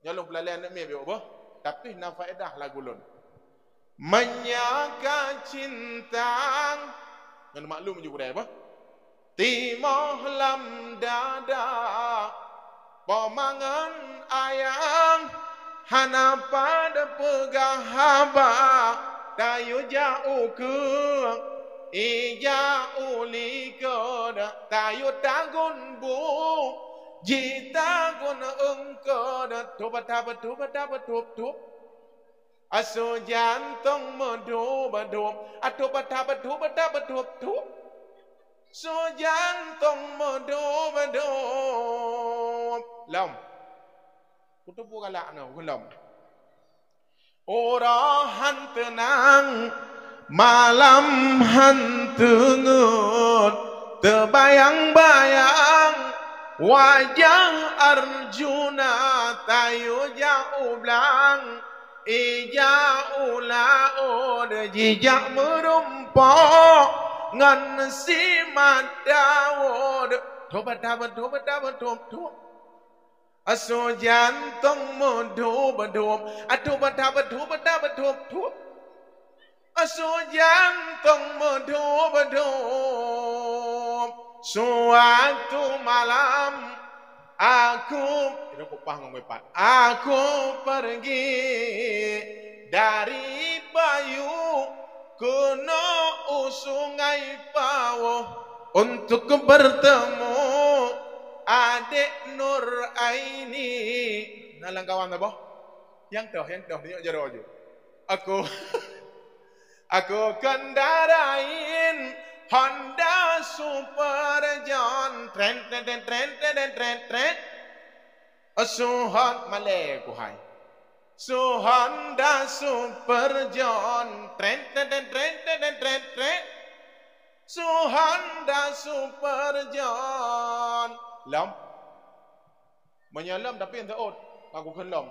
Nyalung pelalian nak meh apa? Tapi na faedah lagu lon. Menyaka cinta. Yang maklum juga apa? Timoh lam dada. Pemangan ayang. Hana pada pegahaba. Dayu jauh ke. Ija uli koda tayo tagun bu jita gun engkoda tup aso jantung medub tup so jantung medub lam kutu galak na lam orahan tenang malam hantungut terbayang-bayang wajah Arjuna tayu jauh belang ija ulaud jijak merumpok ngan si madawud tobat aso jantung medub aso jantung medub suatu malam aku pergi dari Bayu ke Sungai Pawo untuk bertemu adik Nur Aini. Nalang kawan apa? Yang dah tengok jaro aja. Aku kendarain Honda Super John tren Suhon Malay ku hai Honda Super John tren Honda Super John lam menyalam tapi ente ot aku kelam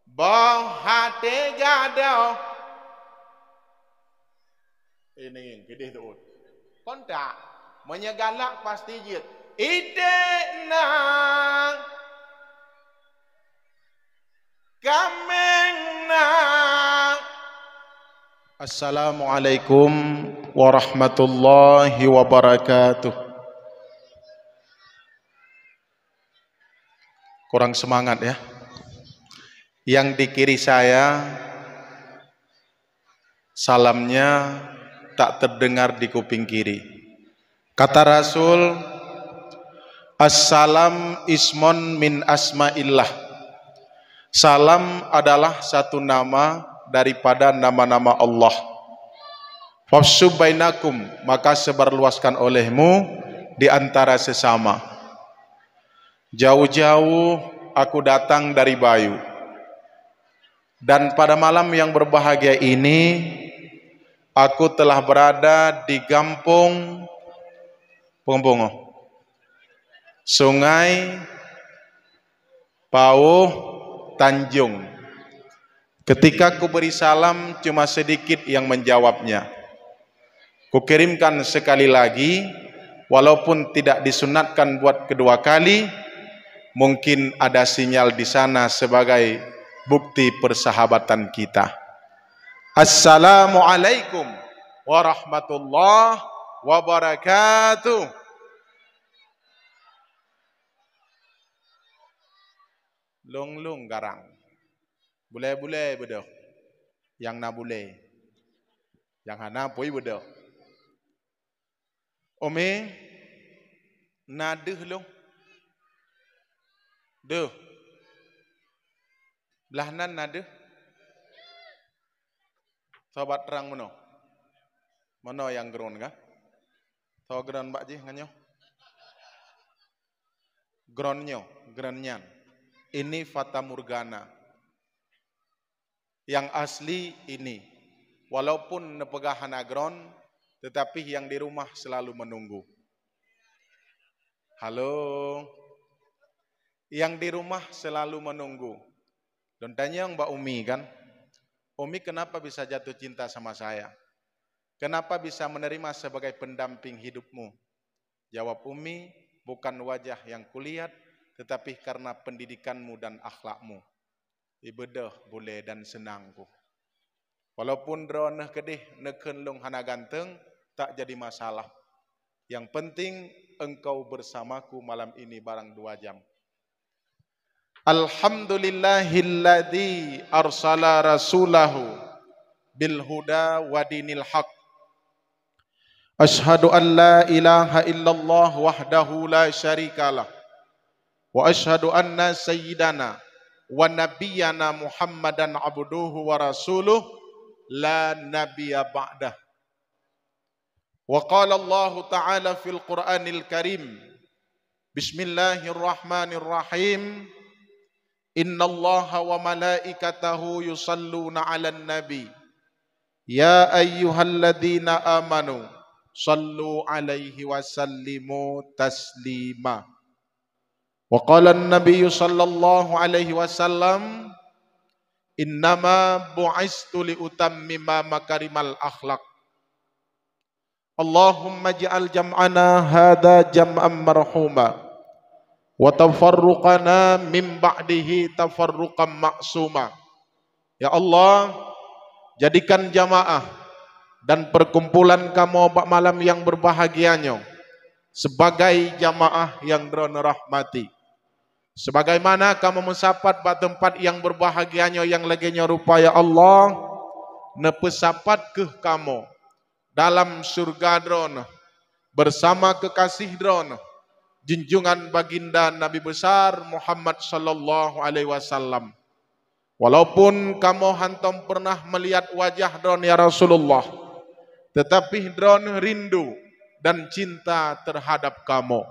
bang hati gadau ini gede tu ot kontak menyegalak pasti jit ide nang kameng nang. Assalamualaikum warahmatullahi wabarakatuh. Kurang semangat ya. Yang di kiri saya salamnya tak terdengar di kuping kiri. Kata Rasul, Assalam ismon min asma'illah. Salam adalah satu nama daripada nama-nama Allah. Fafsu bainakum, maka sebarluaskan olehmu di antara sesama. Jauh-jauh aku datang dari Bayu. Dan pada malam yang berbahagia ini, aku telah berada di Gampung Sungai Pauh Tanjung. Ketika ku beri salam, cuma sedikit yang menjawabnya. Ku kirimkan sekali lagi, walaupun tidak disunatkan buat kedua kali, mungkin ada sinyal di sana sebagai bukti persahabatan kita. Assalamualaikum warahmatullahi wabarakatuh. Long garang. Boleh bedah. Yang na boleh. Yang hana pui bedah. Ome nadeh long. Deh. Belahnan nadeh. Sobat terang mana? Mana yang geron kah? Tahu geron Mbak Ji nganyo? Geronyan. Ini fata morgana. Yang asli ini. Walaupun nepegahan agron, tetapi yang di rumah selalu menunggu. Halo. Yang di rumah selalu menunggu. Dan tanya Mbak Umi kan? Umi kenapa bisa jatuh cinta sama saya? Kenapa bisa menerima sebagai pendamping hidupmu? Jawab Umi, bukan wajah yang kulihat, tetapi karena pendidikanmu dan akhlakmu. Ibadah boleh dan senangku. Walaupun droneh kedih neken long hana ganteng, tak jadi masalah. Yang penting engkau bersamaku malam ini barang 2 jam. Alhamdulillahilladzi arsala rasulahu bil huda wa dinil haq. Ashhadu an la ilaha illallah wahdahu la syarikalah. Wa ashhadu anna sayyidana wa nabiyyana Muhammadan abduhu wa rasuluh la nabiyya ba'dah. Wa qala Allah ta'ala fil Qur'anil Karim. Bismillahirrahmanirrahim. Innallaha wa malaikatahu yusalluna 'alan nabi. Ya ayyuhalladzina amanu sallu 'alaihi wa sallimu taslima. Wa qala an-nabiy sallallahu alaihi wasallam, innama bu'istu li utammima makarimal akhlaq. Allahumma ij'al jam'ana hadha jam'an marhuma wa tafarruqana min ba'dihi tafarruqan ma'suma. Ya Allah, jadikan jamaah dan perkumpulan kamu malam yang berbahagianya sebagai jamaah yang Drono rahmati. Sebagaimana kamu mensapat bat tempat yang berbahagianya yang legenya rupa ya Allah, nepesapat ke kamu dalam surga Drono bersama kekasih Drono, junjungan baginda Nabi besar Muhammad sallallahu alaihi wasallam. Walaupun kamu hantam pernah melihat wajah Drono ya Rasulullah, tetapi Drono rindu dan cinta terhadap kamu.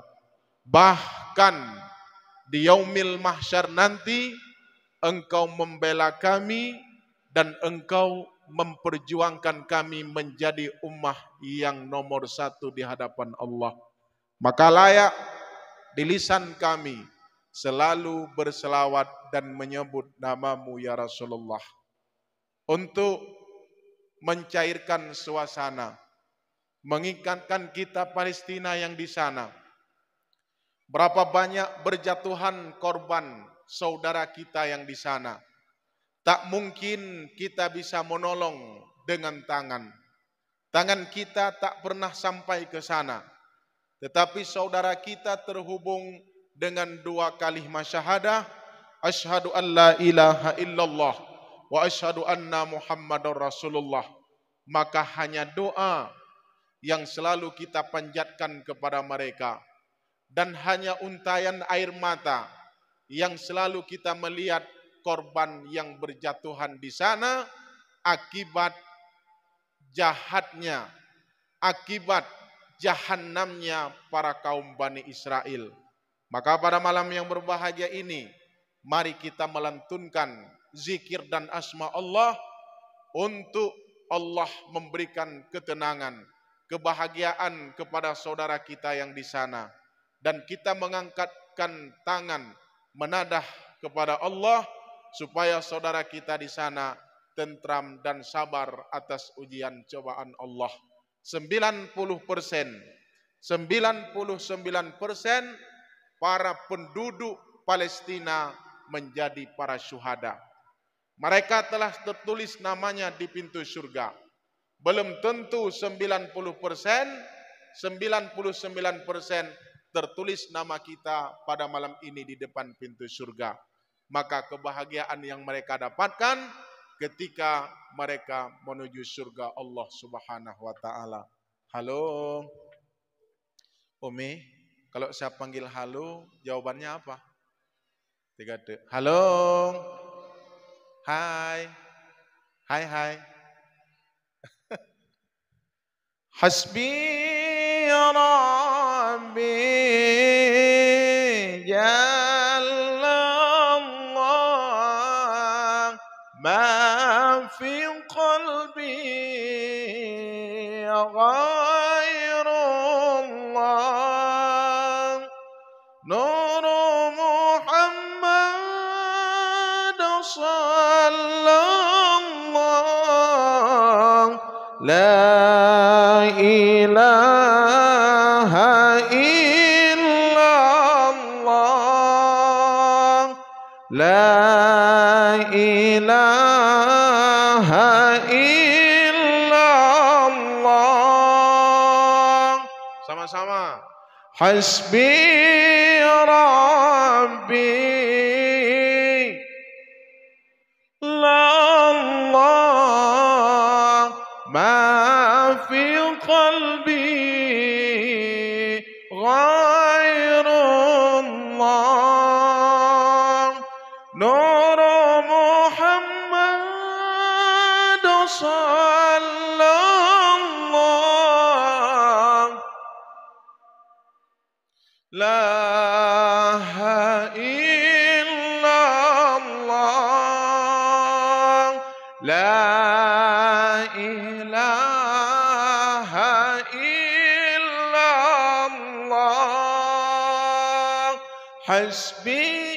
Bahkan di yaumil mahsyar nanti engkau membela kami dan engkau memperjuangkan kami menjadi ummah yang nomor 1 di hadapan Allah. Maka layak di lisan kami selalu berselawat dan menyebut namamu ya Rasulullah. Untuk mencairkan suasana, mengingatkan kita Palestina yang di sana. Berapa banyak berjatuhan korban saudara kita yang di sana. Tak mungkin kita bisa menolong dengan tangan. Tangan kita tak pernah sampai ke sana. Tetapi saudara kita terhubung dengan 2 kalimat syahadah. Asyhadu an la ilaha illallah wa asyhadu anna Muhammadar Rasulullah. Maka hanya doa yang selalu kita panjatkan kepada mereka. Dan hanya untayan air mata yang selalu kita melihat korban yang berjatuhan di sana akibat jahatnya, akibat jahannamnya para kaum Bani Israel. Maka pada malam yang berbahagia ini, mari kita melantunkan zikir dan asma Allah untuk Allah memberikan ketenangan, kebahagiaan kepada saudara kita yang di sana. Dan kita mengangkatkan tangan menadah kepada Allah supaya saudara kita di sana tentram dan sabar atas ujian cobaan Allah. 90%, 99% para penduduk Palestina menjadi para syuhada. Mereka telah tertulis namanya di pintu surga. Belum tentu 90%, 99% tertulis nama kita pada malam ini di depan pintu surga. Maka kebahagiaan yang mereka dapatkan ketika mereka menuju surga Allah Subhanahu wa taala. Halo. Umi, kalau saya panggil halo, jawabannya apa? 3 halo. Hai. Hai hai. Hasbi Rabbi Jalla Allah ma fi qalbi ghairullah nur Muhammad sallallahu la ilaha illallah ilaha illallah. Sama-sama. Hasbi Rabbi la Allah ma fi qalbi ghairullah nur Muhammad sallallahu la illallah la ilaha illallah hasbi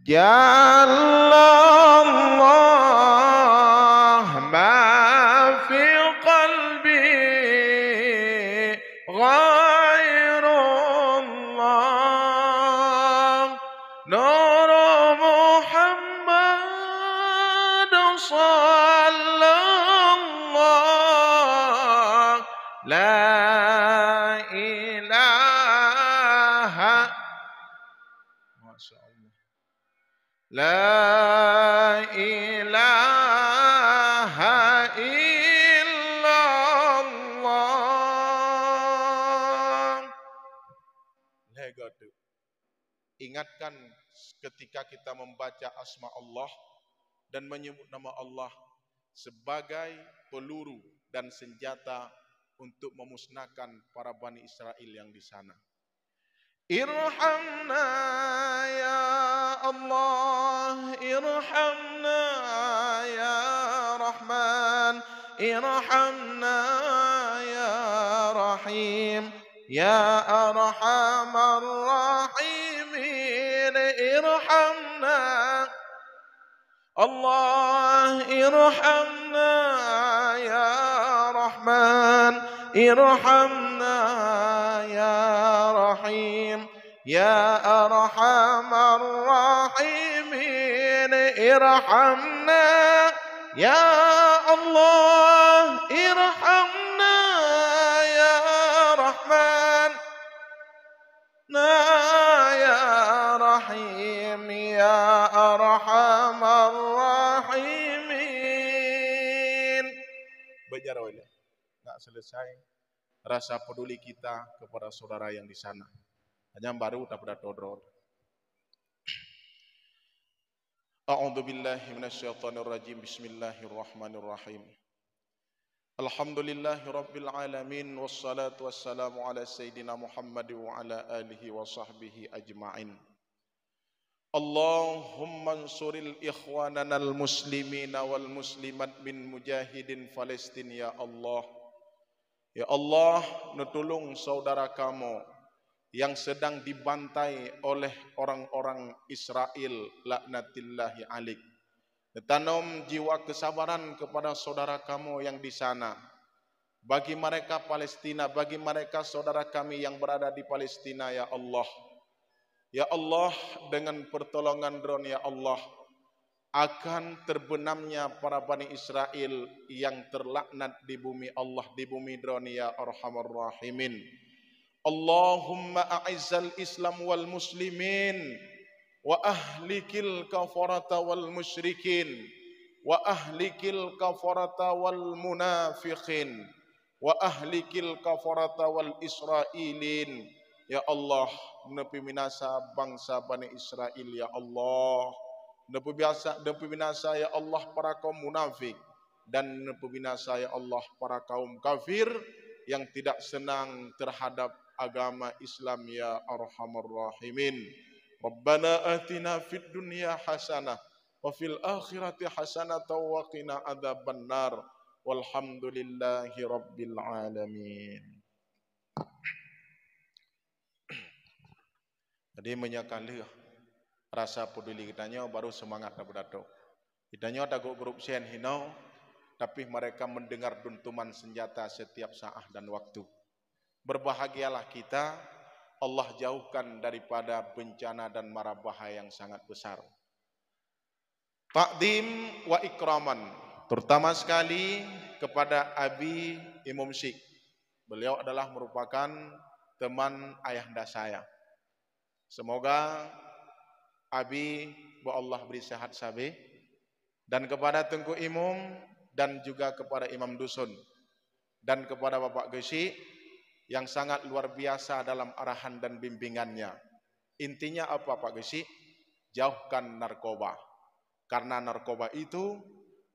Jallallah ma fi qalbi ghairullah nur Muhammad sallallahu la ilaha Masya Allah la ilaha illallah. Ingatkan ketika kita membaca asma Allah dan menyebut nama Allah sebagai peluru dan senjata untuk memusnahkan para Bani Israel yang di sana. Irhamna ya Allah, irhamna ya Rahman, irhamna ya Rahim, ya Arhamar Rahimin, irhamna Allah, irhamna ya Rahman, irhamna ya Rahim, ya Arhamar Rahimin, irhamna ya Allah, irhamna ya Rahman, ya Rahim, ya Arhamar Rahimin. Bejar oleh nggak selesai rasa peduli kita kepada saudara yang di sana. Hanya baru dapat dodol. A'udzu billahi minasyaitonir rajim. Bismillahirrahmanirrahim. Alhamdulillahirabbil alamin wassalatu wassalamu ala sayyidina Muhammad wa ala alihi wa sahbihi ajma'in. Allahumma ansuril ikhwananal muslimina wal muslimat min mujahidin Palestin ya Allah. Ya Allah, tolong saudara kamu yang sedang dibantai oleh orang-orang Israel laknatillahi alaik. Tanam jiwa kesabaran kepada saudara kamu yang di sana. Bagi mereka Palestina, bagi mereka saudara kami yang berada di Palestina ya Allah. Ya Allah, dengan pertolongan drone ya Allah, akan terbenamnya para Bani Israel yang terlaknat di bumi Allah, di bumi drone ya Arhamar Rahimin. Allahumma a'izzal Islam wal muslimin wa ahlikil kafarata wal musyrikin wa ahlikil kafarata wal munafiqin wa ahlikil kafarata wal israilin. Ya Allah, nepi binasa bangsa Bani Israel ya Allah. Nepi binasa ya Allah para kaum munafik, dan nepi binasa ya Allah para kaum kafir yang tidak senang terhadap agama Islam ya Arhamar Rahimin. Rabbana atina fid dunya hasanah wa fil akhirati hasanah wa qina adzabannar. Walhamdulillahi rabbil alamin. Jadi menyakali rasa peduli kitanya baru semangat dapat. Kitanya ada grup sen hinau, tapi mereka mendengar dentuman senjata setiap saat dan waktu. Berbahagialah kita Allah jauhkan daripada bencana dan mara bahaya yang sangat besar. Takdim wa ikraman, terutama sekali kepada Abi Imam Syekh. Beliau adalah merupakan teman ayahanda saya. Semoga Abi Allah beri sehat sabi, dan kepada Tengku Imam dan juga kepada Imam Dusun dan kepada Bapak Gesi yang sangat luar biasa dalam arahan dan bimbingannya. Intinya apa Pak Gesi? Jauhkan narkoba. Karena narkoba itu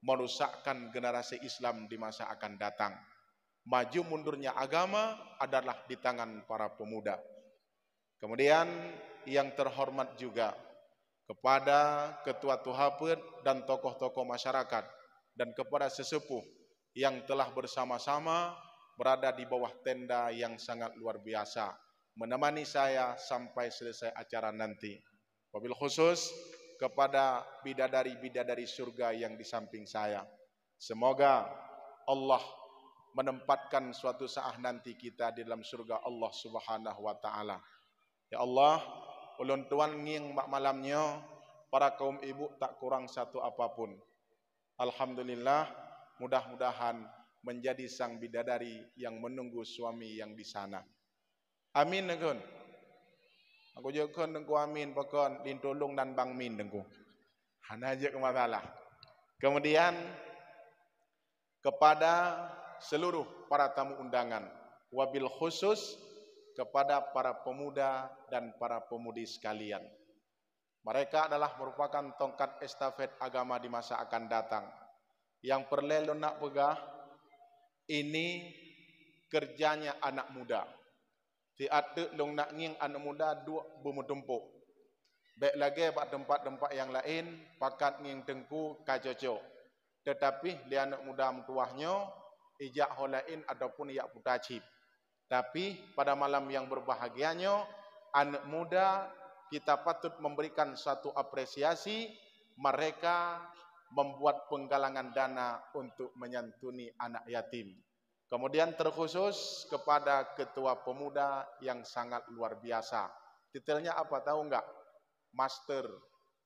merusakkan generasi Islam di masa akan datang. Maju mundurnya agama adalah di tangan para pemuda. Kemudian yang terhormat juga kepada Ketua Tuhapet dan tokoh-tokoh masyarakat dan kepada sesepuh yang telah bersama-sama berada di bawah tenda yang sangat luar biasa menemani saya sampai selesai acara nanti. Wabil khusus kepada bidadari-bidadari surga yang di samping saya. Semoga Allah menempatkan suatu saat nanti kita di dalam surga Allah Subhanahu wa taala. Ya Allah, ulun tuan nging mak malamnya para kaum ibu tak kurang satu apapun. Alhamdulillah, mudah-mudahan menjadi sang bidadari yang menunggu suami yang di sana. Amin negun. Aku juga dengku amin pakon lintulung dan bang min dengku. Hana aja ke masalah. Kemudian kepada seluruh para tamu undangan, wabil khusus kepada para pemuda dan para pemudi sekalian. Mereka adalah merupakan tongkat estafet agama di masa akan datang. Yang perlu nak pegah, ini kerjanya anak muda. Tiada long nak nging anak muda dua bermutumpuk. Baik lagi pada tempat-tempat yang lain, pakat nging tengku kacocok. Tetapi dia anak muda mentuahnya, ijak holain ataupun iak putacip. Tapi pada malam yang berbahagianya, anak muda kita patut memberikan satu apresiasi. Mereka membuat penggalangan dana untuk menyantuni anak yatim. Kemudian terkhusus kepada ketua pemuda yang sangat luar biasa. Detailnya apa tahu enggak? Master.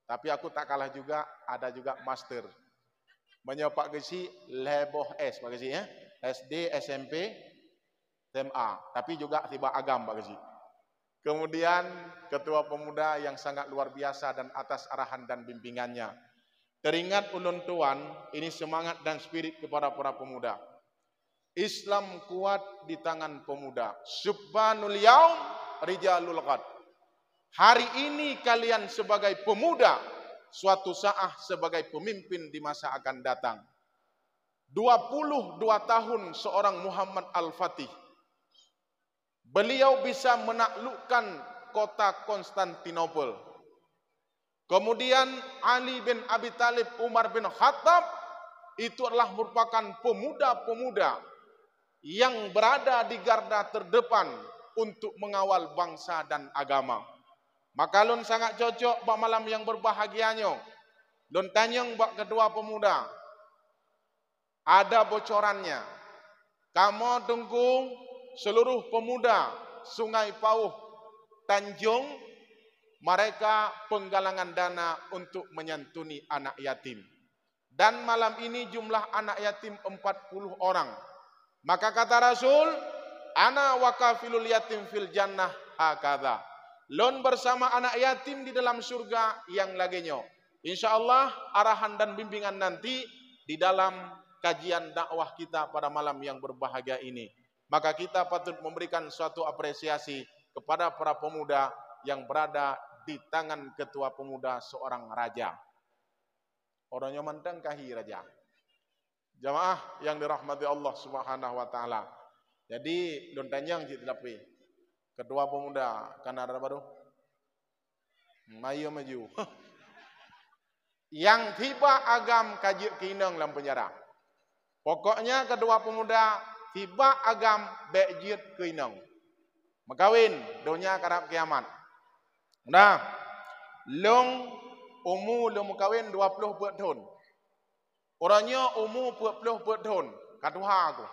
Tapi aku tak kalah juga, ada juga master. Menyopak Gesi leboh S Pak Gesi ya. SD, SMP, SMA, tapi juga tiba agam Pak Gesi. Kemudian ketua pemuda yang sangat luar biasa dan atas arahan dan bimbingannya. Teringat ulun tuan, ini semangat dan spirit kepada para pemuda. Islam kuat di tangan pemuda. Subhanul yaum rijalul ghad. Hari ini kalian sebagai pemuda, suatu saat sebagai pemimpin di masa akan datang. 22 tahun seorang Muhammad Al-Fatih. Beliau bisa menaklukkan kota Konstantinopel. Kemudian Ali bin Abi Thalib, Umar bin Khattab, itu adalah merupakan pemuda-pemuda yang berada di garda terdepan untuk mengawal bangsa dan agama. Maka lun sangat cocok bak malam yang berbahagianya. Lun tanyang bak kedua pemuda. Ada bocorannya. Kamu tunggu seluruh pemuda Sungai Pauh Tanjung, mereka penggalangan dana untuk menyantuni anak yatim. Dan malam ini jumlah anak yatim 40 orang. Maka kata Rasul, ana wakafilul yatim fil jannah hakadha. Lon bersama anak yatim di dalam surga yang laginya. InsyaAllah arahan dan bimbingan nanti di dalam kajian dakwah kita pada malam yang berbahagia ini. Maka kita patut memberikan suatu apresiasi kepada para pemuda yang berada di tangan ketua pemuda seorang raja. Orangnya mantang kahi raja. Jamaah yang dirahmati Allah Subhanahu wa taala. Jadi don tanyang jit lapi. Ketua pemuda kan ada baru. Maju. Yang tiba agam kaji kinang dalam penjara. Pokoknya kedua pemuda tiba agam bejit kinang. Makawin dunia karab kiamat. Nah, long umur kawin 20 tahun. Orangnya umur 20 tahun. Katuha aku.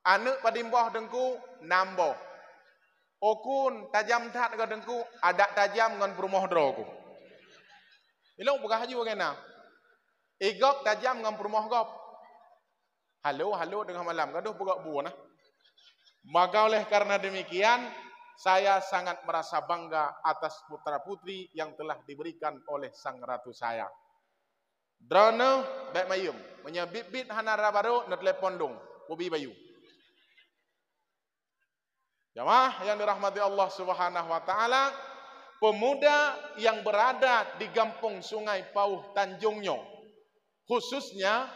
Anak padimbah dengku namboh. Okun tajam tak ke dengku, ada tajam ngan perumoh droku. Ilong buka haju kena. Igop tajam ngan perumoh gop. Halo tengah malam, gaduh pegak buah nah. Maka oleh karena demikian, saya sangat merasa bangga atas putra putri yang telah diberikan oleh sang ratu saya. Drone baik mayum, menyebit hanara baru na telepon dong, ubi bayu. Jamaah yang dirahmati Allah Subhanahu wa taala, pemuda yang berada di Kampung Sungai Pauh Tanjungnya, khususnya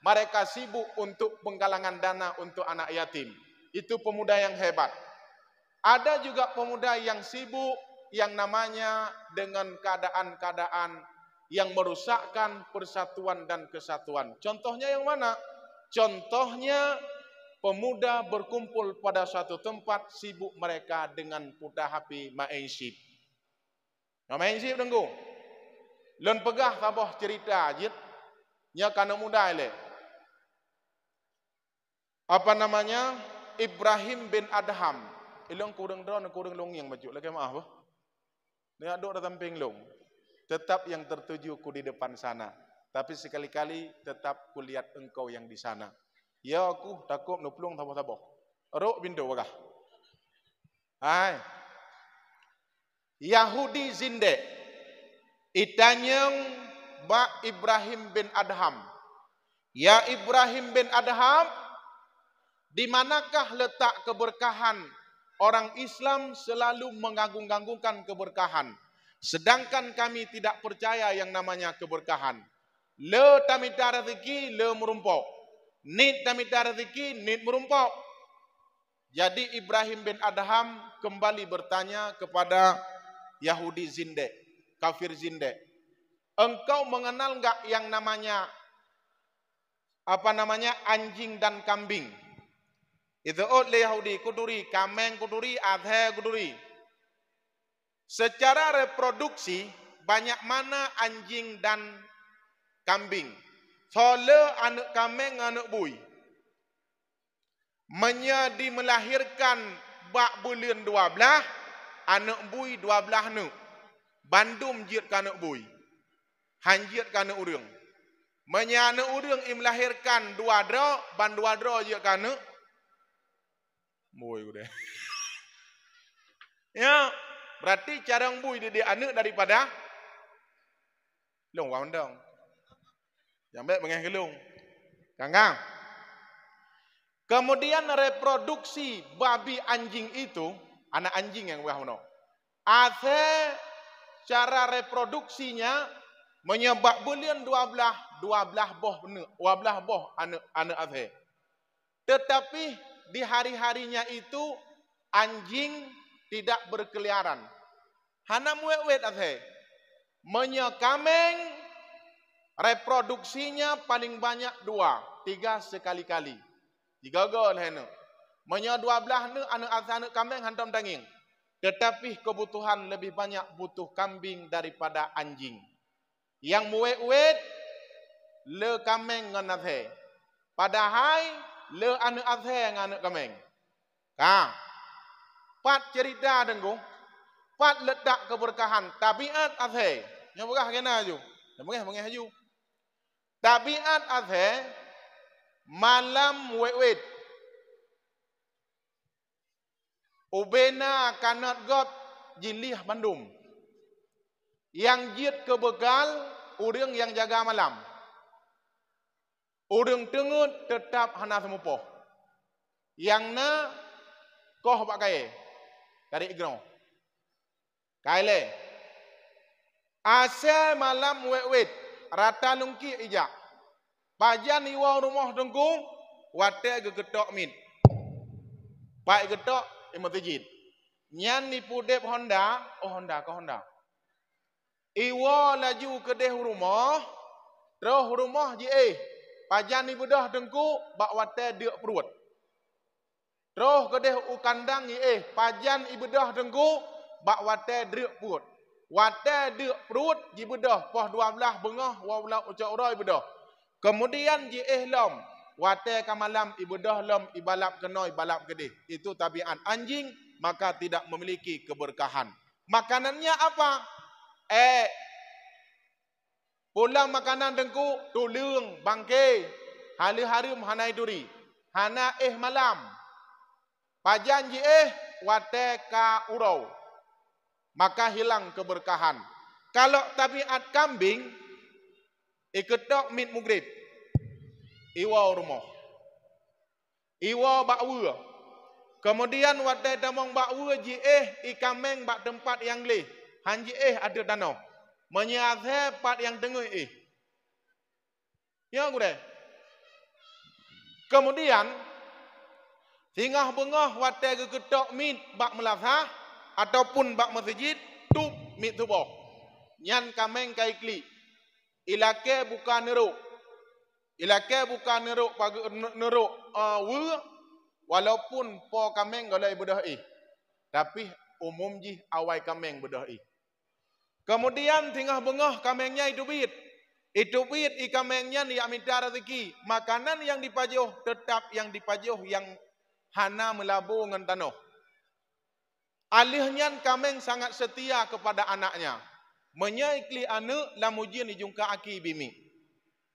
mereka sibuk untuk penggalangan dana untuk anak yatim. Itu pemuda yang hebat. Ada juga pemuda yang sibuk yang namanya dengan keadaan-keadaan yang merusakkan persatuan dan kesatuan. Contohnya yang mana? Contohnya pemuda berkumpul pada suatu tempat, sibuk mereka dengan putar HP main sip. Main sip tunggu. Lon pegah tabah cerita ajit. Nya kana muda le. Apa namanya? Ibrahim bin Adham. Ilong kurang drone, kurang long yang maju. Lagi maaf. Dia aduk datang penglong. Tetap yang tertuju ku di depan sana. Tapi sekali-kali tetap kulihat engkau yang di sana. Ya aku takut nuplung taboh-taboh. Rok bindo wakah. Hai. Yahudi Zinde. Itanyang ba Ibrahim bin Adham. Ya Ibrahim bin Adham, di manakah letak keberkahan? Orang Islam selalu mengagung-agungkan keberkahan. Sedangkan kami tidak percaya yang namanya keberkahan. Le tamita rezeki, le merumpok. Nit tamita rezeki, nit merumpok. Jadi Ibrahim bin Adham kembali bertanya kepada Yahudi Zinde, kafir Zinde. Engkau mengenal enggak yang namanya anjing dan kambing? Itu oleh Yahudi kuduri, kameng kuduri, adhe kuduri. Secara reproduksi banyak mana anjing dan kambing? Soalnya anak kameng anak bui. Menjadi melahirkan bak bulan 12, anak bui 12 nu. Bandum jir ka anak bui. Hanjir ka anak urang. Menya anak urang melahirkan 2 dro, ban 2 dro jir ka anak bui udah. Ya. Berarti carang bui dia anak daripada long wang dong. Jambe mengeh gelung. Kangkang. Kemudian reproduksi babi anjing itu, anak anjing yang wahno. Ase cara reproduksinya menyebab bulan 12 boh anak ase. Tetapi di hari-harinya itu anjing tidak berkeliaran. Hana muwet ase. Menyekameng reproduksinya paling banyak 2, 3 sekali-kali. Jika gol hena. Menya 12 nu anak ase anak kambing hantam daging. Tetapi kebutuhan lebih banyak butuh kambing daripada anjing. Yang muwet le kambing ngan ase. Padahal le anak ase ngan anak kambing. Kang. Pat cerita dengku, pat letak keberkahan tabiat ase. Nya begah kena aju. Nya mengeh aju. Tabiat ase malam wet. Ubena kanat got jilih bandum. Yang jit kebegal urang yang jaga malam. Urang tengut tetap hana semupoh. Yang na koh bak kaye. Dari igrong. Kaile. Ase malam wet. Rata lungki ijak. Pajan iwa rumah dengkung. Wate gegetok min. Pak gegetok imatijid. Nyan ni pudep Honda. Oh Honda ke Honda. Iwa laju ke deh rumah. Terus rumah je Pajan ni bedah dengku. Bak wate dek perut. Terus kedeh ukandang pajan ibedah dengku bak wate drek perut. Wate drek perut jibedah poh 12 bengah wala ucak urai bedah. Kemudian lom wate ka malam ibedah lom ibalap kenoi balap kedeh. Itu tabiat anjing maka tidak memiliki keberkahan. Makanannya apa? Pulang makanan dengku, tulung, bangke, hari-harim hanai duri, hana malam, pajan wate ka urau, maka hilang keberkahan. Kalau tabiat kambing, iketok mit mugrib, iwa rumah, iwa bakwa, kemudian wate damong bakwa ikameng bak tempat yang leh, hanji ada danau. Menyadhe pat yang tengah ya gue. Kemudian tingah bengah wate keketok mit bak melazah ataupun bak masjid tup mit tuboh. Nyan kameng kai kli. Ilake bukan neruk. Ilake bukan neruk pagi neruk walaupun po kameng golai bedah tapi umum ji awai kameng bedah Kemudian tingah bengah kamengnya itu bit ikamengnya ni minta rezeki. Makanan yang dipajuh tetap yang dipajuh yang hana melabu ngan tanah. Alihnya kameng sangat setia kepada anaknya. Menyaikli anak lamujin dijungka aki bimi.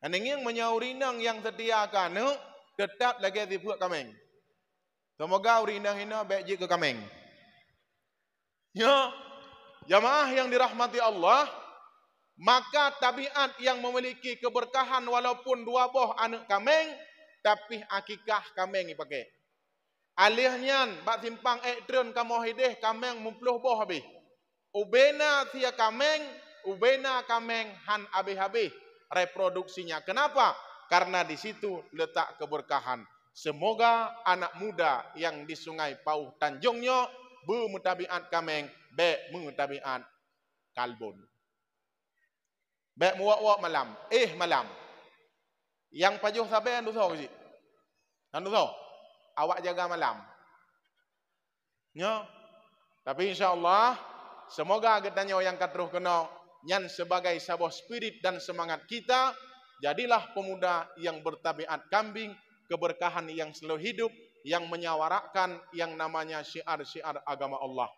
Anenging menyaurinang yang setia ke anak tetap lagi dibuat kameng. Semoga urinang hina baik ke kameng. Ya. Jamaah yang dirahmati Allah, maka tabiat yang memiliki keberkahan walaupun dua boh anak kameng, tapi akikah kameng dipakai. Alihnya bak simpang ekdron kamohideh kameng mempluh boh habis. Ubena sia kameng, ubena kameng han habis-habis reproduksinya. Kenapa? Karena di situ letak keberkahan. Semoga anak muda yang di Sungai Pauh Tanjungnya bermutabiat kameng, be mutabiat kalbun. Be muak-muak malam, malam. Yang pajuh sabai anu tahu sih? Anu tahu? Awak jaga malam. Ya. Tapi insya-Allah semoga katanya yang katruh kena nyan sebagai sebuah spirit dan semangat kita, jadilah pemuda yang bertabiat kambing, keberkahan yang selalu hidup, yang menyawarakan yang namanya syiar-syiar agama Allah.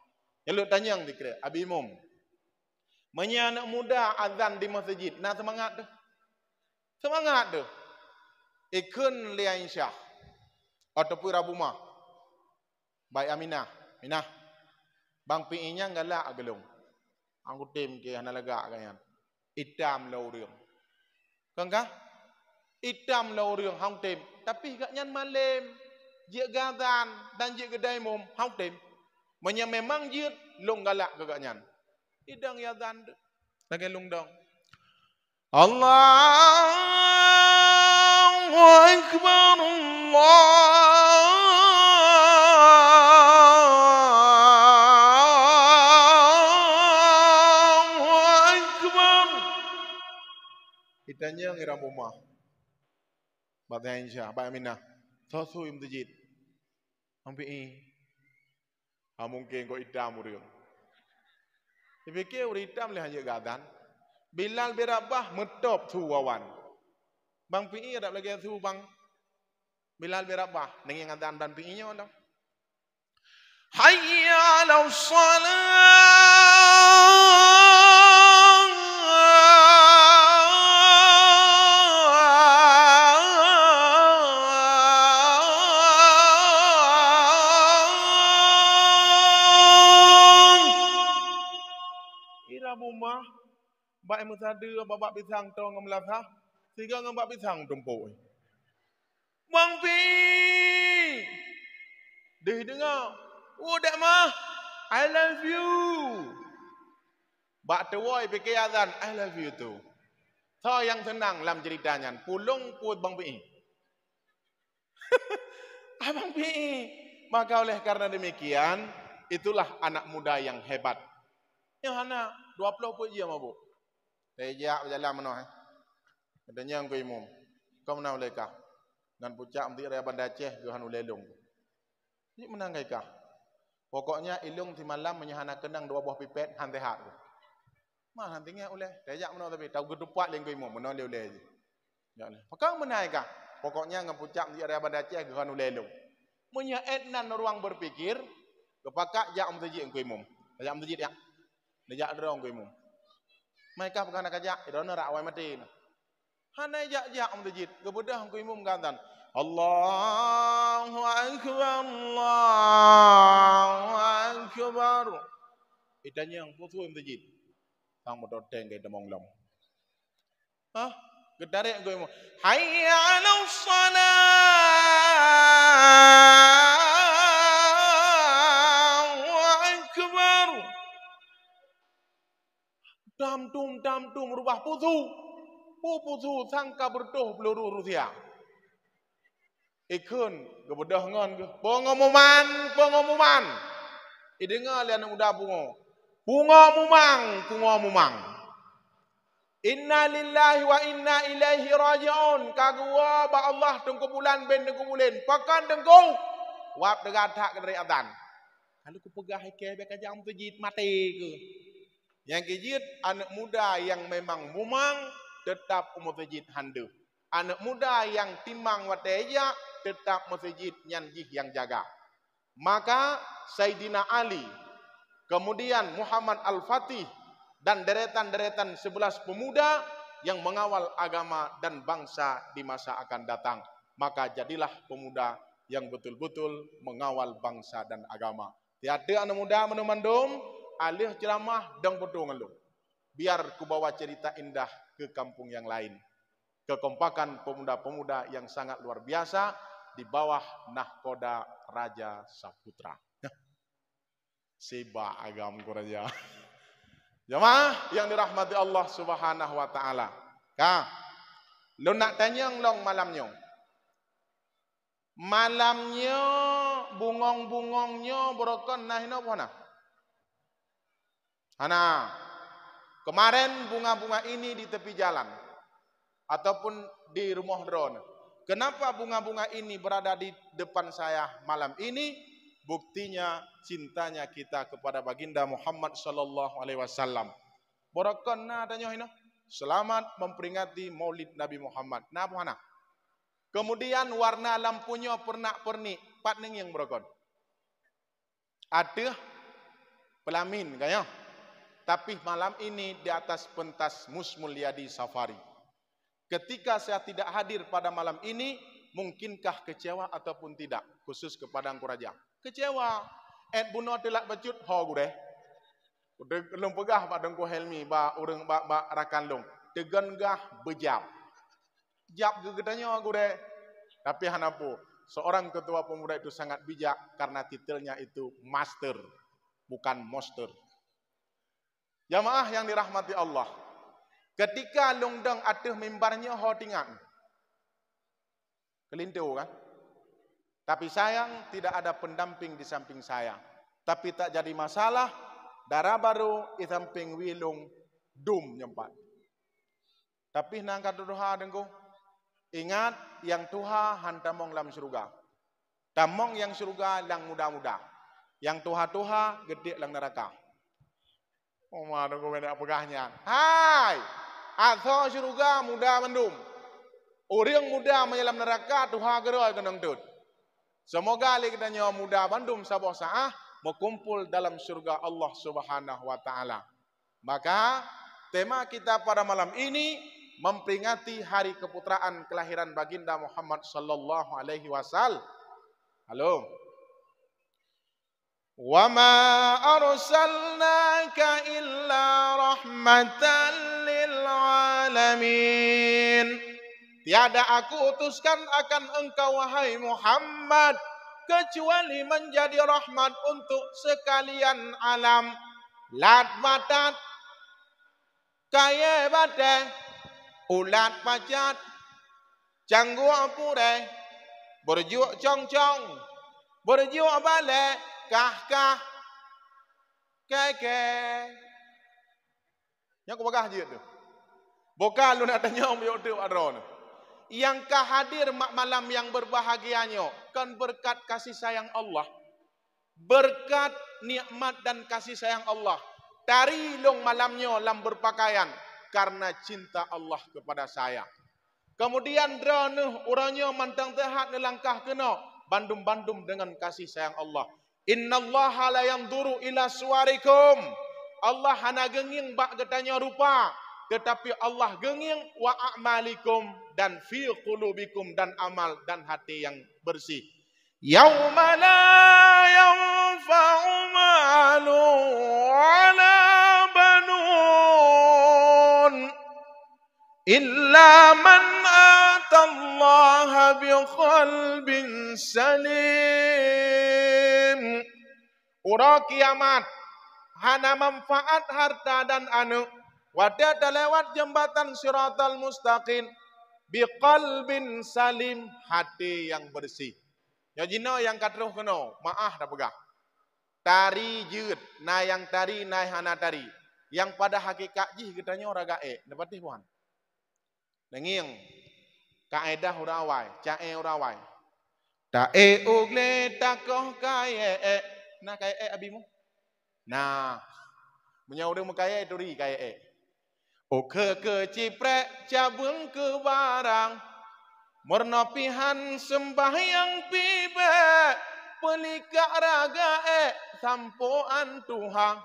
Lalu tanya yang dikira, Abi Mum, anak muda azan di masjid, nah semangat tu. Semangat tu. Ikun liya insyah. Ataupun rabumah. Baik Aminah. Aminah. Bang pi'inya galak agelung. Aku tim ke hana lagak kan. Idam lau riung. Kan kah? Idam lau riung hang tim. Tapi gak nyan malam. Jia gadan dan jia gedai mum hang tim. Menya memang jia long galak gak nyan. Idang ya dan lagi lung dong. Allahu Akbar, Allahu Akbar. Itanya ngira rumah. Batnya insya, Pak Aminah. Sosu im tejid. Ampi mungkin kau idam uriung. Dipikir uritam leh hanya gadan. Bilal berabah metop tu wawan. Bang PI ada lagi tu bang. Bilal berabah dengan gadan dan PI-nya mana? Hayya 'alas Bak musada babak pisang tong ngemelafah sehingga ngembak pisang tumpuk. Bang Pi. Deh dengar. Oh dak mah. I love you. Bak tuai fikir azan I love you tu. So yang senang dalam ceritanya pulung put Bang Pi. Abang Pi. Maka oleh karena demikian itulah anak muda yang hebat. Yang anak 20 pun dia mabuk. Sejak berjalan mana? Katanya yang imum. Kau menang oleh kah? Dan pucak mesti raya bandar Aceh ke hanu lelung. Ini menang kah? Pokoknya ilung di malam menyahana kenang 2 buah pipet hantehat. Mah nantinya oleh. Sejak mana tapi tahu gedupak leng imum menang dia oleh. Ya oleh. Pakang menang kah? Pokoknya ngam pucak mesti raya bandar Aceh ke hanu lelung. Menyaetnan ruang berpikir Kepakak jak masjid engko imum. Jak masjid ya. Jak derong engko imum. Mereka bukan nak jak, itu nak awal mati. Hanai jak masjid, kebedah engko imum gantan. Allahu akbar, Allahu akbar. Itanya yang putu masjid. Tang modoteng ke demong long. Hah? Gedare engko imum. Hayya 'alas shalah. Dam rubah putu sangka bertuh peluru Rusia. Ikun kebedah ngon ke pengumuman. Idengar lian udah bunga mumang. Inna lillahi wa inna ilaihi raji'un. Kagua ba Allah tengku bulan ben tengku bulan. Pakan tengku wap degatak dari atan. Kalau ku pegah ke be kajang tujid mati ke. Yang kejit anak muda yang memang mumang tetap masjid handu. Anak muda yang timang wateja tetap masjid nyanjih yang jaga. Maka Sayyidina Ali, kemudian Muhammad Al-Fatih dan deretan-deretan 11 pemuda yang mengawal agama dan bangsa di masa akan datang. Maka jadilah pemuda yang betul-betul mengawal bangsa dan agama. Tiada anak muda menumandum alih ceramah dan pedungan lu. Biar ku bawa cerita indah ke kampung yang lain. Kekompakan pemuda-pemuda yang sangat luar biasa di bawah nahkoda Raja Saputra. Seba agam ku raja. Jemaah yang dirahmati Allah Subhanahu wa taala. Kah, lu nak tanya long malamnya. Malamnya bungong-bungongnya berokon nah ino apa nah? Ana, kemarin bunga-bunga ini di tepi jalan ataupun di rumah drone. Kenapa bunga-bunga ini berada di depan saya malam ini? Buktinya cintanya kita kepada baginda Muhammad sallallahu alaihi wasallam. Borokonna tanya hino. Selamat memperingati Maulid Nabi Muhammad. Napa hana? Kemudian warna lampunya pernak-pernik, patning yang berokon. Ada pelamin kayaknya. Tapi malam ini di atas pentas Musmulyadi Safari. Ketika saya tidak hadir pada malam ini, mungkinkah kecewa ataupun tidak? Khusus kepada Angku Raja. Kecewa. Buno telak becut, ho gue. Udah belum pegah pada Angku Helmi, ba urang ba rakan long. Tegan gah bejap. Jap gegedanya gue. Tapi hanapu, seorang ketua pemuda itu sangat bijak karena titelnya itu master, bukan monster. Jamaah yang dirahmati Allah. Ketika lungdang atuh mimbarnya ho tingan. Kelintu kan? Tapi sayang tidak ada pendamping di samping saya. Tapi tak jadi masalah. Darah baru di samping wilung dum nyempat. Tapi nangkat doha dengku. Ingat yang Tuha hantamong lam surga. Tamong yang surga lang muda-muda. Yang Tuha gede lang neraka. Oh mana gue beda pegahnya. Hai, atau surga muda mendum. Orang muda menyelam neraka Tuhan geroy kenang tut. Semoga kita nyawa muda mendum sabah saah berkumpul dalam surga Allah Subhanahu wa taala. Maka tema kita pada malam ini memperingati hari keputraan kelahiran baginda Muhammad sallallahu alaihi wasallam. Halo. Wa ma arsalnaka illa rahmatan lil alamin. Tiada aku utuskan akan engkau wahai Muhammad kecuali menjadi rahmat untuk sekalian alam. Lat batat kaya badai ulat pacat canggu apure berjuak cong-cong berjuak balik kah keke yang aku bagah je tu bukan lu nak tanya om yo tu adron yang hadir malam yang berbahagianya kan berkat kasih sayang Allah, berkat nikmat dan kasih sayang Allah. Dari long malamnya lam berpakaian karena cinta Allah kepada saya. Kemudian drone orangnya mantang tehat nelangkah kena bandum-bandum dengan kasih sayang Allah. Innallaha la yanzuru ila suwarikum. Allah hana genging bak getanya rupa, tetapi Allah genging wa a'malikum dan fi qulubikum dan amal dan hati yang bersih. Yauma la yanfa'u malu wala banun illa man atallaha biqalbin salim. Ura kiamat hana manfaat harta dan anak wadah lewat jembatan siratal mustaqim biqalbin salim, hati yang bersih. Ya jino yang katruh keno maah dah pegah. Tari jut, na yang tari na hana tari. Yang pada hakikat jih kitanya ora gae, dapat puan. Nenging kaedah urawai, cae urawai. Tae ugle takoh kae na kae abimu. Nah, menyaudah mukaya itu ri kae ke ciprek cabung ke barang mernopihan sembahyang pibe pelika raga sampoan Tuhan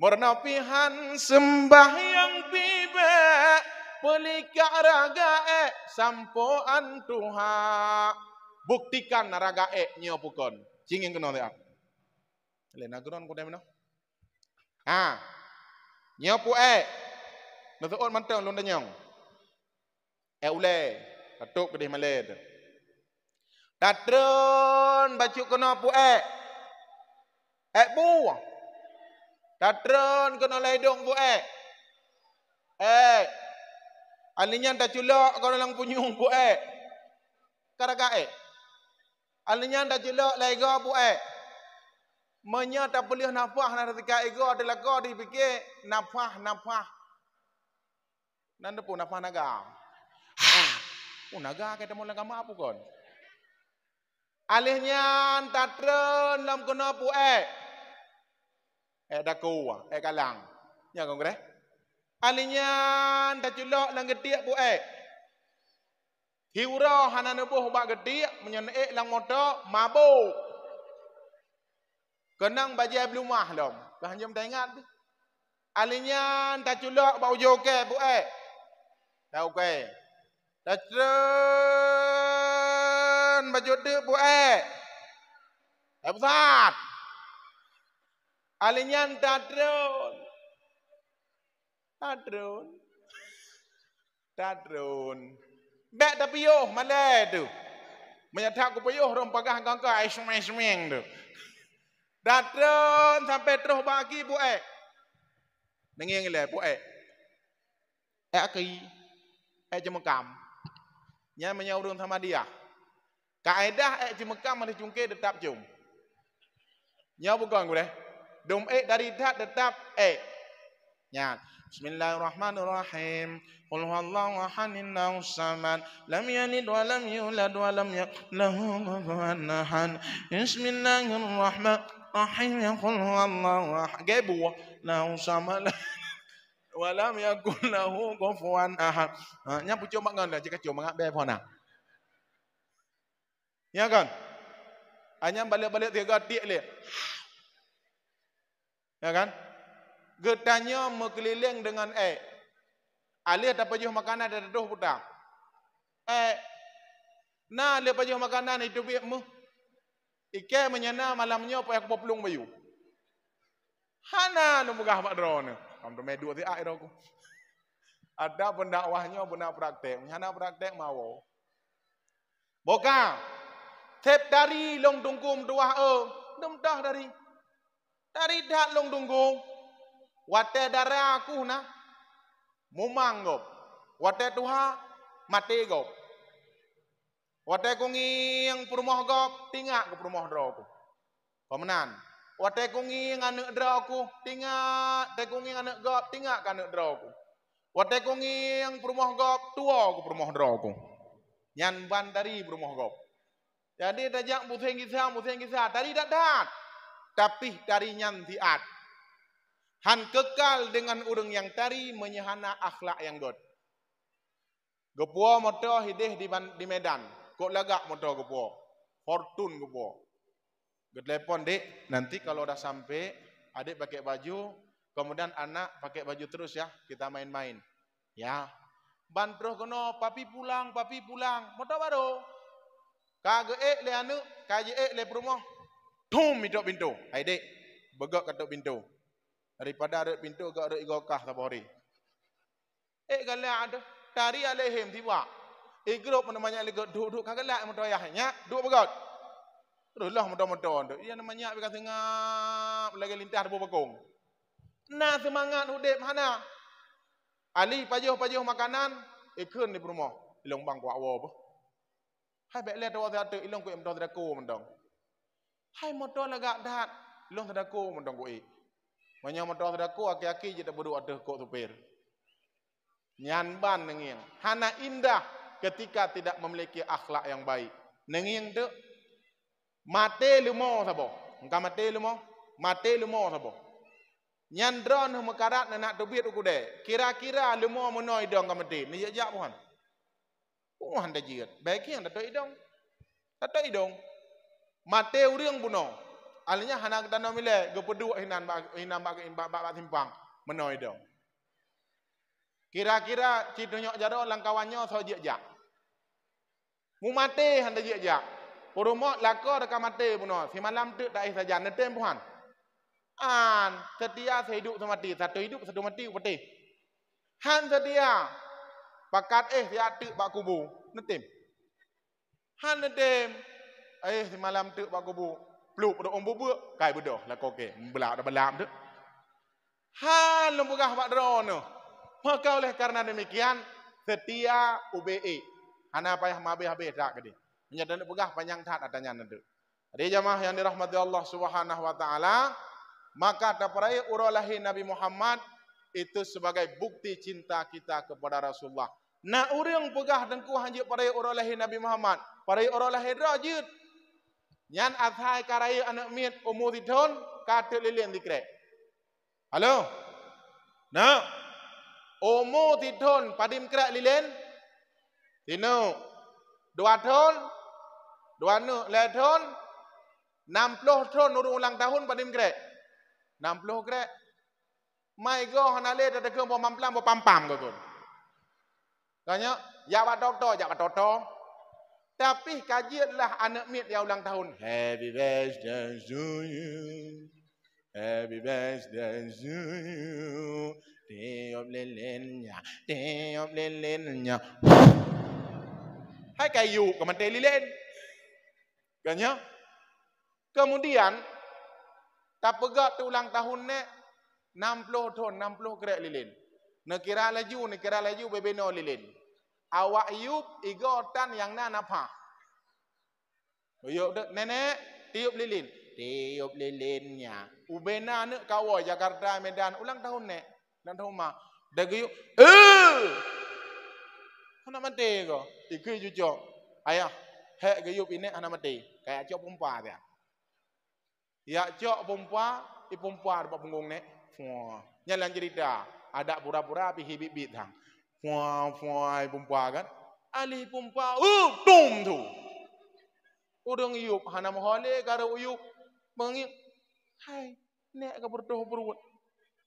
mernopihan sembahyang pibe pelika raga sampoan Tuhan buktikan raga nyopukon cingin kena lihat lena geron ko demno nyopu nutuon mantang lunda nyong ule katuk kedih maled tatron baju kena pu bu tatron kena ledong bu alinya tak culok kau lang punyung bu karaga alinya tak culok lego bu menyata boleh nafah na ketika ego adalah kau dipikir nafah nanda pun nafah naga naga kita mau lagam apa kon alihnya tatren lam kena pu daku kalang nya kong kre alihnya tak culok lang getiak pu hiura hanan buh bak getiak menyen lang motor mabuk kenang bajai belum mah lom. Kehanjam tak ingat. Alinya tak culak bau joke bu tahu ke? Tatren baju de bu Hebsat. Alinya tatron. Bek tapi yo malai tu. Menyatak ku payuh rom pagah kangka ismeng tu. Datang sampai terus bagi bu nenging le bu aki jemekam nya menyaurung sama dia kaedah jemekam ada cungke tetap jum nya bukan gue dum dari tetap nya Bismillahirrahmanirrahim. Qul huwallahu ahadun samad lam yalid wa lam yulad wa lam yakul lahu kufuwan ahad. Bismillahirrahmanirrahim. Qul huwallahu ahad. Gebu lahu samad wa lam yakul lahu kufuwan ahad. Nya pucuk mak ngan jika cuma ngak be phona. Ya kan? Hanya balik-balik tiga tik le. Ya kan? Getanya mengkeliling dengan alih tak pajuh makanan ada doh putar na le pajuh makanan itu biakmu ike menyana malamnya apa yang populung bayu hana nu megah mak drone am medu ti ai aku ada pendakwahnya benar praktek hana praktek mau boka tep dari long tungkum tuah dum dah dari dak long tungkum wate darah aku na mumang gop wate tuha mati gop wate kungi yang perumah gop tingak ke perumah draku pemenan wate kungi yang anak draku tingak te kungi anak gop tingak ke anak draku wate kungi yang perumah gop tua ke perumah draku nyan ban dari perumah gop jadi dajak museng kisah tadi dat tapi dari nyan tiat han kekal dengan urang yang tari menyehana akhlak yang god. Gepuo motor hidih di Medan. Kok lagak motor gepuo. Fortune gepuo. telepon, Dek, nanti kalau udah sampai, adik pakai baju, kemudian anak pakai baju terus ya, kita main-main. Ya, bantro kono, papi pulang, motor baru. Kage le anu, kaje le rumah. Tum hidup pintu. Hai Dek, begok ketuk pintu. Daripada ada pintu, gak ada igokah sabori. Galak ada, dari alehim tiba. Grup namanya lego duduk kagak lah motor ayahnya, duduk begot. Terus lah motor-motor. Ia namanya bekas ngap lagi lintas berbekong. Nah semangat hudep mana? Ali pajuh makanan, ikun di rumah. Ilong bang kuat wab. Hai bekle tu ada ilong ku motor teraku mendong. Hai motor lagak dah, ilong teraku mendong ku. Banyak motor teraku aki-aki je tak berdua ada kok supir. Nyan ban nenging. Hana indah ketika tidak memiliki akhlak yang baik. Nenging tu mate lumo sabo. Engkau mate lumo sabo. Nyan drone mekarat nak tubit uku de. Kira-kira lumo menoi dong kau mate. Ni jak puan. Puan dah jiat. Baik yang tak idong. Tak idong. Mate uriang puno. Alnya hana kita nomile. Gepedua hinan bak simpang menoi dong. Kira-kira cidunyok jaro langkawannya so jak. Mu mate handa jak. Poromok lako dekat mate puno. Si malam tu tak saja netem puan. An setia sehidup semati, satu hidup satu mati upeti. Han setia pakat dia tu bak kubu netem. Han netem si malam tu bak kubu peluk pada ombo kai bedoh lako ke belak dah belam tu. Han lembugah bak drone. Maka oleh karena demikian setia UBE. Hana payah habis tak ke dia. Menyadari pegah panjang tat adanya nanti. Ada jamaah yang dirahmati Allah Subhanahu wa taala, maka taparai urolahi Nabi Muhammad itu sebagai bukti cinta kita kepada Rasulullah. Na urang pegah dengku hanji parai urolahi Nabi Muhammad, parai urolahi rajut. Nyan athai karai anak miet umur tidon kate lilin dikrek. Halo? Nah. Umur tidon padim krek lilin. Tino 2 tahun, 2 tahun, 60 tahun urung ulang tahun padim krek. 60 krek. Mai go hanale tak ke bo mamplam bo pampam go kon. Kanya ya wat doktor, Tapi kajianlah anak mit yang ulang tahun. Happy birthday to you. Happy birthday to you. Tiup lilinnya, tiup lilinnya. Hai kayu kementai lilin. Kanya. Kemudian tak pegat tu ulang tahun ni 60 tahun, 60 krek lilin. Nekira laju bebeno lilin. Awak yub igotan yang nanapa. Yuk nenek tiup lilinnya. Ubena ne kawai Jakarta Medan ulang tahun ni. Ulang tahun mak. Dah guyuk. Anak mati ko. Ikut cucuk. Ayah. Hek guyup ini anak mati. Kayak cok pompa dia. Ya cok pompa. Pompa dapat punggung ni. Nyalan cerita. Ada pura-pura api hibit-bit hang. Pompa kan. Alih pompa. Tum tu. Udang yuk. Hana mohole karo yuk. Mengik. Hai. Nek ke berdoh-berut.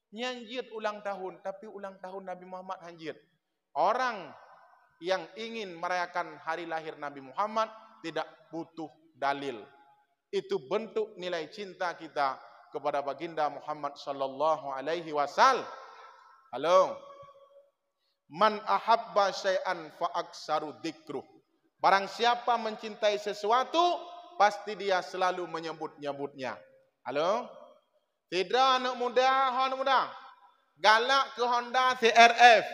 Nyanjit ulang tahun. Tapi ulang tahun Nabi Muhammad hanjit. Orang yang ingin merayakan hari lahir Nabi Muhammad tidak butuh dalil. Itu bentuk nilai cinta kita kepada baginda Muhammad sallallahu alaihi wasallam. Halo. Man ahabba syai'an fa aksaru dzikruh. Barang siapa mencintai sesuatu, pasti dia selalu menyebut-nyebutnya. Halo. Tidak anak muda, galak ke Honda CRF.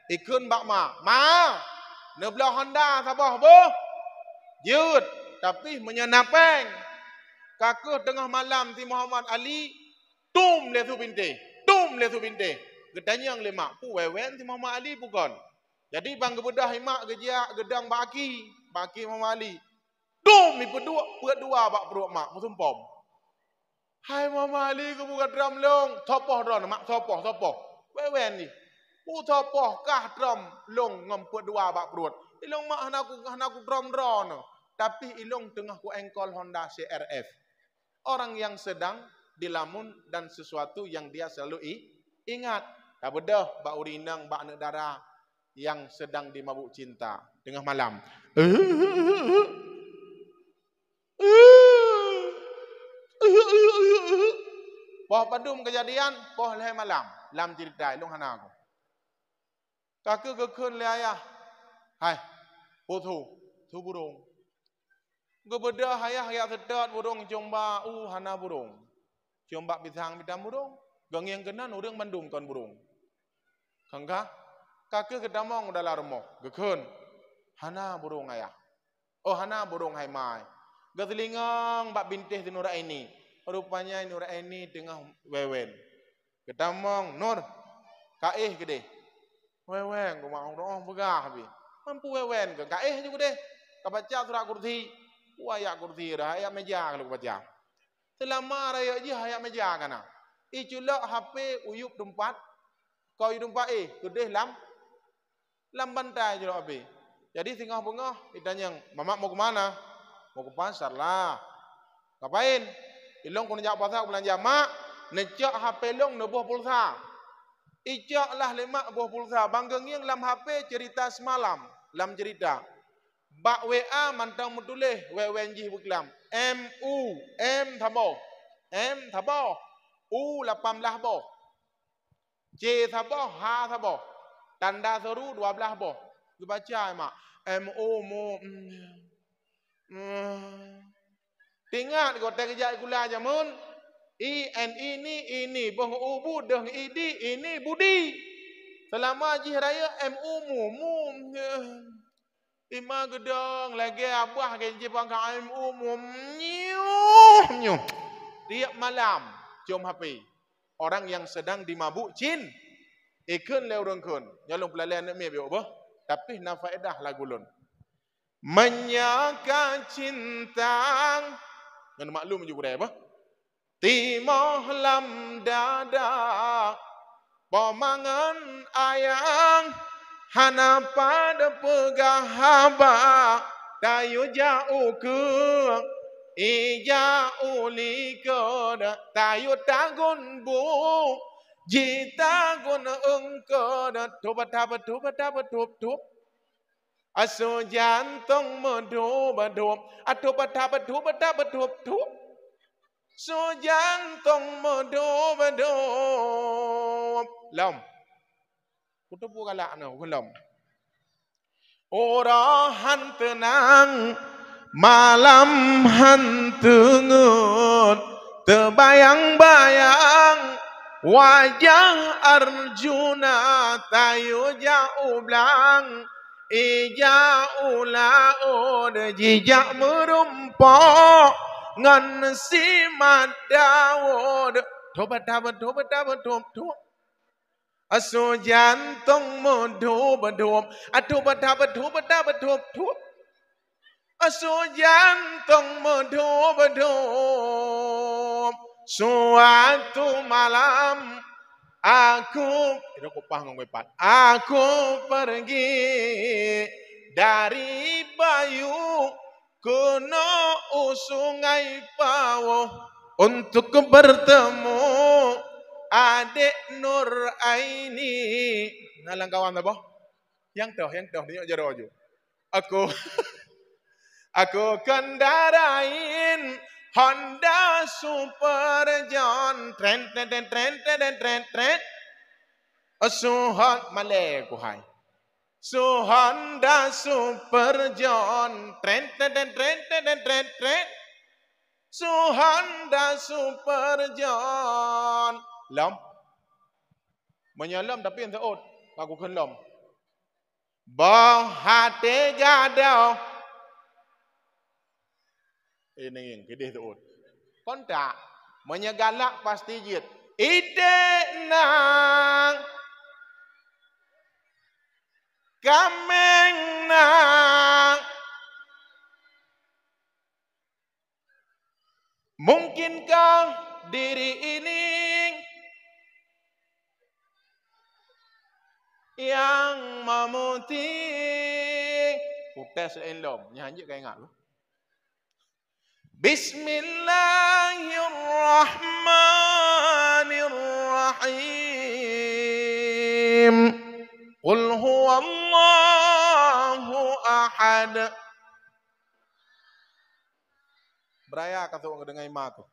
Ikun bak ma. Neblah Honda sabah boh. Jut, tapi menyenapeng. Kaku tengah malam si Muhammad Ali, tum le su binte. Gedanya yang lemak, pu wewen si Muhammad Ali bukan. Jadi bang gebedah himak gejak gedang baki Muhammad Ali. Tum ni berdua bak perut mak, musumpom. Hai Mama Ali ke buka drum long, topoh dron, mak topoh. Wewen ni. Topoh kah drum long ngemput dua bak perut. Ilong mak hanaku drum. Tapi ilong tengah ku engkol Honda CRF. Orang yang sedang dilamun dan sesuatu yang dia selalu ingat. Tak bedah bak urinang, bak negara yang sedang dimabuk cinta tengah malam. Poh padum kejadian, poh leh malam, lam cerita ilung hana aku. Kakek kekun le ayah. Hai, putu, tu burung. Gebeda ayah ya sedot burung jomba hana burung. Jomba bidang burung. Gang yang kenan urang mandum kan burung. Kangka, kakek kedamong dalam remok. Kekun, hana burung ayah. Oh hana burung hai mai. Gatelingang bak bintih di Nura ini. Rupanya Nura ini tengah wewen. Kedamong Nur, kaih gede. Wewen, gua mau dong begah habis. Mampu wewen ke kaih juga deh. Kabaca surah kursi. Wah kursi dah ayat meja kalau baca. Selama raya je ayat meja kana. Iculak HP uyup tempat. Kau hidup gede lam bantai je HP. Jadi tengah bengah ditanya, "Mama mau ke mana?" "Mau ke pasar lah." "Ngapain?" "Ilong kau nak pasar belanja." "Mak, necak HP long nebuh pulsa." "Icak lah lemak buah pulsa." Banggang yang lam HP cerita semalam, lam cerita. Bak WA mantang mutuleh wewenji buklam. M thabo. M thabo. U 18 boh. C thabo, H thabo. Tanda seru 12 boh. Dibaca mak. MO. Tingat kau tak kejap gula jamun. ini boh ubu deng ini budi. Selama haji raya mu. Ima gedong lagi abah genji pangkang nyu. Tiap malam cium HP. Orang yang sedang dimabuk jin. Ikun leurungkun. Nyalung pelalian nak mie apa? Tapi na faedah lagulun. Menyaka cinta. Yang maklum juga apa? Timoh lam dada. Pemangan ayang. Hana pada pegahaba. Tayu jauh ke. Ija uli ke. Tayu tagun bu. Jita gun engke. Tup. Aso jantung medup. Tup. So jantung medup. Lam. Kutu pu galak na lam. Orahan tenang. Malam hantungut. Terbayang-bayang. Wajah Arjuna tayu jauh belang. Ija ulaud jijak merumpok. Ngan si madawud. Tobat. Aso jantung medup. Tup. Aso jantung medup. Suatu malam aku pergi dari Bayu kena Sungai Pawo untuk bertemu adik Nur Aini. Ngalang kawan apa? Yang toh tengok jaro. Aku kendarain Honda Super John. Tren. Suhon Malay ku hai. Honda Super John. Tren. Honda Super John. Lam. Menyalam tapi yang terut. Aku kelam. Bah hati gadau. Ini yang gede terut. Kontak. Menyegalak pasti jit. Ide nang. Kameng nang. Mungkinkah diri ini yang memutih. Tes elom nyanyi kayak ingat lu. Bismillahirrahmanirrahim. Qul huwallahu ahad. Beraya kata orang dengar imam tu.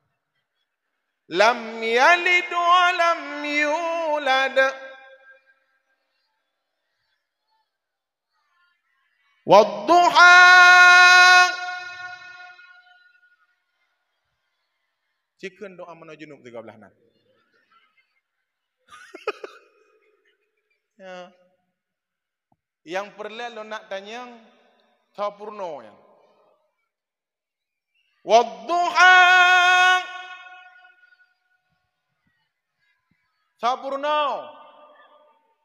Lam yalid wa lam yulad. Wadduha. Cikun doa menujunub 13 nan. Ya. Yang perlu lo nak tanya sempurna yang. Wadduha. Sempurna.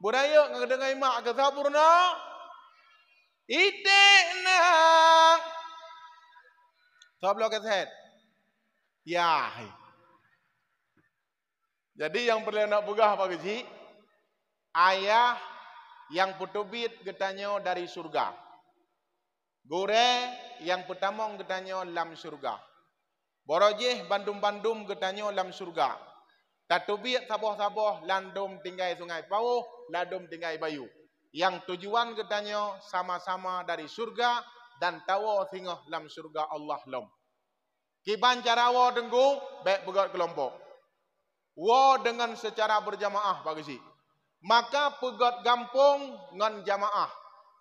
Budaya ngak dengar imak ke sempurna? Idekna. Sebelum keset. Ya. Jadi yang perlu nak pegah Pak Haji, ayah yang putubit getanya dari surga. Gore yang pertama getanya lam surga. Borojeh bandum-bandum getanya lam surga. Tatubit saboh-saboh landum tinggai sungai Pauh, landum tinggai Bayu. Yang tujuan getanya sama-sama dari surga dan tawa singoh lam surga Allah lom. Kiban cara wa denggu baik begat kelompok. Wa dengan secara berjamaah Pak Haji. Maka pegat gampung ngan jamaah.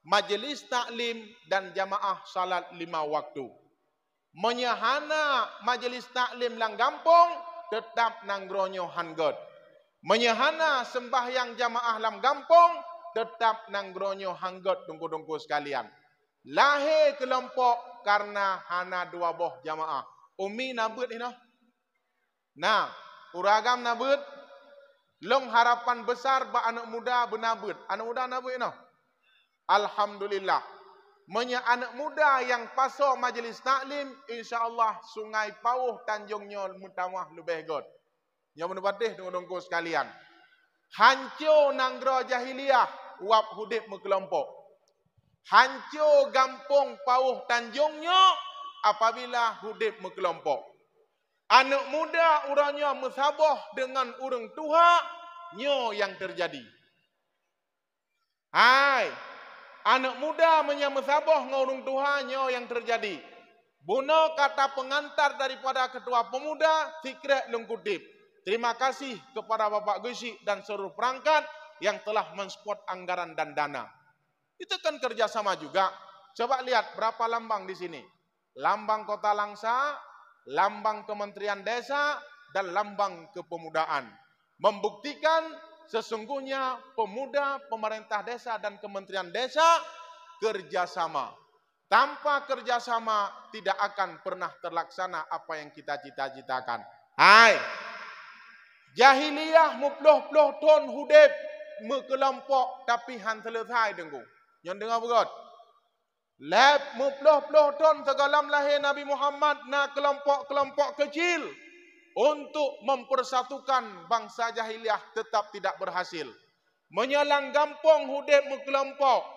Majlis taklim dan jamaah salat 5 waktu. Menyahana majlis taklim lang gampung tetap nanggronyo hanggot. Menyahana sembahyang jamaah lam gampung tetap nanggronyo hanggot tunggu-tunggu sekalian. Lahir kelompok karena hana 2 boh jamaah. Umi nabut ini. Nah, uragam nabut. Long harapan besar ba anak muda benabut. Anak muda nabut ini. Alhamdulillah. Menya anak muda yang pasok majlis taklim, insya-Allah Sungai Pauh Tanjungnya mutamah lebih god. Yang menepatih tunggu-tunggu sekalian. Hancur nanggro jahiliyah wap hudip berkelompok. Hancur gampung Pauh Tanjungnya apabila hudip berkelompok. Anak muda urangnya mesabah dengan urang tua, nyo yang terjadi. Hai, anak muda menyamesabah dengan urang tua, nyo yang terjadi. Buno kata pengantar daripada ketua pemuda, Fikret Lengkutip. Terima kasih kepada Bapak Gusik dan seluruh perangkat yang telah mensupport anggaran dan dana. Itu kan kerjasama juga. Coba lihat berapa lambang di sini. Lambang Kota Langsa, lambang Kementerian Desa, dan lambang kepemudaan. Membuktikan sesungguhnya pemuda, pemerintah desa, dan Kementerian Desa kerjasama. Tanpa kerjasama tidak akan pernah terlaksana apa yang kita cita-citakan. Hai, jahiliyah muploh-ploh ton hudep mekelompok tapi han selesai dengku. Yang dengar begot. Lab muploh-ploh ton segalam lahir Nabi Muhammad na kelompok-kelompok kecil untuk mempersatukan bangsa jahiliyah tetap tidak berhasil. Menyalang gampong hudep mekelompok.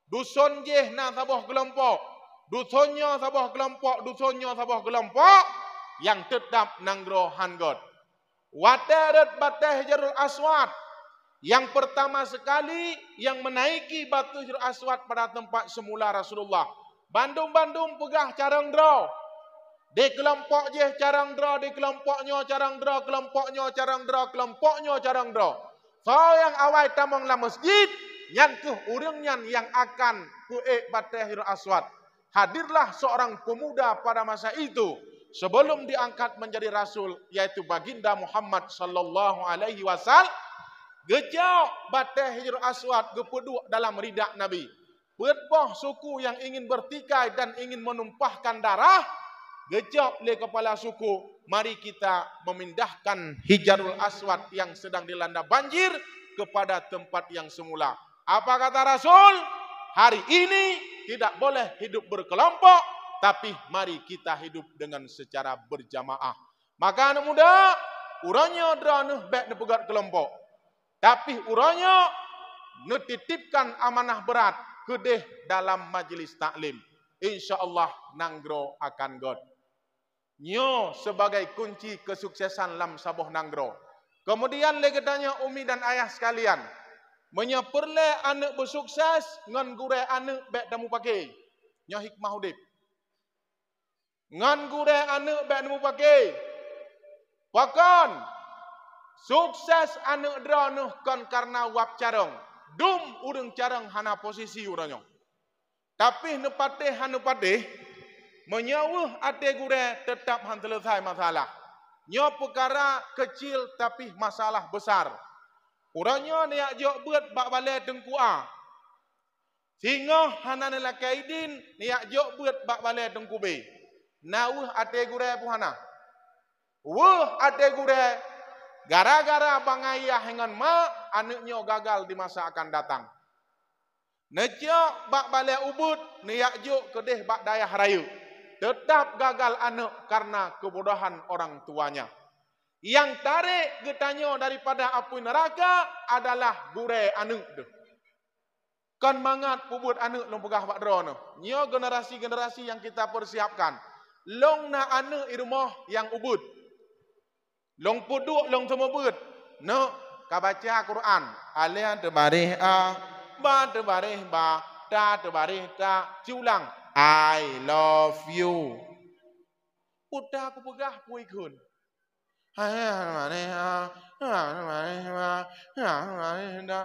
Dusun jeh na sabah kelompok. Dusunnya sabah kelompok, dusunnya sabah kelompok yang tetap nanggro hanggot. Wadarat batah Hajarul Aswad. Yang pertama sekali yang menaiki batu Hajarul Aswad pada tempat semula Rasulullah. Bandum-bandum pegah carang draw. Di kelompok je carang draw, di kelompoknya carang draw, kelompoknya carang draw, kelompoknya carang draw. So yang awal tamang la masjid, nyan ke urang nyan yang akan kuek batah Hajarul Aswad. Hadirlah seorang pemuda pada masa itu sebelum diangkat menjadi rasul, yaitu baginda Muhammad sallallahu alaihi wasallam. Gejau batah Hajarul Aswad gepeduk dalam ridak Nabi. Berboh suku yang ingin bertikai dan ingin menumpahkan darah. Gejau le kepala suku, mari kita memindahkan Hajarul Aswad yang sedang dilanda banjir kepada tempat yang semula. Apa kata Rasul? Hari ini tidak boleh hidup berkelompok, tapi mari kita hidup dengan secara berjamaah. Maka anak muda, urangnya draneh baik nepegat kelompok. Tapi urangnya netitipkan amanah berat kedeh dalam majlis taklim. InsyaAllah nanggro akan God. Nyo sebagai kunci kesuksesan lam sabuh nanggro. Kemudian lagi tanya umi dan ayah sekalian. Menyeperle anak bersukses ngan gure anak bek tamu pakai. Nya hikmah udip. Ngan gure anak bek tamu pakai. Bahkan sukses anak drone kan karena wap carong. Dum urang carong hana posisi uranyo. Tapi nepateh hana pateh menyawuh ate gure tetap han selesai masalah. Nyo perkara kecil tapi masalah besar. Urangnya niak jok buat bak balai tengkua. Sehingga hana nelakaidin niak jok buat bak balai tengkube. Nawuh ate gure puhana. Wuh ate gure gara-gara bangayah dengan mak anaknya gagal di masa akan datang. Nejak bak balai ubud niak jok kedeh bak dayah rayu. Tetap gagal anak karena kebodohan orang tuanya. Yang tarik getanya daripada api neraka adalah gure anak tu. Kan mangat pubut anak long pegah bak drone. Nyo generasi-generasi yang kita persiapkan. Long na anak di rumah yang ubud. Long puduk long semebut. No, ka baca Quran. Alian tebarih ba tebarih ba, ta tebarih ta. Ciulang. I love you. Udah aku pegah pui kun.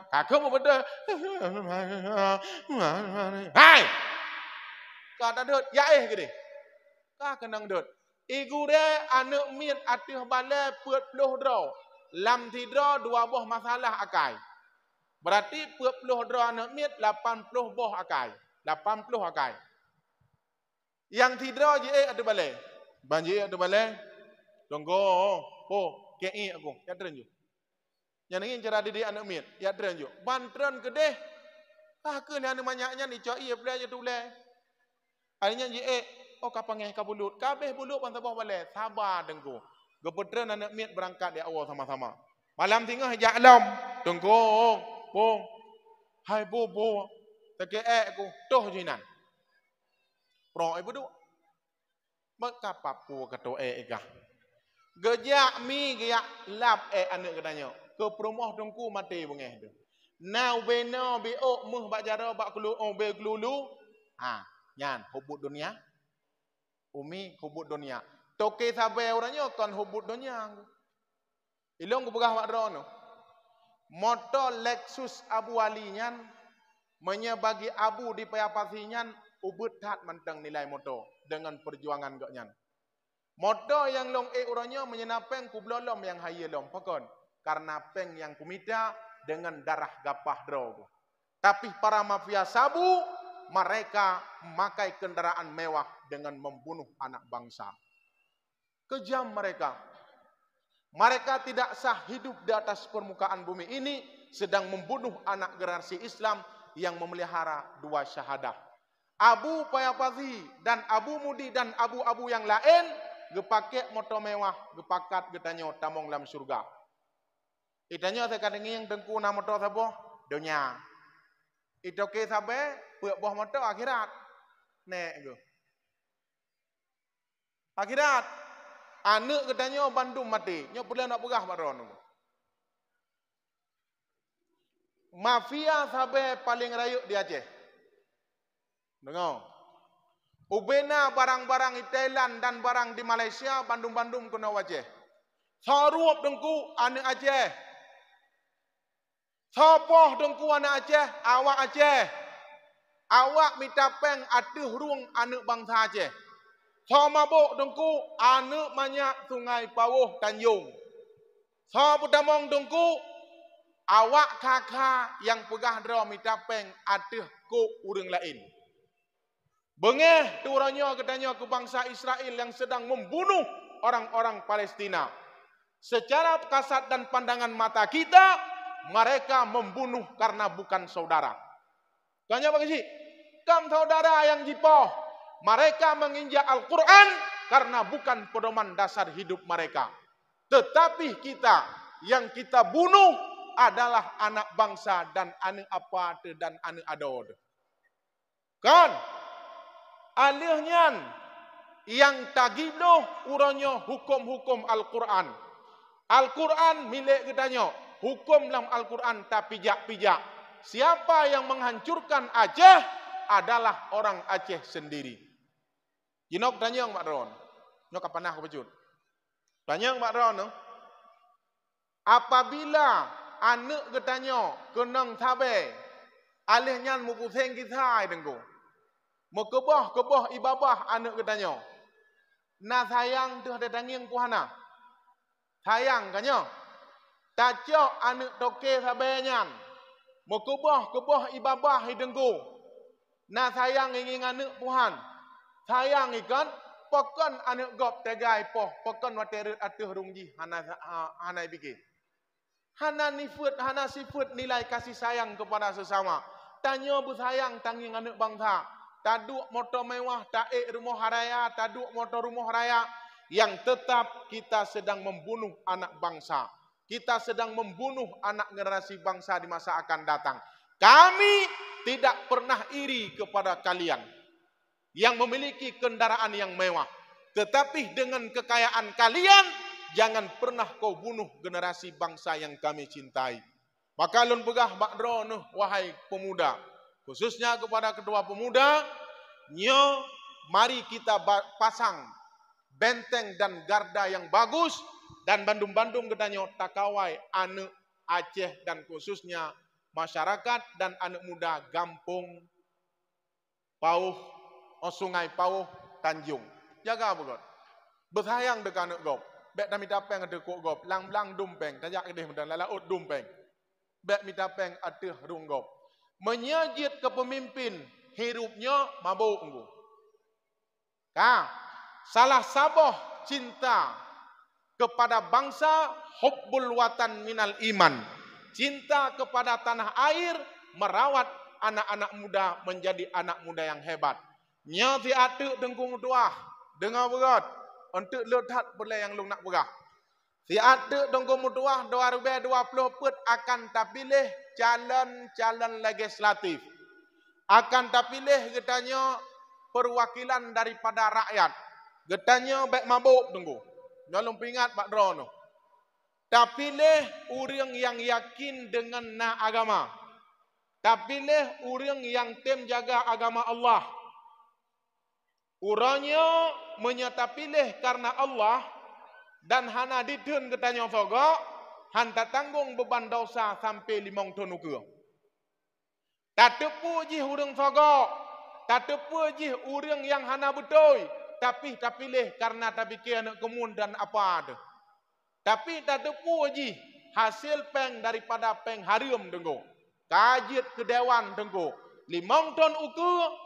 Kakak mau betul. Hai. Kata dot ya gede. Ka kenang dot. Igu de anak miet atih bale puat puluh draw. Lam tidra dua buah masalah akai. Berarti puat puluh draw anak miet 80 buah akai. 80 akai. Yang tidra je ada bale. Banji ada bale. Tunggu. Oh, kei aku. Ya terenju. Yang ingin cara didik anak miet. Ya terenju. Bantran kedeh. Ke ni anak banyaknya ni cak iya belajar tu le. Akhirnya je oh kapangeh kabulut. Kabeh bulut pan sabah bale. Sabar tengku. Gepetran anak miet berangkat di awal sama-sama. Malam tinggal hajak alam. Tunggu. Oh. Hai bobo. Tekek aku. Toh jinan. Pro ibu tu. Bekapap ku kato ega. Gejak mi gejak lap anak katanya. Ke perumah dengku mati bengeh tu. Now beno biok muh bak jara bak kelu be kelulu. Nyan hubut dunia. Umi hubut dunia. Toke sabai orangnya kan hubut dunia. Ilong ku pegah wak drono. Motor Lexus Abu Ali nyan menyebagi abu di payapasi nyan ubut tat mentang nilai motor dengan perjuangan gak nyan. Motor yang long orangnya menyenapeng ku blolom yang haye long pekon karena peng yang kumita dengan darah gapah drogo. Tapi para mafia sabu mereka memakai kendaraan mewah dengan membunuh anak bangsa. Kejam mereka. Mereka tidak sah hidup di atas permukaan bumi ini sedang membunuh anak generasi Islam yang memelihara dua syahadah. Abu Payapati dan Abu Mudi dan abu-abu yang lain gepake motor mewah, gepakat getanyo tamong dalam surga. Itanya sekadengi yang tengku na motor sabo dunia. Itu ke sabe puak buah motor akhirat. Nek go. Akhirat. Anak getanyo Bandung mati. Nyo pula nak pegah baron. Mafia sabe paling rayuk di Aceh. Dengar. Ubena barang-barang di Thailand dan barang di Malaysia, Bandung-Bandung kena wajah. Sarup dengku anak Aceh. Sopoh dengku anak Aceh, awak Aceh. Awak minta peng atuh ruang anak bangsa Aceh. So mabuk dengku anak banyak Sungai Pawuh Tanjung. So putamong dengku awak kakak yang pegah draw minta peng atuh ku urang lain. Bengeh tu orangnya katanya ke bangsa Israel yang sedang membunuh orang-orang Palestina. Secara kasat dan pandangan mata kita, mereka membunuh karena bukan saudara. Tanya apa sih? Kam saudara yang jipoh. Mereka menginjak Al-Quran karena bukan pedoman dasar hidup mereka. Tetapi kita, yang kita bunuh adalah anak bangsa dan anak apa dan anak adod. Kan? Alihnya yang tagiluh uronyo hukum-hukum Al-Quran. Al-Quran milik katanya, hukum dalam Al-Quran tak pijak-pijak. Siapa yang menghancurkan Aceh adalah orang Aceh sendiri. Jinok tanya Mak Ron. Nyok kapan aku pecut. Tanya Mak Ron. Apabila anak katanya kenang tabe, alihnya mukuteng kita dengku. Mekebah ibabah anak katanya. Na sayang tuh ada danging puhana. Sayang kanyo. Tacok anak toke sabenyan. Mekebah ibabah hidengku. Na sayang ingin anak puhan. Sayang ikan pokon anak gop tegai poh. Pokon waterut atuh rungji hana bikin. Hana sifat nilai kasih sayang kepada sesama. Tanya bersayang tanging anak bangsa. Taduk motor mewah, taik rumah raya, taduk motor rumah raya. Yang tetap kita sedang membunuh anak bangsa. Kita sedang membunuh anak generasi bangsa di masa akan datang. Kami tidak pernah iri kepada kalian yang memiliki kendaraan yang mewah. Tetapi dengan kekayaan kalian, jangan pernah kau bunuh generasi bangsa yang kami cintai. Maka lun begah bakdro nuh wahai pemuda, khususnya kepada kedua pemuda, nyo mari kita pasang benteng dan garda yang bagus dan Bandung-Bandung katanya takawai anak Aceh dan khususnya masyarakat dan anak muda Gampung Pauh Sungai Pauh Tanjung. Jaga begot. Bersayang dekat anak gop. Bek dah minta peng ada kok gop, lang-lang dumpeng, tajak kedih dan lalaut dumpeng. Bek minta peng ada runggop. Menyajit ke pemimpin, hirupnya mabuk engko. Salah sabah cinta kepada bangsa, hubbul watan minal iman. Cinta kepada tanah air, merawat anak-anak muda menjadi anak muda yang hebat. Nyati atuk dengkung tuah, dengar berat. Untuk letak boleh yang lu nak berah. Si ada dongko mutuah 2020 put akan terpilih calon legislatif. Akan terpilih getanya perwakilan daripada rakyat. Getanya baik mabuk dongko. Nyalung pingat Pak Drono. Terpilih orang yang yakin dengan na agama. Terpilih orang yang tem jaga agama Allah. Uranya menyatapilih karena Allah dan hana didun ketanya fogo hanta tanggung beban dosa sampai 5 ton ukur. Tak tepu ji urang fogo, tak tepu ji urang yang hana betul, tapi tak pilih karena tak pikir anak kemun dan apa ada. Tapi tak tepu ji hasil peng daripada peng harum dengko. Kajit ke dewan dengko. 5 ton ukur.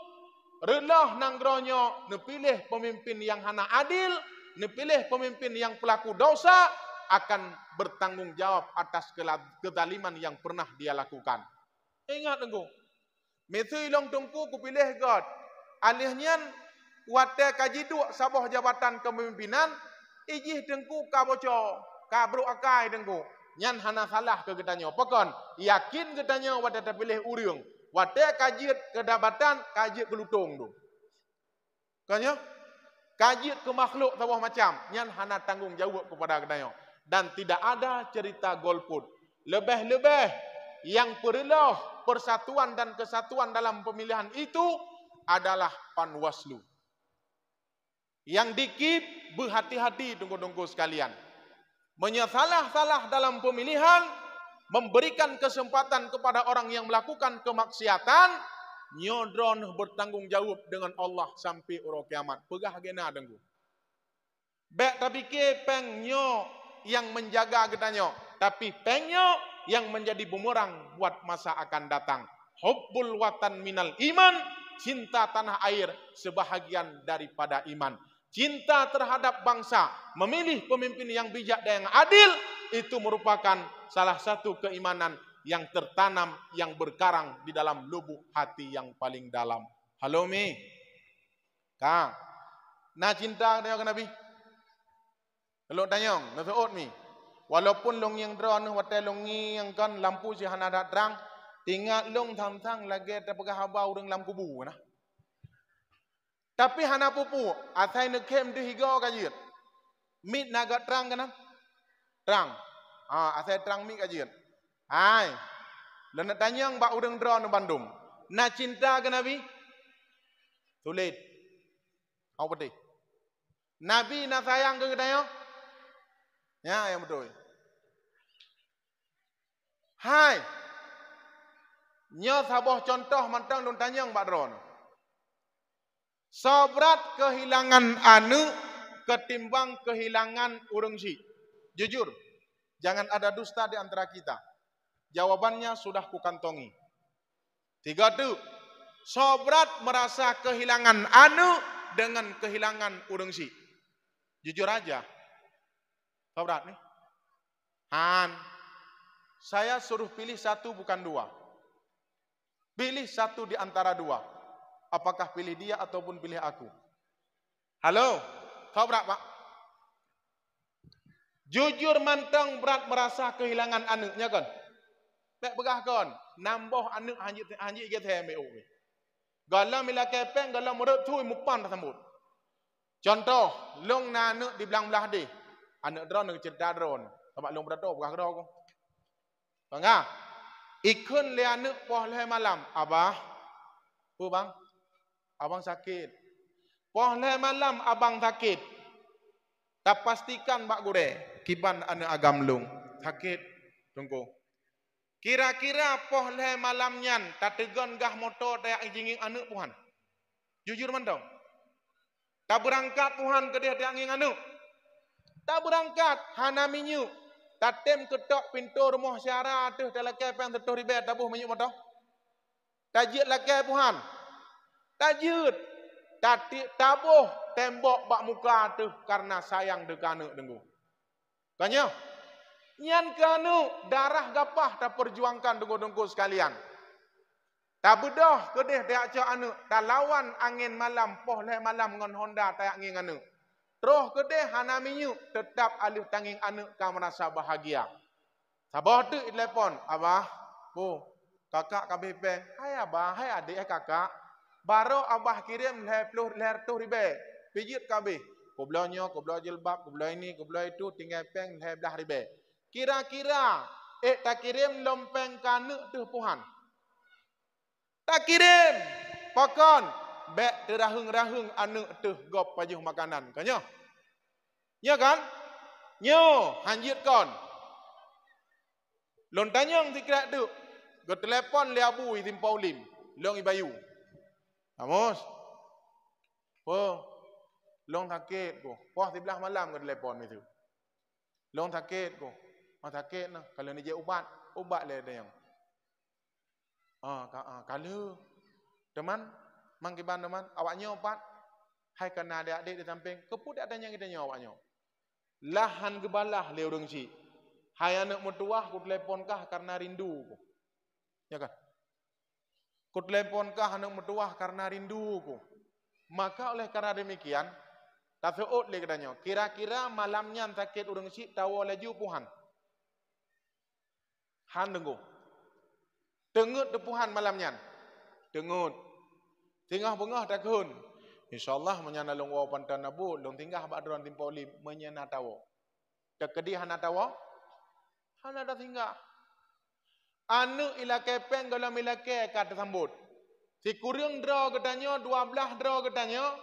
Relah nanggronyo nepilih pemimpin yang hana adil, nepilih pemimpin yang pelaku dosa akan bertanggung jawab atas kezaliman yang pernah dia lakukan. Ingat engkau, metu ilong tungku kupilih God. Alihnya wate kajiduk sabah jabatan kepemimpinan, ijih dengku kaboco, kabru akai dengku. Nyan hana salah ke getanya. Pokon yakin getanya wate terpilih uriung. Wadah kajit kedabatan, kajit ke lutung tu. Kanya? Kajit ke makhluk tawah macam. Nyan hana tanggung jawab kepada kedanya. Dan tidak ada cerita golput. Lebih-lebih yang perlu persatuan dan kesatuan dalam pemilihan itu adalah Panwaslu. Yang dikip berhati-hati tunggu-tunggu sekalian. Menyalah-salah dalam pemilihan, memberikan kesempatan kepada orang yang melakukan kemaksiatan, nyodron bertanggung jawab dengan Allah sampai uro kiamat. Pegah gena dengku. Bek tapi ke pengnyo yang menjaga getanyo, tapi pengnyo yang menjadi bumerang buat masa akan datang. Hubbul watan minal iman, cinta tanah air sebahagian daripada iman. Cinta terhadap bangsa, memilih pemimpin yang bijak dan yang adil, itu merupakan salah satu keimanan yang tertanam, yang berkarang di dalam lubuk hati yang paling dalam. Halo Mi, Kang, nah cinta dengan Nabi. Kalau tanya, nasuot Mi, walaupun long yang drone, watai longi yang kan lampu si hana terang, tinggal long tham-tham lagi terpegah habau dengan lampu kubu, nah. Tapi hana pupu, atai nekem di higo kajir. Mit naga terang kan? Terang. Atai terang mit kajir. Hai. Lena tanyang bak udeng drone Bandung. Na cinta ke Nabi? Sulit. Apa betul? Nabi na sayang ke kita? Ya, yang betul. Hai. Nya saboh contoh mantang lun tanyang bak drone. Sobrat kehilangan anu ketimbang kehilangan urang si. Jujur, jangan ada dusta di antara kita. Jawabannya sudah kukantongi. 3 tu, sobrat merasa kehilangan anu dengan kehilangan urang si. Jujur aja, sobrat nih. Han, saya suruh pilih 1 bukan 2. Pilih 1 di antara 2. Apakah pilih dia ataupun pilih aku? Halo, kau berat pak? Jujur mantang berat merasa kehilangan anaknya kan? Bek begah kan? Nambah anak anjik kita hemeu. Galam mila kepeng galam murid tu mupan tersebut. Contoh, long na anak di belang-belah di. Anak drone nak cerita drone. Sebab long berato begah drone ko. Bangga. Ikun le anak poh le malam. Abah. Bu bang. Abang sakit. Poh le malam abang sakit. Tak pastikan bak gure. Kiban anak agam lung. Sakit. Tunggu. Kira-kira poh le malam nyan. Tak tegon gah motor tak ijingin anak puhan. Jujur mandong. Tak berangkat puhan ke dia tak ingin anak. Tak berangkat. Hana minyu. Tak tem ketok pintu rumah syara. Tuh tak lakai pang tetuh ribet. Tabuh minyu motor. Tak jit lakai puhan. Tajud, tabuh tembok bak muka tu karena sayang dekat anak dengku. Kanya, nyan kanu darah gapah tak perjuangkan dengku sekalian. Tak bedah kedeh tak cak anak, tak lawan angin malam poh le malam ngon Honda tak ngin anak. Terus kedeh hana minyu tetap alih tanging anak ka merasa bahagia. Sabah tu telepon, abah, bu, kakak kabeh peng, hai abah, hai adik, hai kakak. Baru abah kirim leher tu ribe. Pijit kabeh. Kublanya, kubla jilbab, kubla ini, kubla itu. Tinggal peng leher belah ribe. Kira-kira. Tak kirim lompeng kanuk tu puhan. Tak kirim. Pakon. Bek terahung-rahung anuk tu gop pajuh makanan. Kanya? Ya kan? Nyo. Hanjit kon. Lontanyang tikrak tu. Go telepon le abu itim paulim. Long ibayu. Amos, long sakit ko. Poh 11 malam ke telepon itu. Long sakit ko. Sakit nah. Kalau ni je ubat le ada yang. Kalau teman, mangkiban teman, awaknya ubat. Hai kena adik-adik di samping, keput adanya kita nyawa awaknya. Lahan gebalah le urang si. Hai anak mertuah ku telepon kah karena rindu ko. Ya kan? Ku telepon kah anak mertuah karena rinduku. Maka oleh karena demikian, tak seut le katanya. Kira-kira malamnya sakit urang si tahu laju puhan. Han dengu. Tengut tepuhan malamnya. Tengut. Tingah bengah takun. Insyaallah menyana long wa pantan nabu, long tinggal bak dron timpoli menyana tahu. Tak kedih hana tahu. Hana dah tinggal. Anu ila kepeng galam ila ke kat sambut. Si kurang draw katanya 12 draw katanya.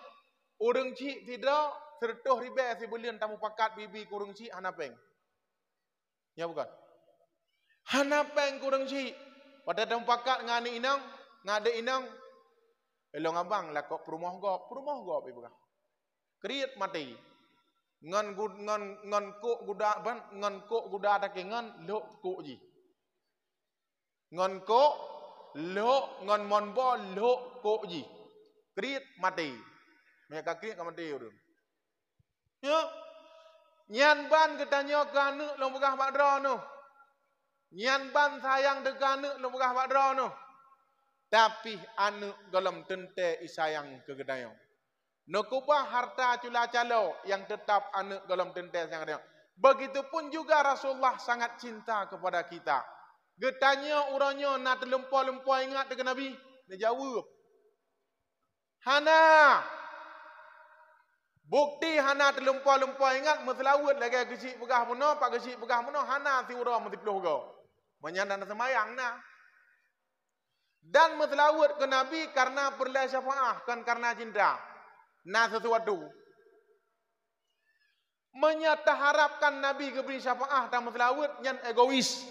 Urang cik tidak sertuh ribe si bulian tamu pakat bibi kurang cik hana peng. Ya bukan. Hana peng kurang cik. Pada tamu pakat ngani inang, ngade inang. Elong abang lah kok perumah gop ibu kah. Kriat mati. Ngan kok guda tak ngan lok kok ji. Ngon ko lo ngon monbo lo ko ji krit mati mereka krit mati urun yo nyan ban katanya kanu lo begah bak dro no nyan ban sayang de kanu lo begah bak dro no tapi anu golem tente isayang ke gedayo no kubah harta cula calo yang tetap anu golem tente sayang gedayo begitupun juga Rasulullah sangat cinta kepada kita. Getanya urangnya nak terlumpah-lumpah ingat dengan Nabi. Dia jawab. Hana. Bukti hana terlumpah-lumpah ingat meselawat lagi kecil pegah puno, pak kecil pegah puno hana si ura mesti peluh go. Menyandan semayang na. Dan meselawat ke Nabi karena perlai syafaah, kan karena cinta. Na sesuatu. Menyata harapkan Nabi keberi syafaah dan meselawat yang egois.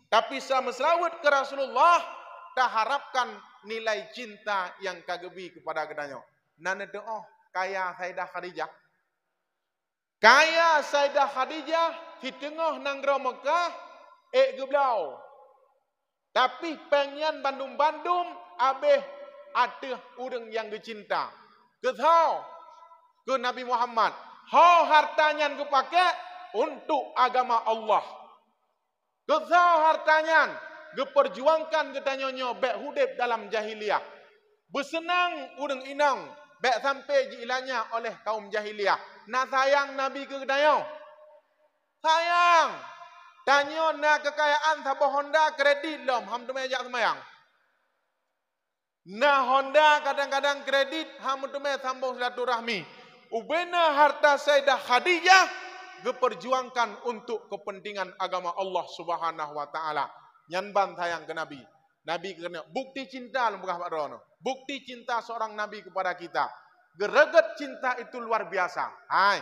Tapi sama selawat ke Rasulullah, tak harapkan nilai cinta yang kagebi kepada kedanyo. Nana doa kaya Sayyidah Khadijah. Kaya Sayyidah Khadijah di tengah nanggro Mekah, geblau. Tapi pengen bandum-bandum, abeh ada orang yang dicinta. Ketau ke Nabi Muhammad. Hau hartanya yang kepakai untuk agama Allah. Ketau hartanya diperjuangkan ketanyonyo bek hudib dalam jahiliyah. Bersenang urang inang bek sampai jiilanya oleh kaum jahiliyah. Na sayang Nabi ke kedayo. Sayang. Tanyo na kekayaan sabah Honda kredit lom. Ham tu mejak semayang. Na Honda kadang-kadang kredit. Ham tu mejak sambung silaturahmi. Ubena harta Sayyidah Khadijah diperjuangkan untuk kepentingan agama Allah Subhanahu wa taala. Nyanban sayang ke Nabi. Nabi kena bukti cinta lembah Pak Rono. Bukti cinta seorang Nabi kepada kita. Gereget cinta itu luar biasa. Hai.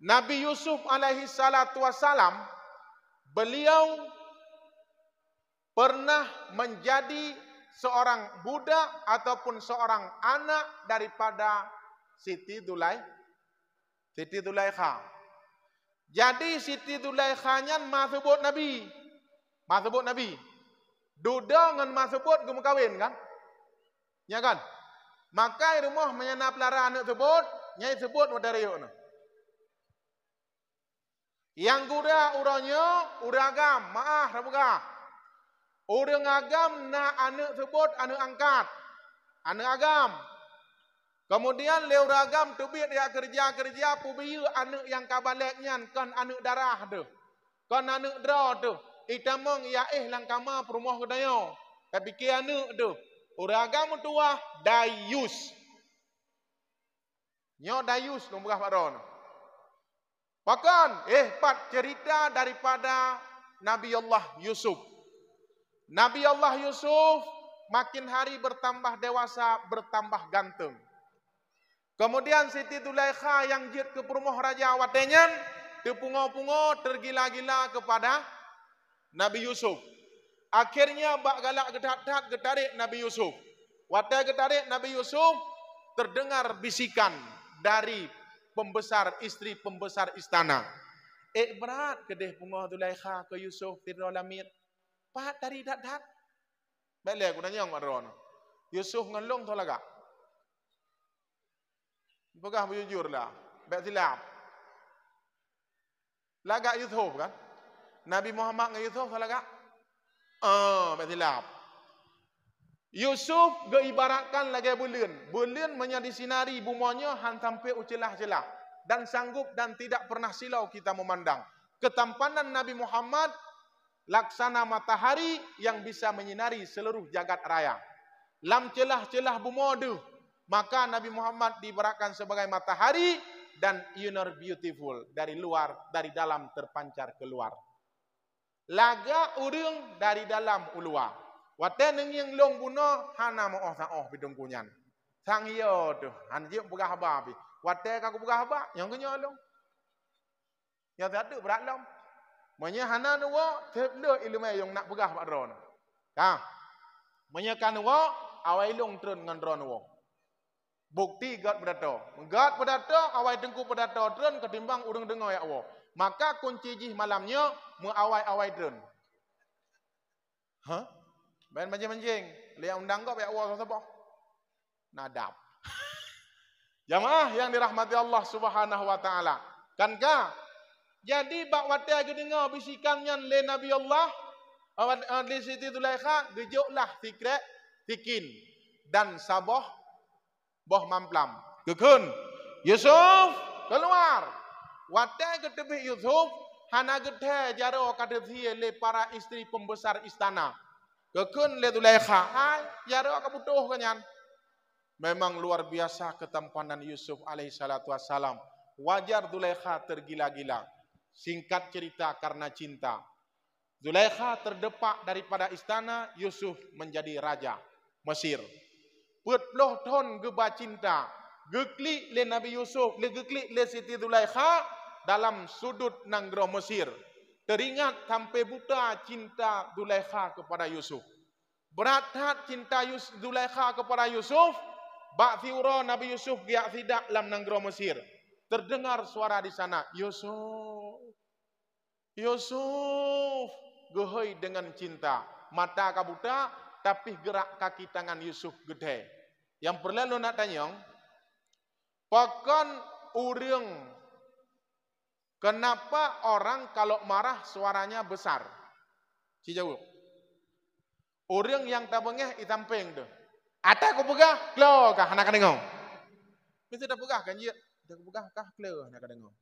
Nabi Yusuf alaihi salatu wassalam, beliau pernah menjadi seorang budak ataupun seorang anak daripada Siti Zulaikha. Jadi Siti Zulaikhanya masubut Nabi. Masubut Nabi. Duda dengan masubut gemu kawin kan? Ya kan? Maka rumah menyana pelara anak sebut, nyai sebut modariyo no. Yang kuda uranya uragam, maah rabugah. Urang agam na anak sebut anak angkat. Anak agam. Kemudian leu ragam tubit dia kerja-kerja pubiu anak yang kabaleknya kan anak darah tu. Kan anak dra tu. Itamong ya langkama perumah kedayo. Tapi ke anak tu. Uragam tua Dayus. Nyo Dayus lumrah Pak Ron. Bahkan pat cerita daripada Nabi Allah Yusuf. Nabi Allah Yusuf makin hari bertambah dewasa, bertambah ganteng. Kemudian Siti Zulaikha yang jid ke perumah Raja Watenyan, terpungo-pungo, tergila-gila kepada Nabi Yusuf. Akhirnya bak galak gedat-gedat getarik Nabi Yusuf. Watai getarik Nabi Yusuf, terdengar bisikan dari pembesar istri pembesar istana. Berat kedeh pungo Zulaikha ke Yusuf tidur lamit. Pat dari dat-dat. Baiklah aku nanya Mak Ron. Yusuf ngelong tu lagak. Pegah berjujur lah. Baik silap. Lagak Yusuf kan? Nabi Muhammad dengan Yusuf lagak? Baik silap. Yusuf geibaratkan lagi bulan. Bulan menjadi sinari bumanya han sampai ucelah-celah. Dan sanggup dan tidak pernah silau kita memandang. Ketampanan Nabi Muhammad laksana matahari yang bisa menyinari seluruh jagat raya. Lam celah-celah bumodu. Maka Nabi Muhammad diibaratkan sebagai matahari dan inner beautiful. Dari luar, dari dalam terpancar keluar. Laga urung dari dalam ulua. Wate nengyeng long buno hana mo oh bidung kunyan. Sang iyo tu, hanjik pegah haba bi. Wate kaku pegah haba, yang kenyo long. Yang tak berat long. Manya hana nuwa, teplo ilmu yang nak pegah Pak Ron. Kah? Manya kan nuwa, awai long turun ngan ron nuwa. Bukti God berdato. God berdato, awai dengku berdato turun ketimbang urung dengar ya Allah. Maka kunci jih malamnya muawai-awai turun. Hah? Bayan mancing-mancing. Lihat undang kau ya Allah siapa? Nadab. Jamaah yang dirahmati Allah Subhanahu wa taala. Kankah? Jadi bak wate age dengar bisikannya le Nabi Allah, li Siti Zulaikha gejoklah tikrek tikin dan sabah boh mamplam. Gekun Yusuf keluar. Wate ke tepi Yusuf hana gethe jaro kadethie le para istri pembesar istana. Gekun le Zulaikha, hai jaro ka butuh kanyan. Memang luar biasa ketampanan Yusuf alaihissalatu wassalam. Wajar Zulaikha tergila-gila. Singkat cerita karena cinta. Zulaikha terdepak daripada istana, Yusuf menjadi raja Mesir. Putloh ton geba cinta. Geklik le Nabi Yusuf, le geklik le Siti Zulaikha dalam sudut nanggro Mesir. Teringat sampai buta cinta Zulaikha kepada Yusuf. Berat cinta Zulaikha kepada Yusuf. Bak fiura Nabi Yusuf giak tidak dalam nanggro Mesir. Terdengar suara di sana, Yusuf, Yusuf, gehoi dengan cinta. Mata kabuta, tapi gerak kaki tangan Yusuf gede. Yang perlu nak tanya, pakon urang, kenapa orang kalau marah suaranya besar? Si jawab. Orang yang tak bengeh itampeng tu. Ata aku pegah, klo kah anak kadengau. Mesti dah pegah kan je. Dah pegah kah klo anak kadengau.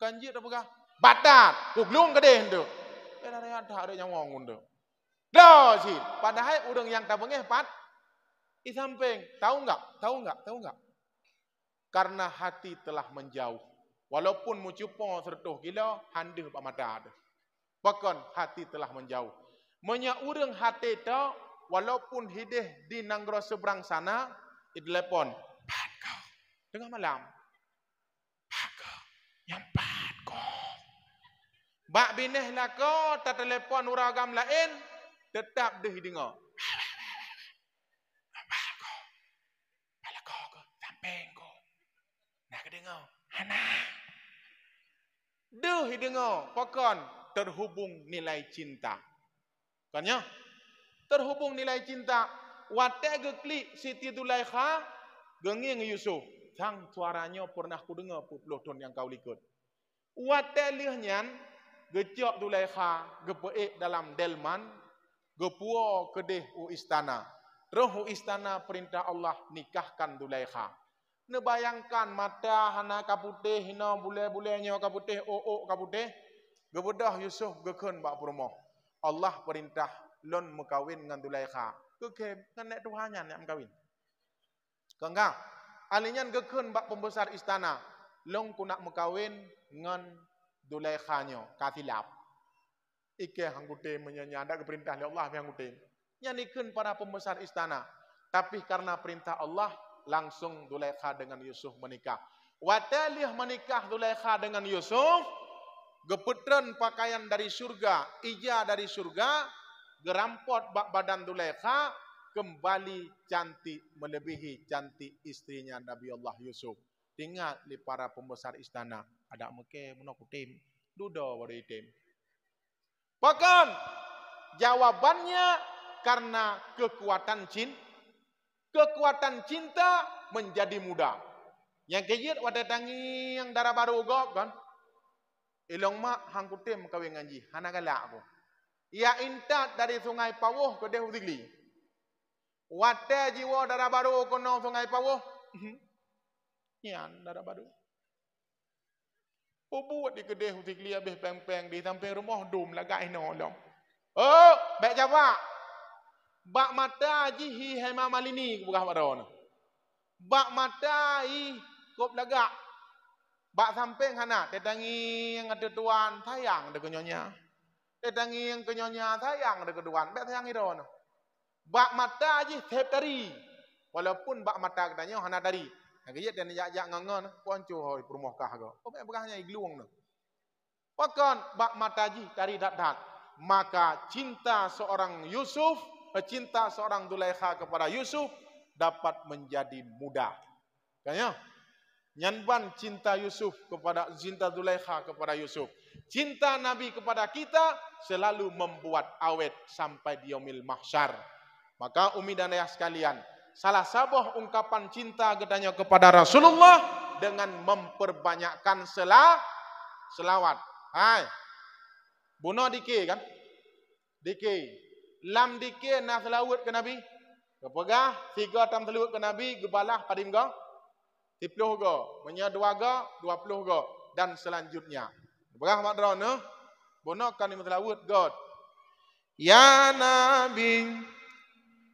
Kan je dah pegah. Batat, ku glung kedeh tu. Ya dah ada nyawang tu. Dah sih, padahal orang yang tak bengeh pat itampeng. Tahu enggak? Tahu enggak? Tahu enggak? Karena hati telah menjauh. Walaupun mucupo sertuh gila, handih pak mata ada. Bahkan hati telah menjauh. Menya urang hati tu, walaupun hidih di nanggro seberang sana, di telepon, pat kau, tengah malam, pat kau, yang pat kau. Bak bineh lah kau, tak telepon uragam lain, tetap deh dengar. Pat kau, pala kau, samping kau, nak dengar, anak. Duh dengar, pokon terhubung nilai cinta. Kan ya? Terhubung nilai cinta. Wate geklik Siti Zulaikha genging Yusuf. Sang suaranya pernah ku dengar puluh tahun yang kau likut. Wate lihnyan gejok Zulaikha gepeik dalam delman gepuo kedeh u istana. Terus u istana perintah Allah nikahkan Zulaikha. Nebayangkan mata hana kaputih hina bule-bulenya kaputih kaputih gebedah Yusuf geken bak rumah. Allah perintah lon mekawin dengan Zulaikha. Kekem kan nek Tuhannya yang mekawin. Kengka alinyan geken bak pembesar istana. Long ku nak mekawin dengan Zulaikhanya katilap. Ike hanggutim menyanda ke perintah Allah hanggutim. Nyanyikan para pembesar istana. Tapi karena perintah Allah langsung Zulaikha dengan Yusuf menikah. Watalih menikah Zulaikha dengan Yusuf. Gepetren pakaian dari surga, ija dari surga, gerampot bak badan Zulaikha, kembali cantik melebihi cantik istrinya Nabi Allah Yusuf. Tinggal di para pembesar istana, ada muke menakutim, duda wari itim. Bahkan jawabannya karena kekuatan cinta menjadi mudah. Yang kejut wadah tangi yang darah baru gok kan? Ilong mak hangkutim kawin ngaji, hana galak aku. Ia intat dari sungai Pawuh ke Dehu Tigli. Wate jiwa darah baru kono sungai Pawuh. Yan darah baru. Buat di Dehu Tigli habis peng-peng di samping rumah dum lagai nolong. Oh, baik jawab. Bak mata jihi hema malini bukan baron. Bak mata i kop lagak. Bak samping hana, tetangi yang ada tuan sayang ada kenyonya. Tetangi yang kenyonya sayang ada keduan, bak sayang itu. Bak mata aja tep dari. Walaupun bak mata katanya hana dari. Yang kaya dan jak-jak ngangan, ponco hoi perumah kah go. Oh, bekahnya igluang no. Bahkan bak mata aja dari dat-dat. Maka cinta seorang Zulaikha kepada Yusuf dapat menjadi mudah. Kayaknya nyanban cinta Zulaikha kepada Yusuf. Cinta Nabi kepada kita selalu membuat awet sampai di yaumil mahsyar. Maka umi dan ayah sekalian, salah sabah ungkapan cinta gedanya kepada Rasulullah dengan memperbanyakkan selawat. Hai. Buno dike kan? Dike. Lam dike na selawat ke Nabi. Kepegah 3 tam selawat ke Nabi, gebalah padim go. 10 go, menya 2 go, 20 go dan selanjutnya. Berah mak drone, bono kan selawat God. Ya Nabi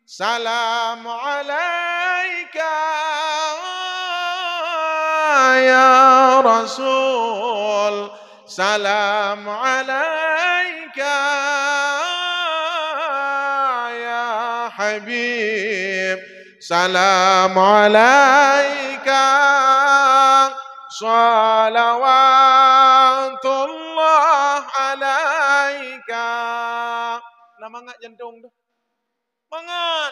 salam alaika ya Rasul, salam alaika ya Habib, salam alaika salawatullah alaika. Nah, mangat jantung tu. Mangat.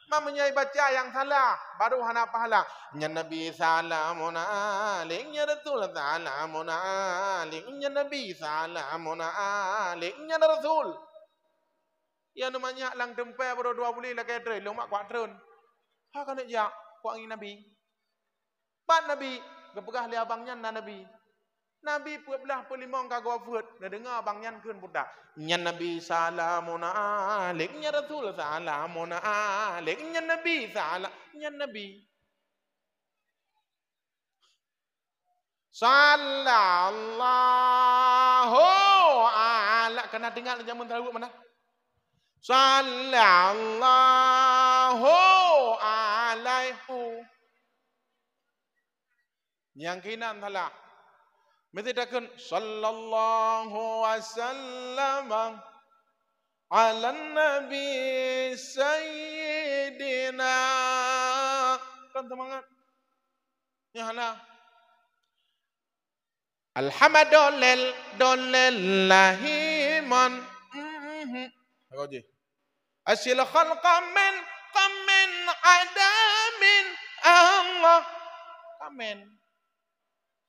Mamanya baca yang salah, baru hana pahala. Ya Nabi salamun alaik, ya Rasul salamun alaik, ya Nabi salamun alaik, ya Rasul. Ya namanya lang tempat baru 2 bulan lah kaya tren, mak kuat tren. Ha kan ya, kuat ingin Nabi. Pat Nabi, kepegah li abangnya na Nabi. Nabi belah pelimong kagak wafat, dah dengar abangnya keun budak. Ya Nabi salamun alaik, ya Rasul salamun alaik, ya Nabi salam, ya Nabi. Sallallahu ala, kena dengar zaman tahu mana? Sallallahu alaihi. Yang kinan salah. Mesti takkan sallallahu wasallam ala nabi sayyidina. Kan semangat. Ya lah. Alhamdulillah dolellahi man. Apa je? Asil khalqa min qamin adamin Allah. Amin.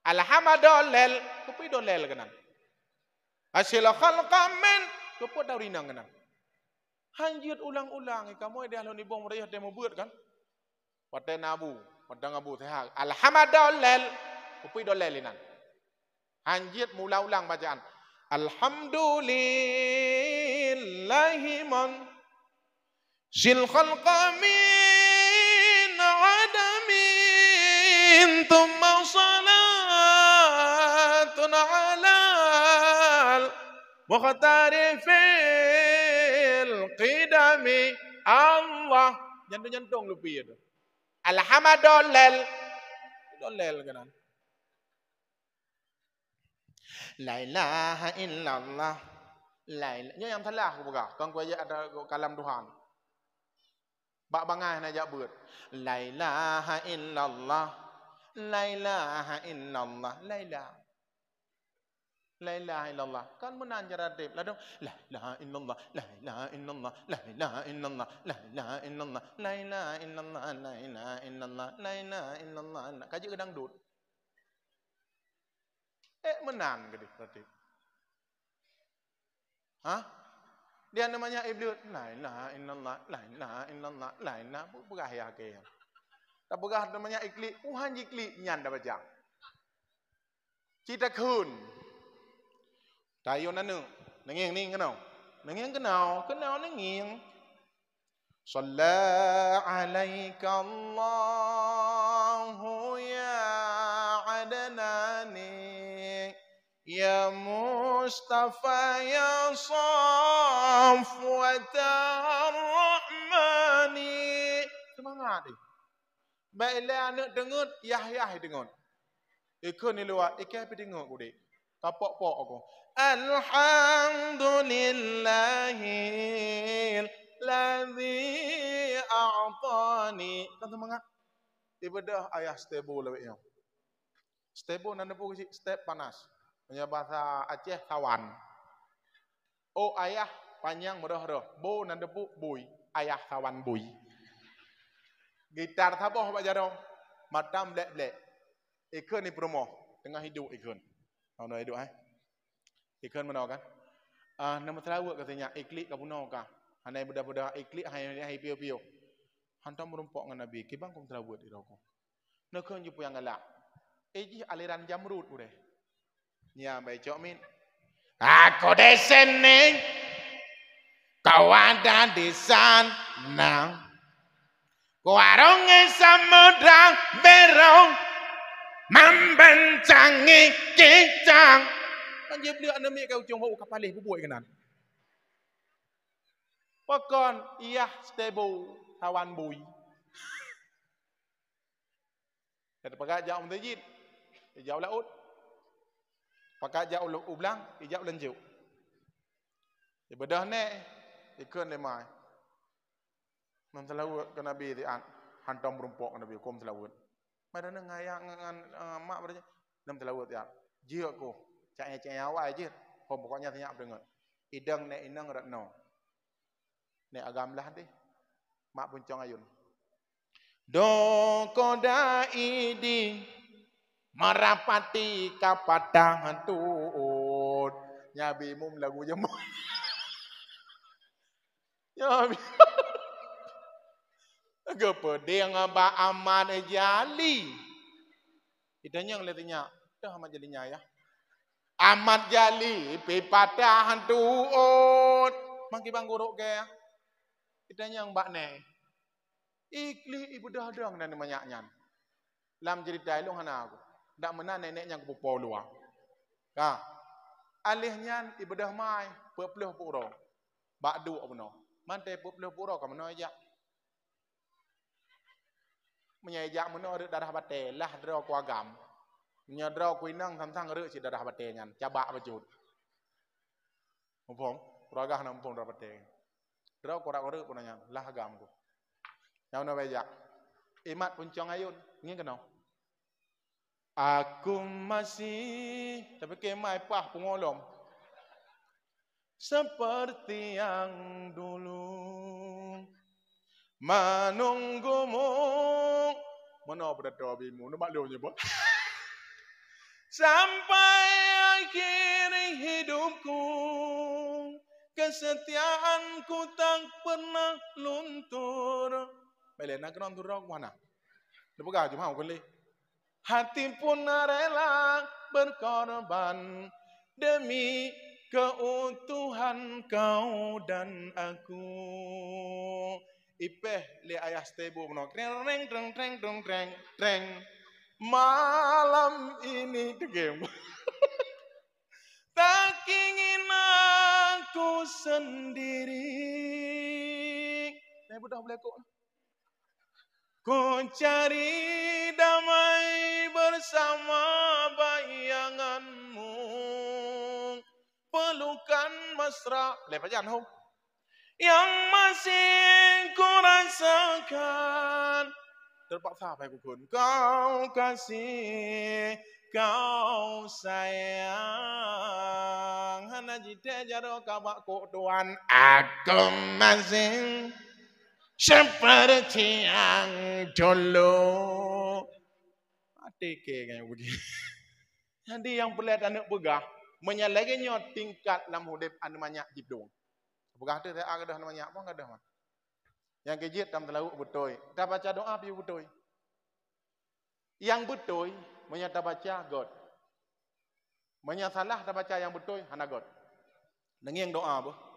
Alhamdulillah, kupi dolel kenang. Hasil khalqa min, kupi daurinang kenang. Hanjut ulang-ulang, kamu dia lalu nibong mereka demo buat kan? Pada nabu, pada ngabu tehak. Alhamdulillah, kupi dolel inan. Hanjut mula-ulang bacaan. Alhamdulillahi man sil khalqa min adamin thumma salatun alal muqtari fil qidami Allah. Jantung lupi itu. Alhamdulillah. Dolel kan. La ilaha illallah. La ilaha. Ini yang salah aku buka. Kan ku ayat ada kalam Tuhan. Bak bangai nak jak beut. La ilaha illallah. La ilaha illallah. La ilaha. La ilaha illallah. Kan menan cara tip. La dong. La ilaha illallah. La ilaha illallah. La ilaha illallah. La ilaha illallah. La ilaha illallah. La ilaha illallah. La ilaha illallah. Kaji gedang dut. Menang ke dia? Hah? Dia namanya iblis. La ilaha illallah, la ilaha illallah, la ilaha begah ya ke. Tak begah namanya ikli, uhan ikli nyan dah baca. Cita kun. Tayo nanu, nengeng ning kenau. Nengeng kenau nengeng. Shalla alaika Allahu ya adnani. Ya Mustafa ya Safwatar Rahmani. Semangat ni. Baiklah anak dengut, Yahya dengut. Ikut ni luar, ikai pergi dengut aku dek. Kapok-pok aku. Alhamdulillahil ladzi a'tani. Kan semangat. Ibadah ayah stebo lebih yang. Stebo nanda pun step panas. Punya bahasa Aceh kawan. Oh ayah panjang mudah-mudah. Bo nanda pu bui. Ayah kawan bui. Gitar taboh apa jadong? Matam blek-blek. Ikun ni promo. Tengah hidup ikun. Tahu hidup Ikun mana kan? Nama terawak katanya. Iklik kapunau kah? Hanai budak-budak iklik hai pio-pio. Hantam merumpok dengan Nabi. Kibang kum terawak di rokok. Nakun jupu yang galak. Eji aliran jamrut udah. Ya baik cok min. Aku di sini, kau ada di sana. Warung samudra berong, membencangi kicang. Kan dia beli anak kau cuma kau kapalih bubuy kanan. Pokon iya stable tawan bui. Dan pakai jauh mentajid, jauh laut. Pakai jauh ublang, jauh lanjut. Ibadah ni, ikut lemai. Nam telawut ke Nabi di hantam berumpok Nabi kom telawut. Mana ngaya ngan mak berarti nam telawut ya. Jia ko, caknya awal je. Pokoknya tanya dengar. Idang ne inang ratno. Ne agam lah deh. Mak puncong ayun. Do koda idi marapati kapada hantut. Nyabi mum lagu jemu. Nyabi. Gapa dia ngaba aman jali. Idanya ngelatinya. Dah amat jalinya ya. Amat jali pepada hantut. Mangki bang guruk ke. Idanya yang bak ne. Ikli ibu dah dong dan namanya. Lam cerita ilung hana aku. Dak mana neneknya ke pulau luar. Ka. Alihnya ibu dah mai 40 pura. Bak du apa no. Mantai 40 pura ka mano aja. Menyajak mano darah bate lah draw ku agam. Nya draw ku inang tantang reu si darah bate nyan. Cabak bajut. Mumpung kuragah na mumpung darah bate. Draw ku rak reu punanya lah agam ku. Yang nak bejak. Imat puncong ayun. Ini kena. Aku masih. Tapi kemai pah pengolom. Seperti yang dulu. Menunggumu. Mana berada abimu. Nampak dia nyebut. Sampai akhir hidupku. Kesetiaanku tak pernah luntur. Baiklah, nak kena turun ke mana? Lepas cuma aku boleh. Hati pun rela berkorban demi keutuhan kau dan aku. Ipeh le ayah stable menok. Treng. Malam ini tegem. Tak ingin aku sendiri. Saya budak boleh kok. Ku cari damai bersama bayanganmu. Pelukan mesra. Lepas jangan. Yang masih ku rasakan. Terpaksa apa aku pun. Kau kasih. Kau sayang. Hana jite jaro kabak ku tuan. Aku masih. Seperti yang dulu. Mati ke kayak begini. Jadi yang pelit anak begah. Menyalaginya tingkat dalam hidup anu banyak jibdung. Begah tu saya ada banyak apa enggak ada. Yang kejit dalam terlalu betul. Kita baca doa piu betul. Yang betul menyata baca God. Menyasalah kita baca yang betul hana God. Dengan doa apa?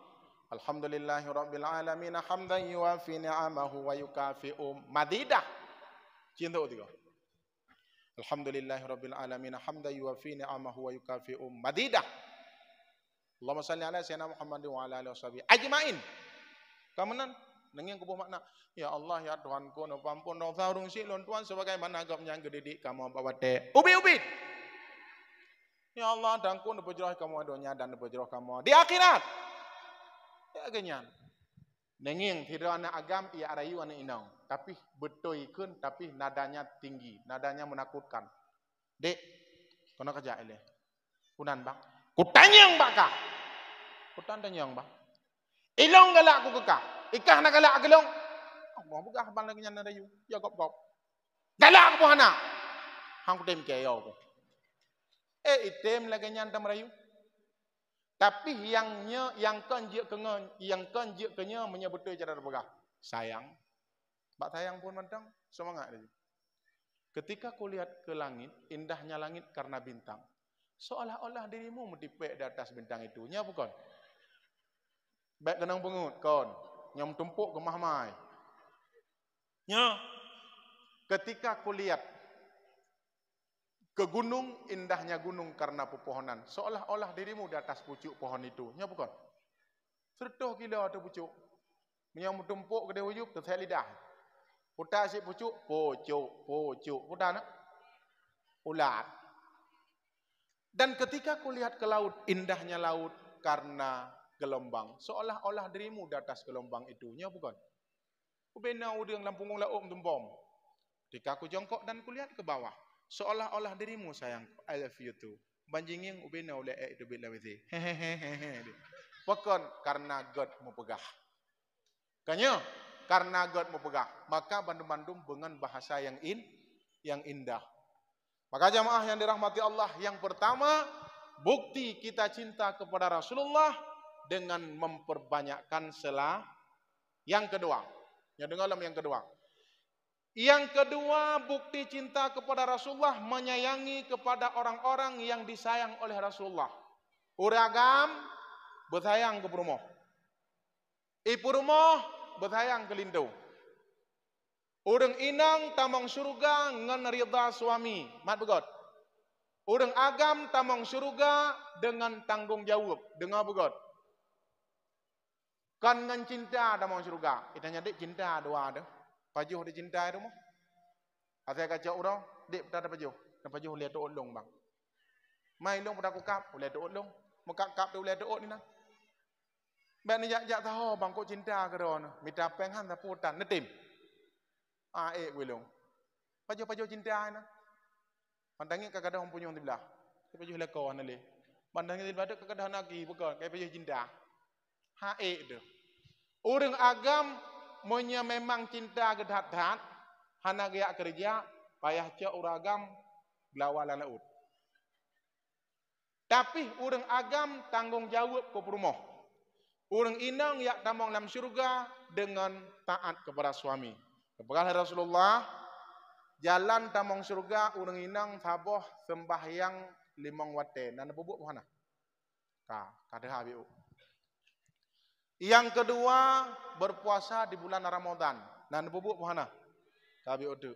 Alhamdulillahirabbil alamin hamdan yuwafi ni'amahu wa yukafi'u madidah. Cinta tiga. Alhamdulillahirabbil alamin hamdan yuwafi ni'amahu wa yukafi'u madidah. Allahumma salli ala sayyidina Muhammad wa ala alihi washabihi ajmain. Kamenan dengan kubuh makna ya Allah ya Tuhanku no pampun no sarung silun Tuhan sebagaimana agapnya gedidik kamu bawate ubi. Ya Allah dangku no pejroh kamu adonya dan pejroh kamu di akhirat. Ya ganyan. Nenging tidak anak agam ia arayu anak inang. Tapi betul ikun tapi nadanya tinggi, nadanya menakutkan. Dek, kena kerja ele. Kunan bang. Kutanyang bakah. Kutanyang bang. Ilong galak aku kekah. Ikah nak galak gelong. Allah buka bang lagi nyan arayu. Ya gop. Galak aku hana. Hang kutem kaya aku. Item lagi nyan tam arayu. Tapi yang kanjik kenya menyebutai cara berpegah. Sayang. Bak sayang pun mentang semangat dia. Ketika kau lihat ke langit, indahnya langit karena bintang. Seolah-olah dirimu mentipek di atas bintang itu. Nya bukan. Baik kenang pengut kon, nyam tumpuk ke mahmai. Nya ketika kau lihat ke gunung, indahnya gunung karena pepohonan. Seolah-olah dirimu di atas pucuk pohon itu. Ya bukan? Sertuh gila ada pucuk. Menyam tumpuk ke dia uyup terteh lidah. Putar si pucuk, pucuk. Putar nak? Ulat. Dan ketika aku lihat ke laut, indahnya laut karena gelombang. Seolah-olah dirimu di atas gelombang itunya bukan? Ubena udang lampung lauk tumpom. Ketika aku jongkok dan kulihat ke bawah, seolah-olah dirimu sayangku, I love you too. Banjingin ubena oleh itu bila wezi. Hehehehe. Pokon karena God mau pegah. Kanya karena God mau pegah, maka bandum-bandum dengan bahasa yang indah. Maka jamaah yang dirahmati Allah, yang pertama, bukti kita cinta kepada Rasulullah dengan memperbanyakkan sela. Yang kedua, ya dengarlah yang kedua. Yang kedua, bukti cinta kepada Rasulullah menyayangi kepada orang-orang yang disayang oleh Rasulullah. Uragam bersayang ke perumoh. Ibu rumah bersayang ke lindu. Orang inang tamang surga ngan ridha suami. Mat begot. Orang agam tamang surga dengan tanggung jawab. Dengar begot. Kan ngan cinta tamang surga. Kita nyadik cinta dua ada. Pajuh di cinta itu mah. Asal kacau orang, dik tak ada pajuh. Dan pajuh lihat tu olong bang. Mai long pada kukap, lihat tu olong. Mekap tu lihat tu ni nah. Baik ni jak tahu bang kok cinta ke ron. Minta penghan tak putan netim. Wilong. Pajuh cinta na. Pandangnya kadang-kadang punya orang sebelah. Pajuh lekor na le. Pandangnya sebelah tu kadang-kadang lagi bukan kayak pajuh cinta. Tu. Orang agam monya memang cinta gedat-gedat. Hana gaya kerja payah cak orang agam belawalan laut. Tapi orang agam tanggung jawab ke rumah. Orang inang yak tamang dalam syurga dengan taat kepada suami. Kepada Rasulullah, jalan tamang syurga orang inang saboh sembahyang 5 waktu. Nana bubuk mana? Kada habis. Yang kedua, berpuasa di bulan Ramadan. Nana bubuk mana? Habis itu.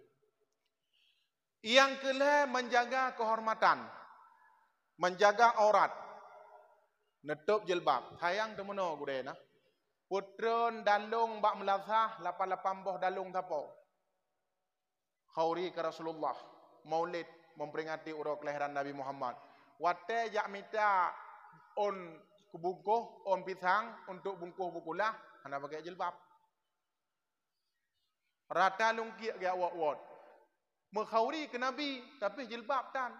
Yang kelima, menjaga kehormatan. Menjaga aurat. Netup jilbab. Sayang temono gure na. Putron dalung bak melasah 88 dalung tapo. Khauri ke Rasulullah. Maulid memperingati urut kelahiran Nabi Muhammad. Wate jak minta on kubungkuh, on pisang untuk bungkuh bukulah, hana pakai jilbab. Rata lungki gak wot-wot. Mekhauri ke Nabi tapi jilbab tan.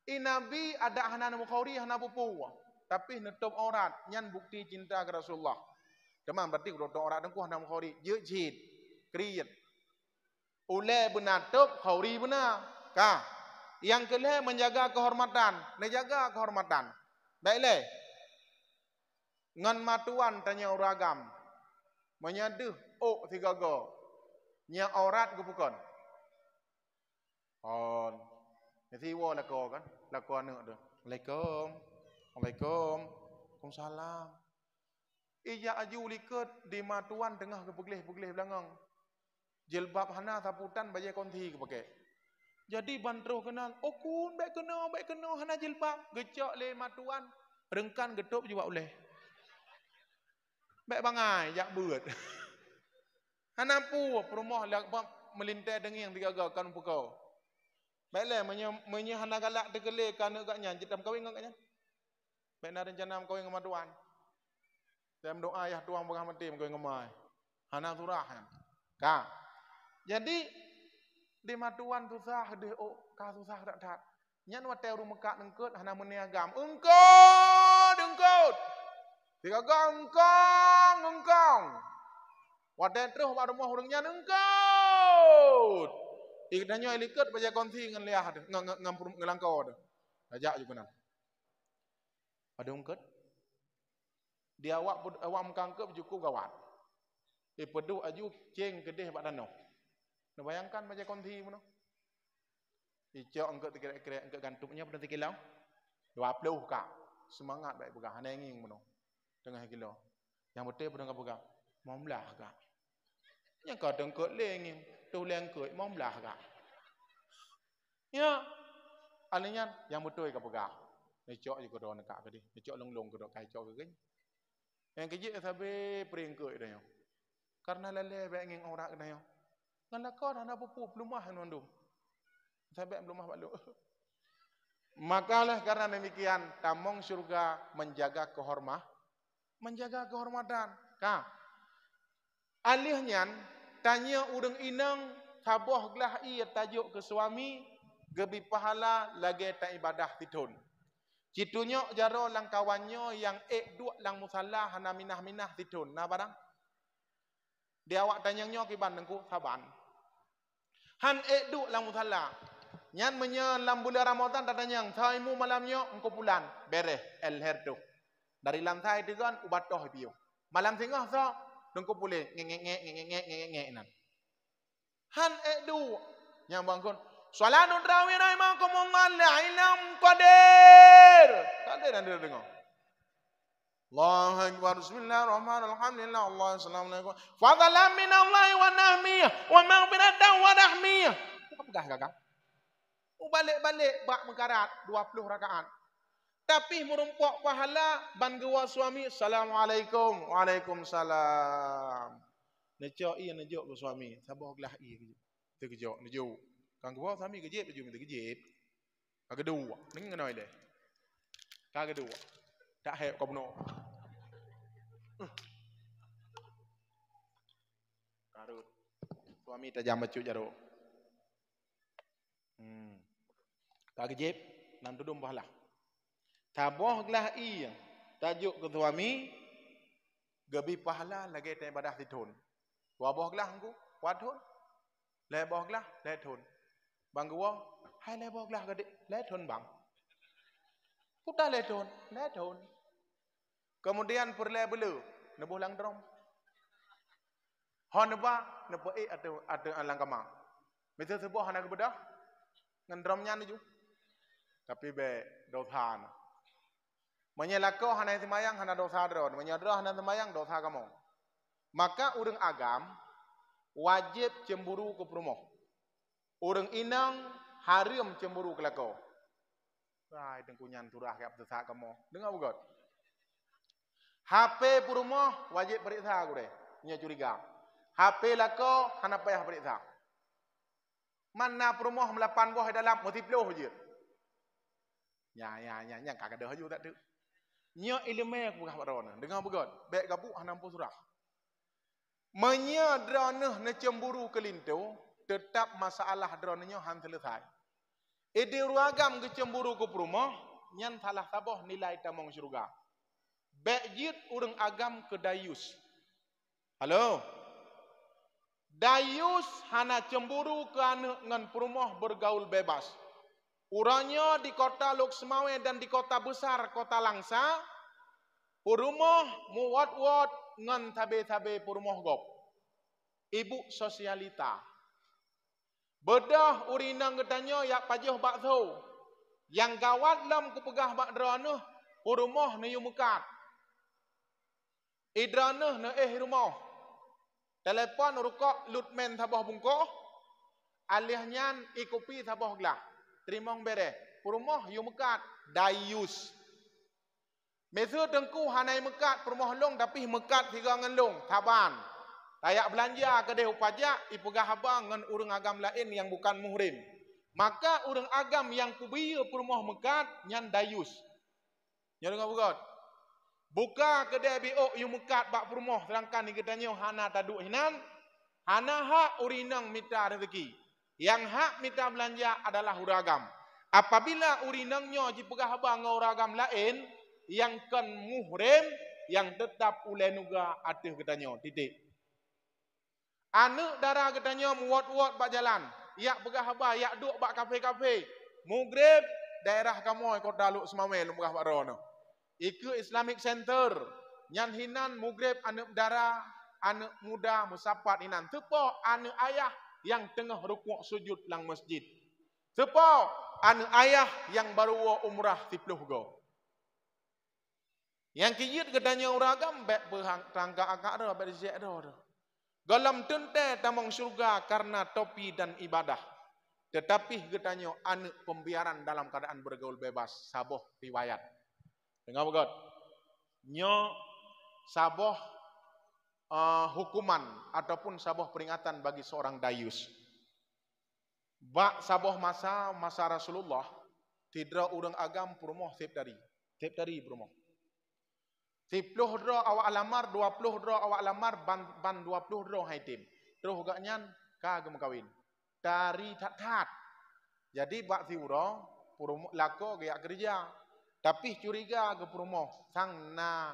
Nabi ada hana mekhauri hana pupu. Tapi netup aurat, nyan bukti cinta ke Rasulullah. Demam berarti kalau orang dengku hendak khauri, jejit, kriat. Oleh benar tup khauri benar. Kah? Yang kelima menjaga kehormatan, menjaga kehormatan. Baiklah. Ngan matuan tanya uragam. Menyaduh tiga go. Nya aurat ke bukan? On. Nanti wo lako kan? Lako anak tu. Assalamualaikum. Assalamualaikum. Waalaikumsalam. Iya aju liket di matuan tengah ke begleh belangang. Jilbab hana taputan bajai konti ke pakai. Jadi bantruh kenal. Oh kun baik kena hana jilbab. Gecok le matuan. Rengkan getup juga boleh. Baik bangai jak buat. Hana pu perumah lak melintai dengi yang digagakan pukau. Baiklah menye hana galak tegele kana gaknya jitam kawin gaknya. Baik na rencana kawin matuan. Dalam doa ayah tuang bengah mati mengkau ngemai. Hana surah. Kah? Jadi di matuan susah deh kah susah tak. Nyan wate rumekat engkut hana meniagam. Engkut. Tiga engkong. Wate terus mak rumah urang nyan engkut. Ikdanyo ilikut baca konti ngan liah ngelangkau dah. Ajak juga nan. Ada engkut. Dia awak mengangkep cukup gawat. Pedu aju ceng kedeh bak danau. Nak bayangkan baca konti mana? Icok engkau kira-kira engkau gantuknya pada 3 kilo. 20 kak. Semangat baik pegang. Hana ingin mana? Tengah kilo. Yang betul pada engkau pegang. Mamlah kak. Yang kau engkau lengin. Tu lengkau. Mamlah kak. Ya. Alihnya yang betul engkau pegang. Icok juga doa nak kak. Icok long-long ke doa. Icok ke. Yang kecil sampai peringkut dia. Karena lele baik ngeng orang kena yo. Ngala kau dah nak pupu pelumah nondum. Sampai pelumah balu. Makalah karena demikian tamong surga menjaga kehormatan. Ka. Alihnya tanya urang inang taboh gelah ia tajuk ke suami gebi pahala lagi tak ibadah titun. Citunya jaro lang kawannya yang dua lang musalla hana minah titun. Nah barang. Dia awak tanyangnya kiban dengku saban. Han dua lang musalla. Nyan menyelam bulan Ramadan tanyang thaimu malamnya engkau bulan bereh el herdo. Dari lantai dengan ubat toh piu. Malam tengah so dengku pulih ngengek nan. Han dua nyang bangkun. Salatun tarawih imam kumungan la ilam qadir. Qadir anda dengar. Allahu akbar bismillahirrahmanirrahim alhamdulillah Allahu assalamualaikum. Fadlan min Allah wa nahmiyah wa maghfiratan wa rahmiyah. Apakah kakak? Balik-balik bak mengkarat 20 rakaat. Tapi merumpok pahala ban gewa suami assalamualaikum waalaikumsalam. Nejo iya nejo ke suami sabar gelah iya ke kejo nejo. Kang gewa suami kejep nejo minta kejep. Ka kedua ning ngenoi le. Ka kedua. Tak hep kau benar. Karut. Suami tajam macu jaro. Tak kejep nan tudum pahala. Taboh gelah iya tajuk ke suami gebi pahala lagi tak ibadah titun. Waboh gelah engku wadun. Leboh gelah letun. Bang gua hai leboh gelah gede letun bang. Kuda letun. Kemudian perle belu nebuh lang drom. Hon ba nepo atau alang kamang. Betul sebuah anak bedah ngendromnya ni ju. Tapi be dosa. Menyelako hana semayang hana dosa dron, menyadro hana semayang dosa kamu. Maka urang agam wajib cemburu ke perumoh. Urang inang haram cemburu ke lako. Ai dengkunyan turah kap dosa kamu. Dengar bukan? HP perumoh wajib periksa aku deh. Nya curiga. HP lako hana payah periksa. Mana perumoh melapan buah dalam multiplo je. Ya kagak ada haju tak tu. Nya ilmu aku bukan rona. Dengar begot. Baik gabuk hanampu surah. Menya droneh ne cemburu kelintu tetap masalah dronenya han selesai. Ide ruagam ke cemburu ke perumoh nyan salah saboh nilai tamong surga. Baik jit urang agam ke dayus. Halo. Dayus hana cemburu ke anak ngan perumoh bergaul bebas. Urangnya di kota Luksmawe dan di kota besar kota Langsa, perumoh muwat-wat ngan tabe-tabe perumoh gop. Ibu sosialita. Bedah urinang getanya yak pajuh bakso. Yang gawat lam kupegah bak draneh, perumoh ne yumukat. Idraneh ne rumah. Telepon rukok lutmen tabah bungkoh. Alihnyan ikopi tabah gelah. Terimong bere. Perumoh yu mekat. Dayus. Mesut dengku hanai mekat perumoh long tapi mekat tiga ngan long. Taban. Tayak belanja kedai pajak ipegah abang ngan urang agam lain yang bukan muhrim. Maka urang agam yang kubiya perumoh mekat nyan dayus. Nyan dengar bukan? Buka kedai biok yu mekat bak perumoh sedangkan ni katanya hana taduk hinan. Hana hak urinang minta rezeki. Yang hak minta belanja adalah uragam. Apabila urinangnya dipegah abang dengan uragam lain yang kan muhrim yang tetap ulai nuga atih katanya titik. Anak darah katanya muat-muat bak jalan. Yak pegah abang, yak duk bak kafe-kafe. Mugrib daerah kamu kota Luksmawe lumbah bak rono. Iku Islamic Center. Nyan hinan mugrib anak darah, anak muda musapat hinan. Tepo anak ayah yang tengah rukuk sujud lang masjid. Sepo anak ayah yang baru umrah 10 go. Yang kijit katanya uragam bek berangka akak dah bek disiak dah. Galam tente tamong surga karena topi dan ibadah. Tetapi katanya anak pembiaran dalam keadaan bergaul bebas. Saboh riwayat. Dengar begot. Nyo saboh hukuman ataupun sabah peringatan bagi seorang dayus. Bak sabah masa Rasulullah tidak urang agam perumoh tiap dari perumoh. 10 dro awak lamar, 20 dro awak lamar, ban 20 dro hai tim. Terus gaknyan kagem kawin. Dari tat. Jadi bak tiuro perumoh lako gaya kerja. Tapi curiga ke perumoh sang na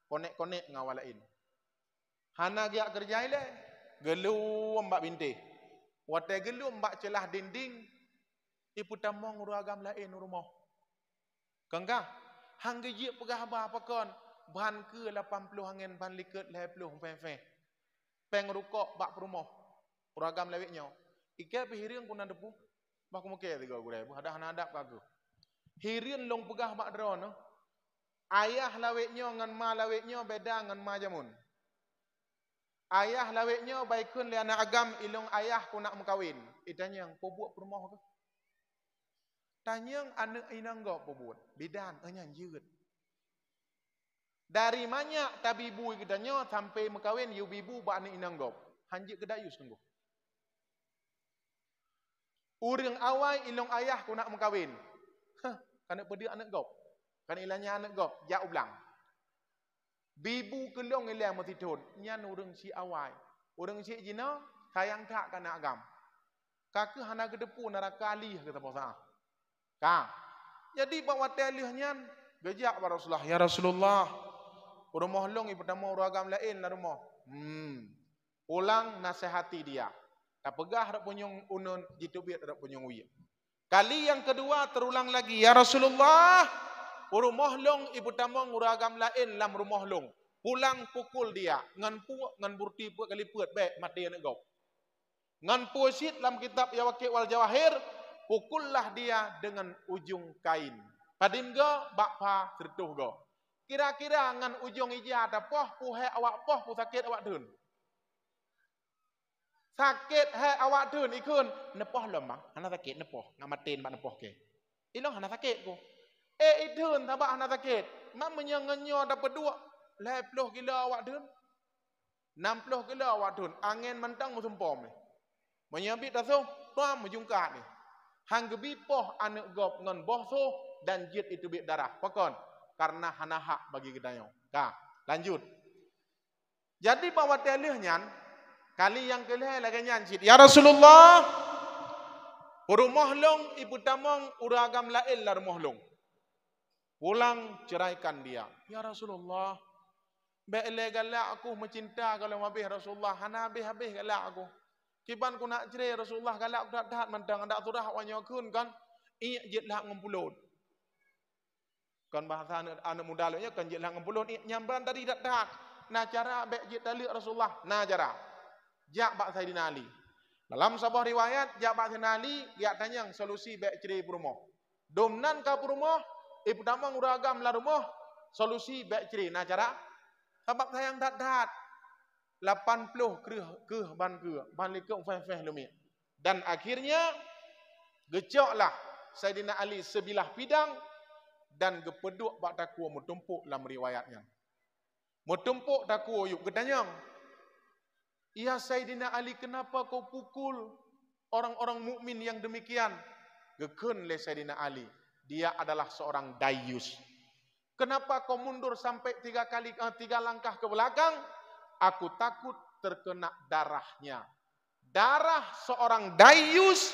konek-konek ngawalain. Hana gaya kerja ile gelu mbak binti. Wate gelu mbak celah dinding ipu tamong uragam lain rumah. Kangga hang geje pegah bah pakon ban ke 80 angin ban liket 20 fe. Peng rukok bak rumah. Uragam leweknya. Ike pihiring kuna depu. Bah kumoke tiga gure. Ada hanadap kagu. Hirin long pegah bak drone. Ayah laweknya ngan ma laweknya beda ngan ma jamun. Ayah laweknya baikun li anak agam ilung ayah ku nak mengkawin. Itanya yang pobuat perumah ke? Tanya anak inang gak pobuat. Bidan enyan jeut. Dari mana tabibu kitanya sampai mengkawin yubibu ba anak inang gak. Hanjik kedayus nunggu. Urang awai ilung ayah ku nak mengkawin. Kana pedi anak gop. Kana ilanya anak gop, ja ublang. Bibu kelong ilang matitun, nyan urang si awai. Urang si jina sayang tak kana agam. Kake hana gedepu neraka alih kata pasah. Ka. Jadi bawa telih nyan gejak ba Rasulullah, ya Rasulullah. Rumah long pertama uragam lain la rumah. Ulang nasihati dia. Tak pegah dak punyung unun jitubit dak punyung uya. Kali yang kedua terulang lagi, ya Rasulullah, rumah long ibu tamong uragam lain lam rumah long. Pulang pukul dia, ngan burti pu kali puat baik mati anak gop. Ngan puasit lam kitab Yawaqi' wal Jawahir, pukullah dia dengan ujung kain. Padim go bakpa sertuh go. Kira-kira ngan ujung ija ada poh puhe awak poh pu sakit awak dun. Sakit hai awak dun ikun nepoh lemah hana sakit nepoh ngamatin mak nepoh ke ilong hana sakit ko idun tabak hana sakit mak menyengenyo dapat 20 kilo awak dun 60 kilo awak dun angin mentang musumpom ni menyabit taso tuam mejungkat ni hang gebi poh anak gop ngon boh so dan jit itu bit darah pakon karena hana hak bagi kita yo ka lanjut jadi bawa telihnya kali yang kelih lagi nyancit. Ya Rasulullah, rumah long ibu tamong uragam lain lah rumah long. Pulang ceraikan dia. Ya Rasulullah, be'ele galak aku mencinta kalau mabih Rasulullah. Hana habis-habis galak aku. Kiban ku nak cerai Rasulullah galak aku tak mandang tak turah wanyakun kan. Iya jetlah ngumpulun. Kan bahasa anak muda lo nya kan jetlah ngumpulun. Nyamban tadi tak. Nah cara be' jet tali Rasulullah. Nah cara. Jak bak Sayyidina Ali. Dalam sebuah riwayat, jak bak Sayyidina Ali, dia tanya solusi baik cerai perumah. Domnan ka perumah, ibu damang uragam la rumah, solusi baik cerai. Nah cara, sebab sayang dat-dat. 80 ke ban likung feh-feh lumit. Dan akhirnya, gecoklah Sayyidina Ali sebilah pidang, dan gepeduk bak takua mutumpuk dalam riwayatnya. Mutumpuk takua yuk, ketanyang. Ya Sayyidina Ali, kenapa kau pukul orang-orang mukmin yang demikian? Gekun le Sayyidina Ali. Dia adalah seorang dayus. Kenapa kau mundur sampai 3 langkah ke belakang? Aku takut terkena darahnya. Darah seorang dayus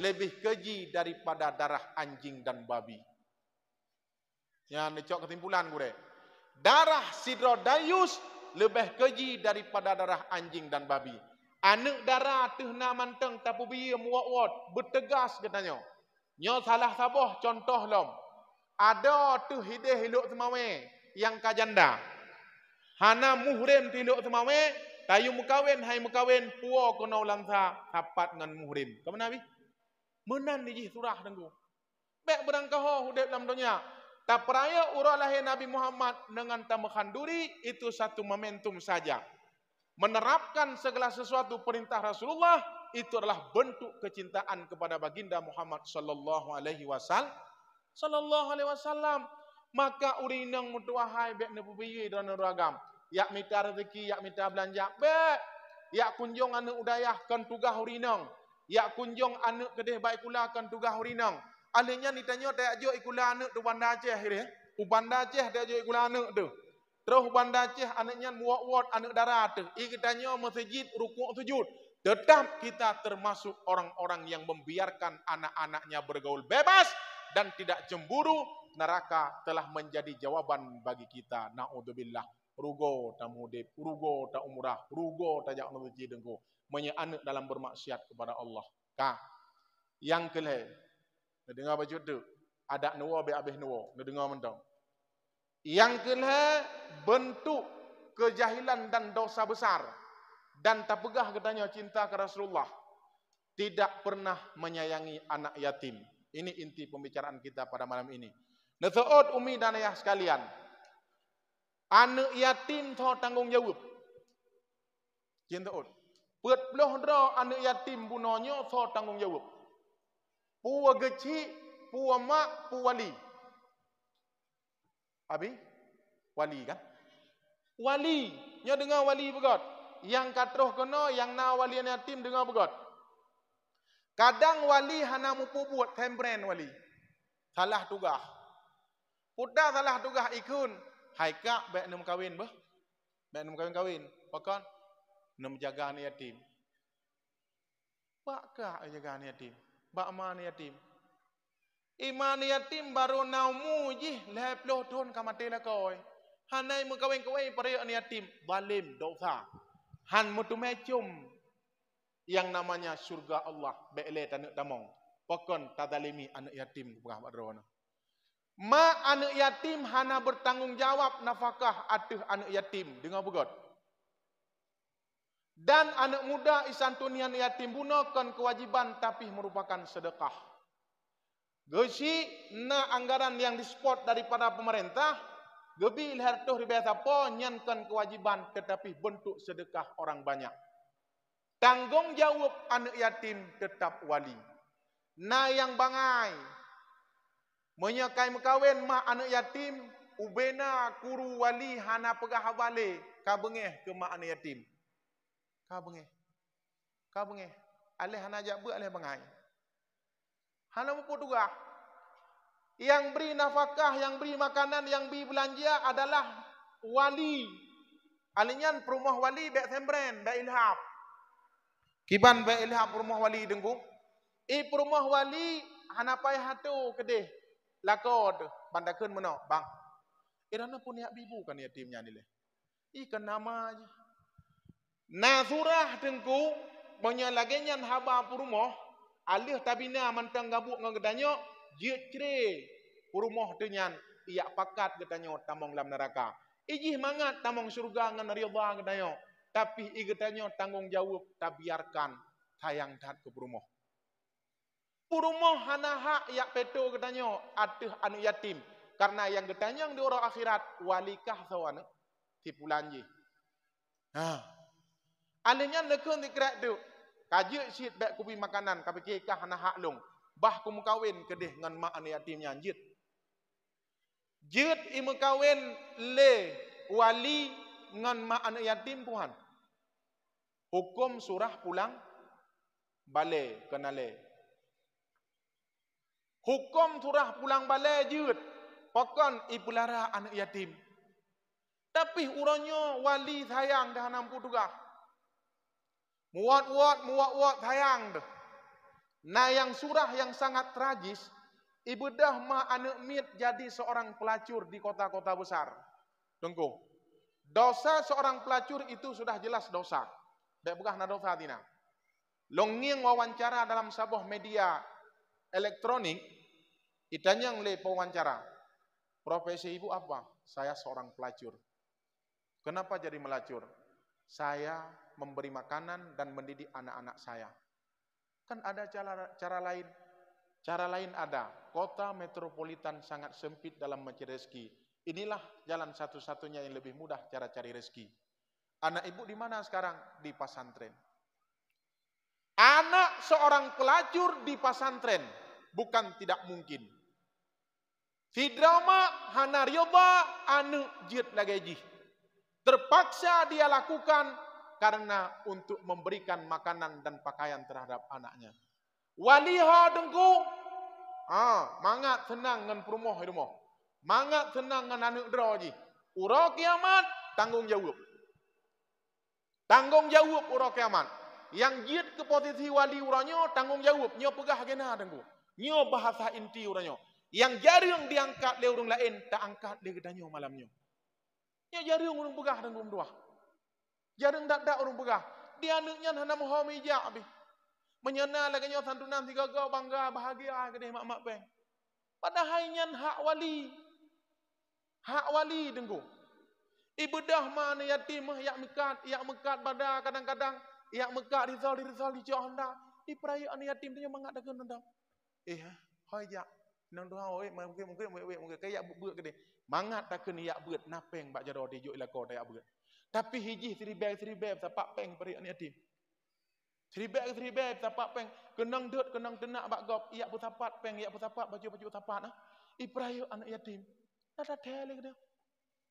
lebih keji daripada darah anjing dan babi. Ya, necok kesimpulan gue. Darah sidro dayus lebih keji daripada darah anjing dan babi. Anak darah tuh na manteng tapi biya muat-muat bertegas katanya. Nyo salah saboh contoh lom. Ada tuh hideh hiluk semawe yang kajanda. Hana muhrim tiluk semawe, tayu mukawin hai mukawin puo kono langsa sapat ngan muhrim. Kemana bi? Menan di surah tenggu. Bek berangkah hudep dalam dunia. Tak peraya urah lahir Nabi Muhammad dengan tambahan duri itu satu momentum saja. Menerapkan segala sesuatu perintah Rasulullah itu adalah bentuk kecintaan kepada baginda Muhammad sallallahu alaihi wasallam. Maka urinang mutuahai bek nebubiyi dan neragam. yak minta rezeki, yak minta belanja. Be, yak kunjung anu udayah kan tugah hurinang. Yak kunjung anu kedeh baik kula kan tugah hurinang. Alihnya ditanya tak jo ikula anu tu Banda Aceh dia. Banda Aceh tak jo ikula anu tu. Terus Banda Aceh anaknya muat-muat anak darat tu. Ikatanya masjid rukuk sujud. Tetap kita termasuk orang-orang yang membiarkan anak-anaknya bergaul bebas dan tidak cemburu. Neraka telah menjadi jawaban bagi kita. Na'udzubillah. Rugo tak mudib, rugo tak umrah, rugo tak jak masjid engko. Menyeanak dalam bermaksiat kepada Allah. Kah. Yang kelih. Dengar baju tu. Ada nuwa be habis nuwa. Dengar mentang. Yang kelih bentuk kejahilan dan dosa besar. Dan tak pegah katanya cinta ke Rasulullah. Tidak pernah menyayangi anak yatim. Ini inti pembicaraan kita pada malam ini. Nasu'ud umi dan ayah sekalian. Anak yatim tu tanggung jawab. Cinta ud. Put belah dra anak yatim bunanya tu tanggung jawab. Puwa geci, puwa mak, puwa wali. Abi? Wali kan? Wali. Nya dengar wali begot. Yang katroh kena, yang na wali anak yatim dengar begot. Kadang wali hana mupu buat tembren wali. Salah tugah. Puda salah tugah ikun. Hai kak, baik nem kawin bah. Baik nem kawin. Pakan nem jaga anak yatim. Pak kak jaga anak yatim. Bak mana yatim. Iman yatim baru naumu jih leploh ton kamate la koi. Hanai mu kawin-kawin pada anak yatim. Balim dosa. Han mutumecum yang namanya surga Allah. Be'le tanak tamong. Pakan tadalimi anak yatim kepegah badrona. Ma anak yatim hana bertanggung jawab nafkah atuh anak yatim. Dengar begot. Dan anak muda isantunian yatim gunakan kewajiban tapi merupakan sedekah. Gesi na anggaran yang disupport daripada pemerintah. Gebi hartuh ribiasa po nyankan kewajiban tetapi bentuk sedekah orang banyak. Tanggung jawab anak yatim tetap wali. Na yang bangai. Menyakai mekawin mak anak yatim, ubena kuru wali hana pegah balik, kabengeh ke mak anak yatim. Kabengeh. Kabengeh. Alih hana jak be alih bangai. Hana mupu tugah. Yang beri nafkah, yang beri makanan, yang beri belanja adalah wali. Alinyan perumah wali bek sembren, bek ilham. Kiban bek ilham perumah wali dengku. Perumah wali hana payah hatu kedeh. Lakod bandakeun meno bang. Irana punya bibu kan yatimnya ni leh. Ikan nama aja. Na surah dengku monya lagenyan haba purumoh alih tabina mantang gabuk ngagedanyo jecre purumoh denyan iya pakat gedanyo tamong lam neraka. Ijih mangat tamong surga ngan ridha gedanyo. Tapi igedanyo tanggung jawab tabiarkan sayang dat ke purumoh. Purumoh hana hak yak peto gedanyo atuh anak yatim. Karena yang gedanyo di orang akhirat walikah sawana tipulanji. Nah, alihnya lekun dikrak tu. Kajuk sit bek kupi makanan kapike kah hana hak long. Bah ku mukawin kedeh ngan mak anak yatimnya jit. Jit i mukawin le wali ngan mak anak yatim Tuhan. Hukum surah pulang bale kenale. Hukum surah pulang balik jut. Pakan ibulara anak yatim. Tapi uranyo wali sayang dah nampu tugah. Muat sayang dah. Nah yang surah yang sangat tragis. Ibu dah ma anak mit jadi seorang pelacur di kota-kota besar. Tunggu. Dosa seorang pelacur itu sudah jelas dosa. Dek begah na dosa tina. Longing wawancara dalam sebuah media elektronik. Itanyang le pewawancara. Profesi ibu apa? Saya seorang pelacur. Kenapa jadi melacur? Saya memberi makanan dan mendidik anak-anak saya. Kan ada cara lain. Cara lain ada. Kota metropolitan sangat sempit dalam mencari rezeki. Inilah jalan satu-satunya yang lebih mudah cara cari rezeki. Anak ibu di mana sekarang? Di pasantren. Anak seorang pelacur di pasantren. Bukan tidak mungkin. Si drama hana rioba anu jit lagi. Terpaksa dia lakukan karena untuk memberikan makanan dan pakaian terhadap anaknya. Waliha dengku, mangat senang dengan perumah rumah. Mangat senang dengan anak dera ji. Ura kiamat tanggung jawab. Tanggung jawab ura kiamat. Yang jid ke posisi wali uranya tanggung jawab. Nyo pegah kena dengku. Nyo bahasa inti uranya. Yang jarang diangkat le orang lain tak angkat le gedanyo malamnya. Nyo jarang orang pegah dengku mduah. Jarang tak orang pegah. Dia anaknya hana moho meja habis. Menyana lagi nyo santunan tiga gau bangga bahagia kedeh mak-mak peng. Padahal nyan hak wali. Hak wali dengku. Ibadah mana yatim yak mekat pada kadang-kadang yak mekat risal di Johanda. Di perayaan yatim dia mengatakan tentang hai jak nang doa mungkin kayak beut kedeh. Mangat takkan yak beut napeng bak jaro dijuk ilako yak beut. Tapi hiji seribeb sapak peng perayaan yatim. Seribeb sapak peng kenang dut kenang tenak bak gop yak pusapat peng yak pusapat baju tapat nah. I perayaan anak yatim. Ada tele kedeh.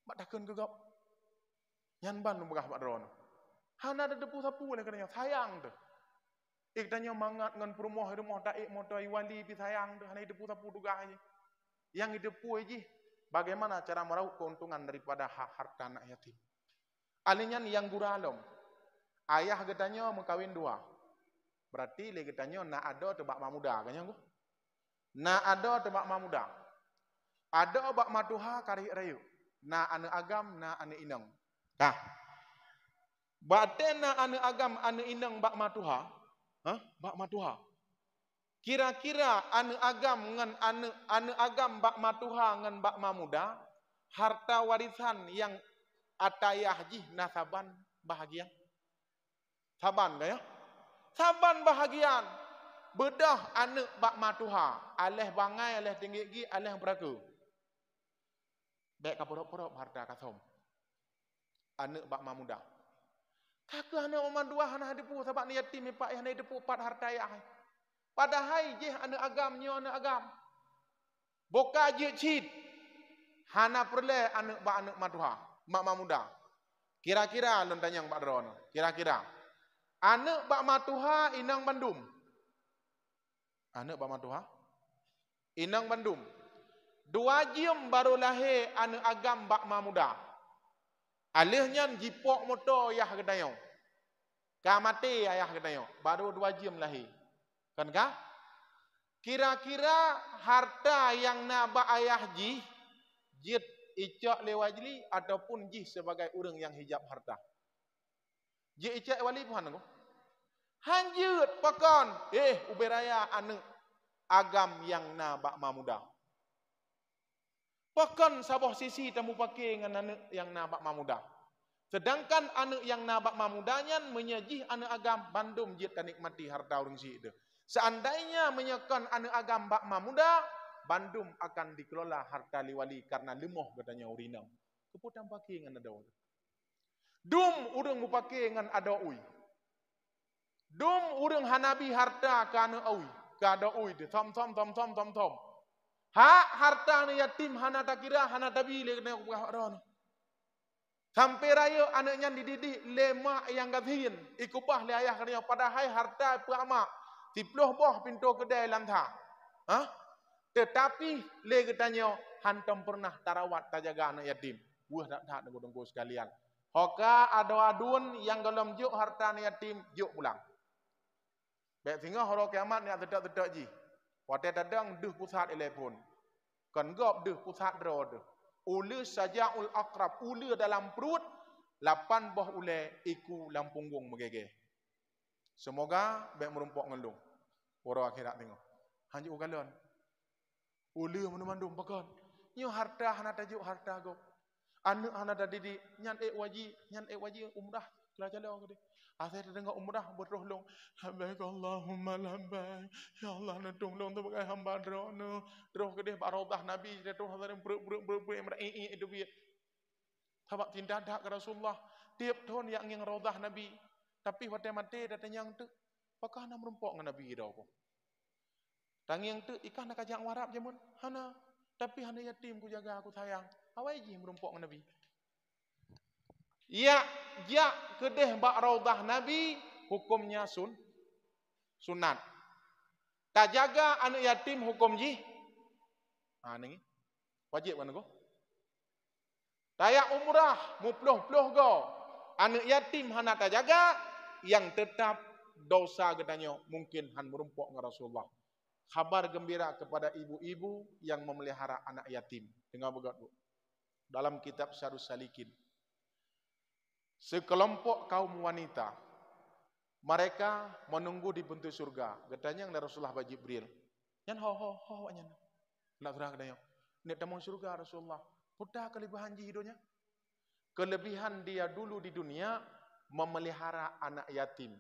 Bak takkan ke gop. Yan ban begah bak dron. Hana ada depu sapu le kadanya sayang tu. Ikdanya mangat ngan perumah daik motai wali pi sayang tu hana depu sapu dugah je. Yang depu je bagaimana cara meraup keuntungan daripada hak harta anak yatim. Alinyan yang guralom. Ayah gedanya mengkawin dua. Berarti le gedanya na ada tebak mamuda kanya ku. Na ada tebak mamuda. Ada bak matuha karih rayu. Na ane agam na ane inang. Nah, batena ane agam ane inang bak matuha, bak matuha. Kira-kira ane agam ngan ane agam bak matuha ngan bak mamuda, harta warisan yang atayah jih nasaban bahagian. Saban kaya? Saban bahagian. Bedah ane bak matuha, aleh bangai, aleh tinggi gi, aleh beraku. Dek kapurok-purok harta kasom. Anak bak mamuda. Kakak anak mama dua anak depu sebab ni yatim pak yang depu pat harta ya. Padahal je anak agam nyo anak agam. Boka je cid. Hana perle anak maduha, mak mamuda. Kira-kira lon tanyang Pak Dron. Kira-kira anak bak matuha inang Bandung. Anak bak matuha inang Bandung. 2 jam baru lahir anak agam bak mamuda. Alihnya jipok motor ayah gedayong. Kamati ayah gedayong. Baru 2 jam lahir. Kan kah? Kira-kira harta yang nabak ayah jit icak lewajli ataupun jih sebagai orang yang hijab harta. Jit icak wali puhan aku. Hanjut pakon. Uberaya anak agam yang nabak mamuda. Pakon sabah sisi tamu pakai dengan anak yang nabak mamuda. Sedangkan anak yang nabak mamudanya menyajih anak agam bandum jit nikmati harta orang si itu. Seandainya menyekan anak agam bak mamuda, bandum akan dikelola harta liwali karena lemoh katanya urinam. Keputan pakai dengan ada orang. Dum urang mupake dengan ada ui. Dum urang hanabi harta ke anak ui, ke ada ui de tom. Hak harta ni yatim hana tak kira hana tabi le kena aku. Sampai raya anaknya dididik lemak yang gatin ikupah le ayah kena padahal harta pama 10 boh pintu kedai lantha. Tetapi le katanya hantam pernah tarawat tajaga anak yatim. Wah tak dengku sekalian. Hoka adun yang dalam juk harta anak yatim juk pulang. Baik sehingga horo kiamat ni tidak ji. Wate dadang duh pusat telepon. Kan gop duh pusat drod. Ulu saja ul akrab ulu dalam perut 8 boh ule iku dalam punggung megege. Semoga baik merumpok ngelung. Waro akhirat tengok. Hanjuk ugalon. Ulu menumandum bakon. Nyo harta hana tajuk harta gop. Anak hana dadidik nyan waji umrah kelajalau gede. Asyik dengar umrah berrohlong. Labbaik Allahumma labbaik. Ya Allah na tolong tu bagai hamba drono. Droh gede barodah Nabi droh hazarim bruk itu biat. Tabak tindak dak ke Rasulullah. Tiap tahun yang ingin rodah Nabi. Tapi pada mati datang yang tu. Apakah nak merumpok dengan Nabi dah ko? Tang yang tu ikan nak kajak warap jamun. Hana. Tapi hana yatim ku jaga aku sayang. Awai ji merumpok dengan Nabi. Ya, ya kedeh bak raudah Nabi hukumnya sunat. Tak jaga anak yatim hukum ji. Ni wajib kan ko? Tayak umrah mupluh-pluh go. Anak yatim hana tak jaga yang tetap dosa gedanya mungkin han merumpok dengan Rasulullah. Kabar gembira kepada ibu-ibu yang memelihara anak yatim. Dengar begat bu. Dalam kitab Syarus Salikin. Sekelompok kaum wanita mereka menunggu di pintu surga. Katanya yang Rasulullah ba Jibril. Nyan ho nyan. Nak surah katanya. Nek tamu surga Rasulullah. Pudah kelebihan hidupnya. Kelebihan dia dulu di dunia memelihara anak yatim.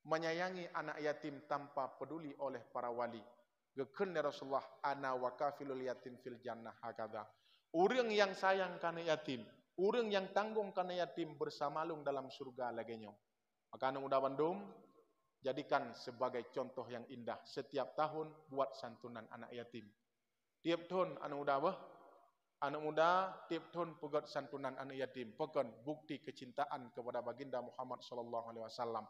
Menyayangi anak yatim tanpa peduli oleh para wali. Gekun Rasulullah ana wa kafilul yatim fil jannah hakadha. Orang yang sayang kana yatim, orang yang tanggung kana yatim bersama lung dalam surga laginya. Maka anu udah Bandung jadikan sebagai contoh yang indah setiap tahun buat santunan anak yatim. Tiap tahun anu udah bah? Anak muda tiap tahun pegat santunan anak yatim. Pekan bukti kecintaan kepada baginda Muhammad sallallahu alaihi wasallam.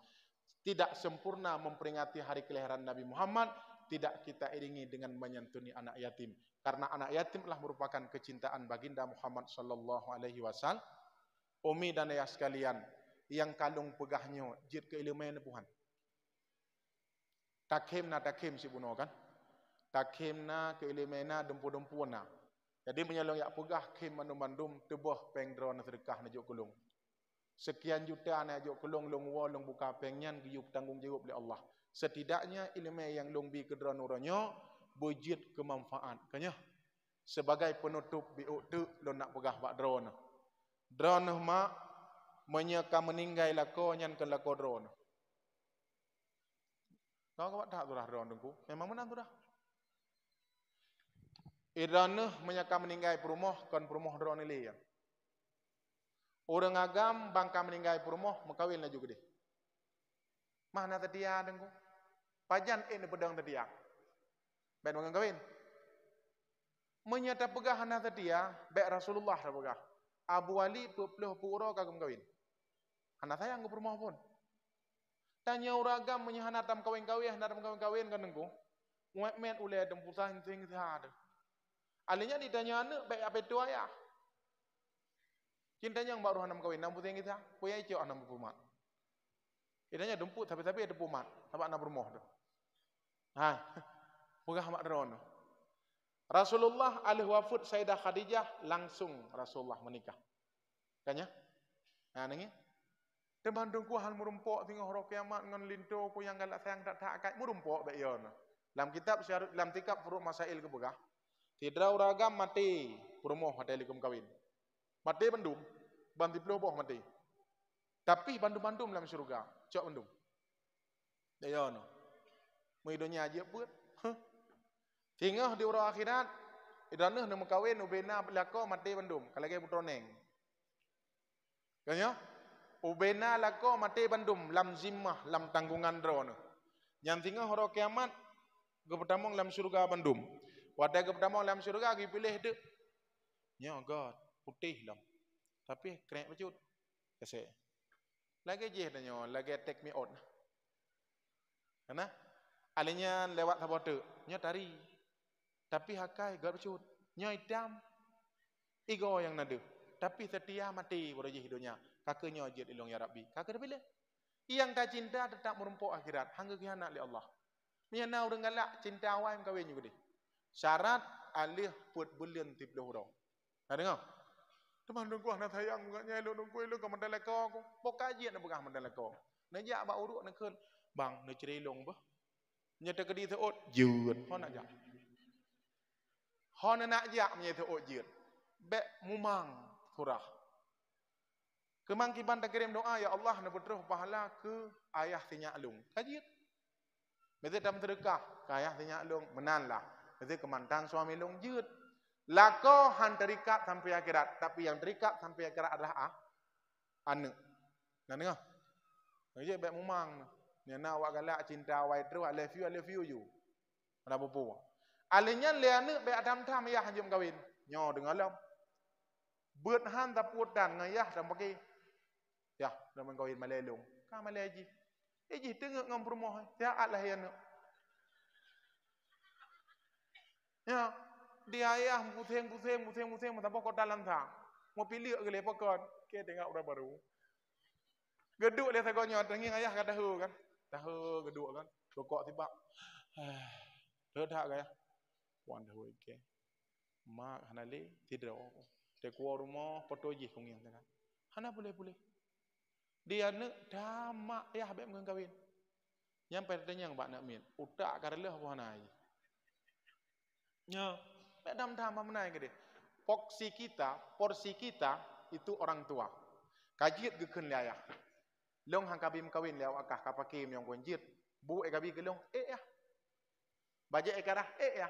Tidak sempurna memperingati hari kelahiran Nabi Muhammad, tidak kita iringi dengan menyantuni anak yatim. Karena anak yatim telah merupakan kecintaan baginda Muhammad sallallahu alaihi wasallam. Umi dan ayah sekalian, yang kalung pegahnya jid keilmuan Tuhan. Takhim si buno kan? Takhimna keilmuan dempu-dempuana. Jadi menyalong yak pegah khim mandum-mandum tebah pengdron sedekah najuk kulung. Sekian juta anak juk kulung long long buka pengnya giyup tanggung jawab oleh Allah. Setidaknya ilmu yang long bi kedron uranyo bujit kemanfaat kanya. Sebagai penutup biuk tu lo nak pegah bak drone. Drone mak menyeka meninggai lako nyan ke lako drone. Kau tak turah drone tungku. Memang menang turah. Irana menyeka meninggai perumah kan perumah drone ini ya. Orang agam bangka meninggai perumah makawin juga deh. Mana tadi ya dengku? Pajan ini pedang tadi ya. Ben mengang kawin. Menyata pegah hana tadi ya, baik Rasulullah dah pegah. Abu Ali puluh pura kagum kawin. Hana sayang ke perumah pun. Tanya orang agam menyahana tam kawin-kawin, hana tam kawin-kawin kan dengku. Muat-muat ulai dempusah inting ada. Alinya ditanya anak baik apa itu ayah. Cintanya yang baru hanam kawin, nampu tinggi sah, punya icok hanam perumat. Idanya demput, tapi ada perumat, nampak hanam rumah tu. Hai, pegah mak drone. Rasulullah alih wafud Sayyidah Khadijah langsung Rasulullah menikah. Kanya? Nah ni. Tembandung ku hal merumpok tengah rok kiamat ngan linto ku yang galak sayang tak akai merumpok bae yon. Dalam kitab syarut dalam tikap furu masail ke begah. Tidra uragam mati perumoh hadalikum kawin. Mati bandum, banti peloboh mati. Tapi bandum-bandum dalam surga, cok bandum. Dia no. Muidonya aja buat. Tinggal di urang akhirat, idana nak kawin ubena belako mati bandum. Kalau lagi putroneng. Kanya? Ubena lako mati bandum lam zimmah lam tanggungan drone. Yang tinggal horo kiamat kepertamong lam surga bandum. Wadah kepertamong lam surga dipilih dek. Ya God. Putih lam. Tapi kena bacut. Kasih. Lagi je tanya, lagi take me out. Karena alinya lewat sabote, nya tari. Tapi hakai gak bacut. Nya hitam. Igo yang nade. Tapi setia mati pada je hidupnya. Kakaknya je ilong ya Rabbi. Kakak dah pilih. Yang tak cinta tetap merumpuk akhirat. Hangga khianat li Allah. Miana orang galak cinta awal yang kawin juga deh. Syarat alih put bulian tip lohro. Ada dengar? Teman dengku nak sayang nganya lu dengku lu ke mandala kau aku. Pokaji nak pegah mandala kau. Najak ba uruk nak keun. Bang nak ceri long bah. Nyata kedi teot jeut. Hon nak jak. Hon nak jak menyai teot jeut. Bek mumang surah. Kemang kiban tak kirim doa ya Allah nak berterus pahala ke ayah tinyak lung. Kajiat. Mesti dalam sedekah ke ayah tinyak lung menanlah. Mesti ke mantan suami lung jeut. Lako han terikat sampai akhirat, tapi yang terikat sampai akhirat adalah anak. Nah dengar. Jadi baik mumang. Ni nak awak galak cinta awak terus I love you you. Mana bubu. Alihnya le anak baik adam tam ya hanjum kawin. Nyo dengar lam. Beut han ta put dan ngayah dan pakai ya dan mengkawin malelung. Ka maleji. Ji tengok ngam rumah. Ya Allah ya nak. Ya, dia ayah pusing tak kau dalam thang. Mau pilih ke lepas kon, ke tengok orang baru. Geduk dia segonya, tengi ayah kata tahu kan. Tahu geduk kan. Rokok tiba. Redak gaya. Wan tahu ke. Mak hanali tidak. Dia keluar rumah foto je kong yang tengah. Hana boleh. Dia nak damak ayah habis mengkawin. Yang pertanyaan yang bak nak min. Utak karela apa hanai. Ya, dam mana gede. Porsi kita itu orang tua. Kajit gekun ayah. Long hang kabim kawin liao akah kapakim yang konjit. Bu ekabi gelong ya. Baja ekarah ya.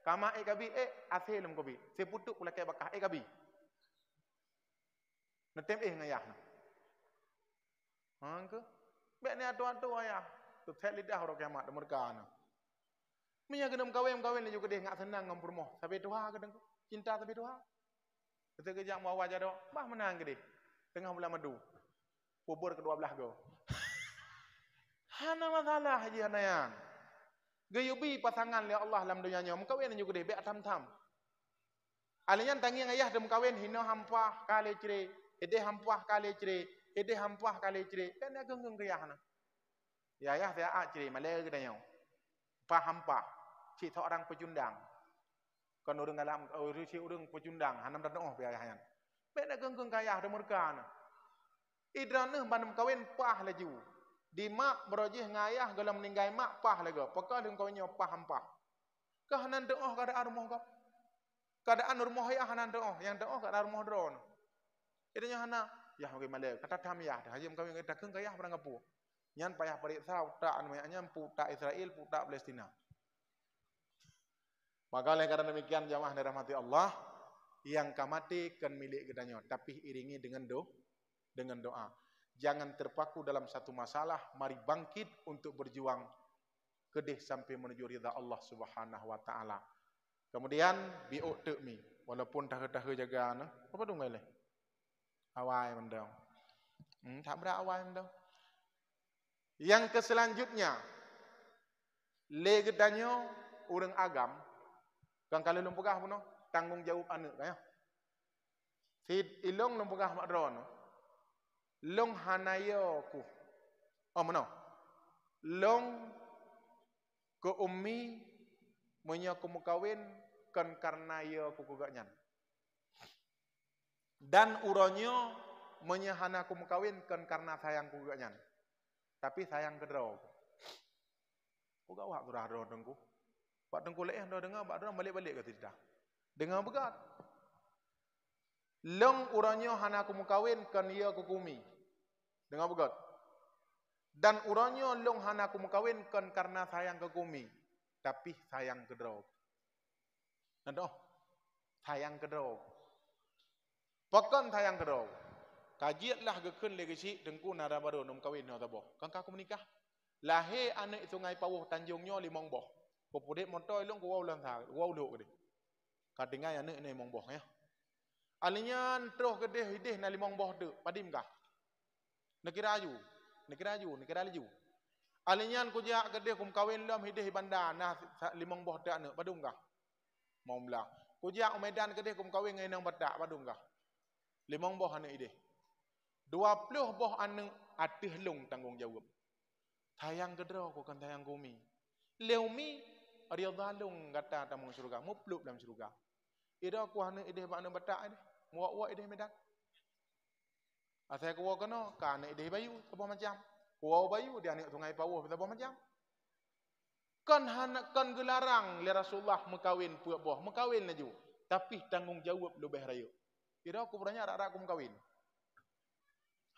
Kama ekabi aselum kobi. Seputuk pula kaya bakah ekabi. Netem ngayah na. Hangke. Bek ni atu ayah. Tu tek lidah orang kiamat mereka na. Minya genam kawin ni juga deh ngak senang ngam rumah. Sampai Tuhan kadang cinta sampai Tuhan. Ketika kejak mau wajah dak, bah menang gede. Tengah bulan madu. Kubur kedua belah go. Hana masalah haji hanayan. Gayubi pasangan li Allah dalam dunia nya. Mengkawin juga deh bek tam. Alian tangi ayah dem kawin hina hampah kali cire. Ede hampah kali cire. Kan ageng gayah na. Ya ayah saya cire malai gedanya. Pahampah. Cik seorang pecundang. Kan orang alam cik orang pecundang hanam dan biayahan. Bek nak geng kayah de murka na. Idraneh bandem kawin pah laju. Di mak berojih ngayah galam meninggai mak pah lagi. Pakal dengan kawinnya pahampah. Kehanan doa keadaan rumah kau. Keadaan rumah ya hanan doa. Yang doa keadaan rumah drone. Idanya hana ya bagaimana kata tamiyah dah haji kawin kita geng kayah barang apu. Nyan payah periksa utak namanya putak Israel, putak Palestina. Maka oleh karena demikian jamaah dirahmati Allah, yang kamati kan milik gedanya, tapi iringi dengan doa. Jangan terpaku dalam satu masalah, mari bangkit untuk berjuang kedih sampai menuju ridha Allah Subhanahu wa taala. Kemudian bi'u tekmi, walaupun tahu jaga apa dong leh? Awai mendang. Tak berak awai mendang. Yang keselanjutnya legedanyo orang agam kan kalau lumpugah puno tanggung jawab anak kaya sid ilong lumpugah madron long hanayo ku mano long ke ummi menyo kumukawin kan karena yo ku kuganyan dan uronyo menyahana kumukawin kan karena sayang kuganyan. Tapi sayang kedrau. Ku gak wak gerah ro dengku. Pak dengku leh ndo dengar bak balik-balik ke tidak. Dengar begat. Long uranyo hana aku mukawin kan ia kukumi. Dengar begat. Dan uranyo long hana aku mukawin kan karena sayang ke kumi. Tapi sayang kedrau. Nado. Sayang kedrau. Pakan sayang kedrau. Kajiatlah gekun legasi dengku nara baru nom kawin no tabo. Kan aku menikah. Lahir anak Sungai Pawuh Tanjungnya limong boh. Popudek motor ilong ku wau lantar, wau duk gede. Kadingai anak ni limong boh ya. Alinyan terus gede hidih na limong boh duk, padim kah? Nekira laju. Alinyan ku jak gede kum kawin lam hidih bandar nah limong boh dak anak padum kah? Mau belah. Ku jak Medan gede kum kawin ngai nang badak padum kah? Limong boh anak hidih. 20 boh anu atih lung tanggung jawab. Tayang gedra ko kan tayang kumi. Leumi riyadhalung kata tamung surga, mupluk dalam surga. Ida ku anu ideh ba anu batak ide. Muak-muak ideh Medan. Asal ku kono ka anu ideh bayu apa macam. Ku bayu dia anak Sungai Pawuh apa macam. Kan hanakan gelarang li Rasulullah mekawin puak boh, mekawin laju. Tapi tanggung jawab lebih rayu. Ida ku beranya rak-rak ku mekawin.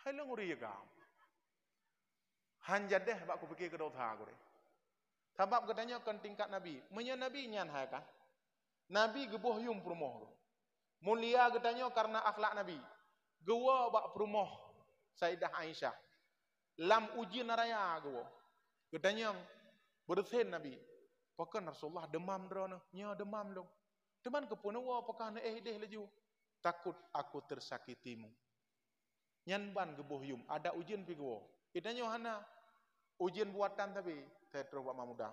Halang uri ya gam. Hanjad deh bak ku fikir ke dosa aku deh. Sebab katanya kan tingkat Nabi. Menya Nabi nyan hai kan. Nabi gebuh yum perumoh. Mulia katanya karena akhlak Nabi. Gewa bak perumoh Sayyidah Aisyah. Lam uji naraya gewa. Katanya bersin Nabi. Pakan Rasulullah demam drone. Nya demam dong. Teman kepunawa apakah na deh laju. takut aku tersakitimu. Nyan ban gebuh yum, ada ujian pi go. Itanya hana ujian buatan tapi saya terus buat mamuda.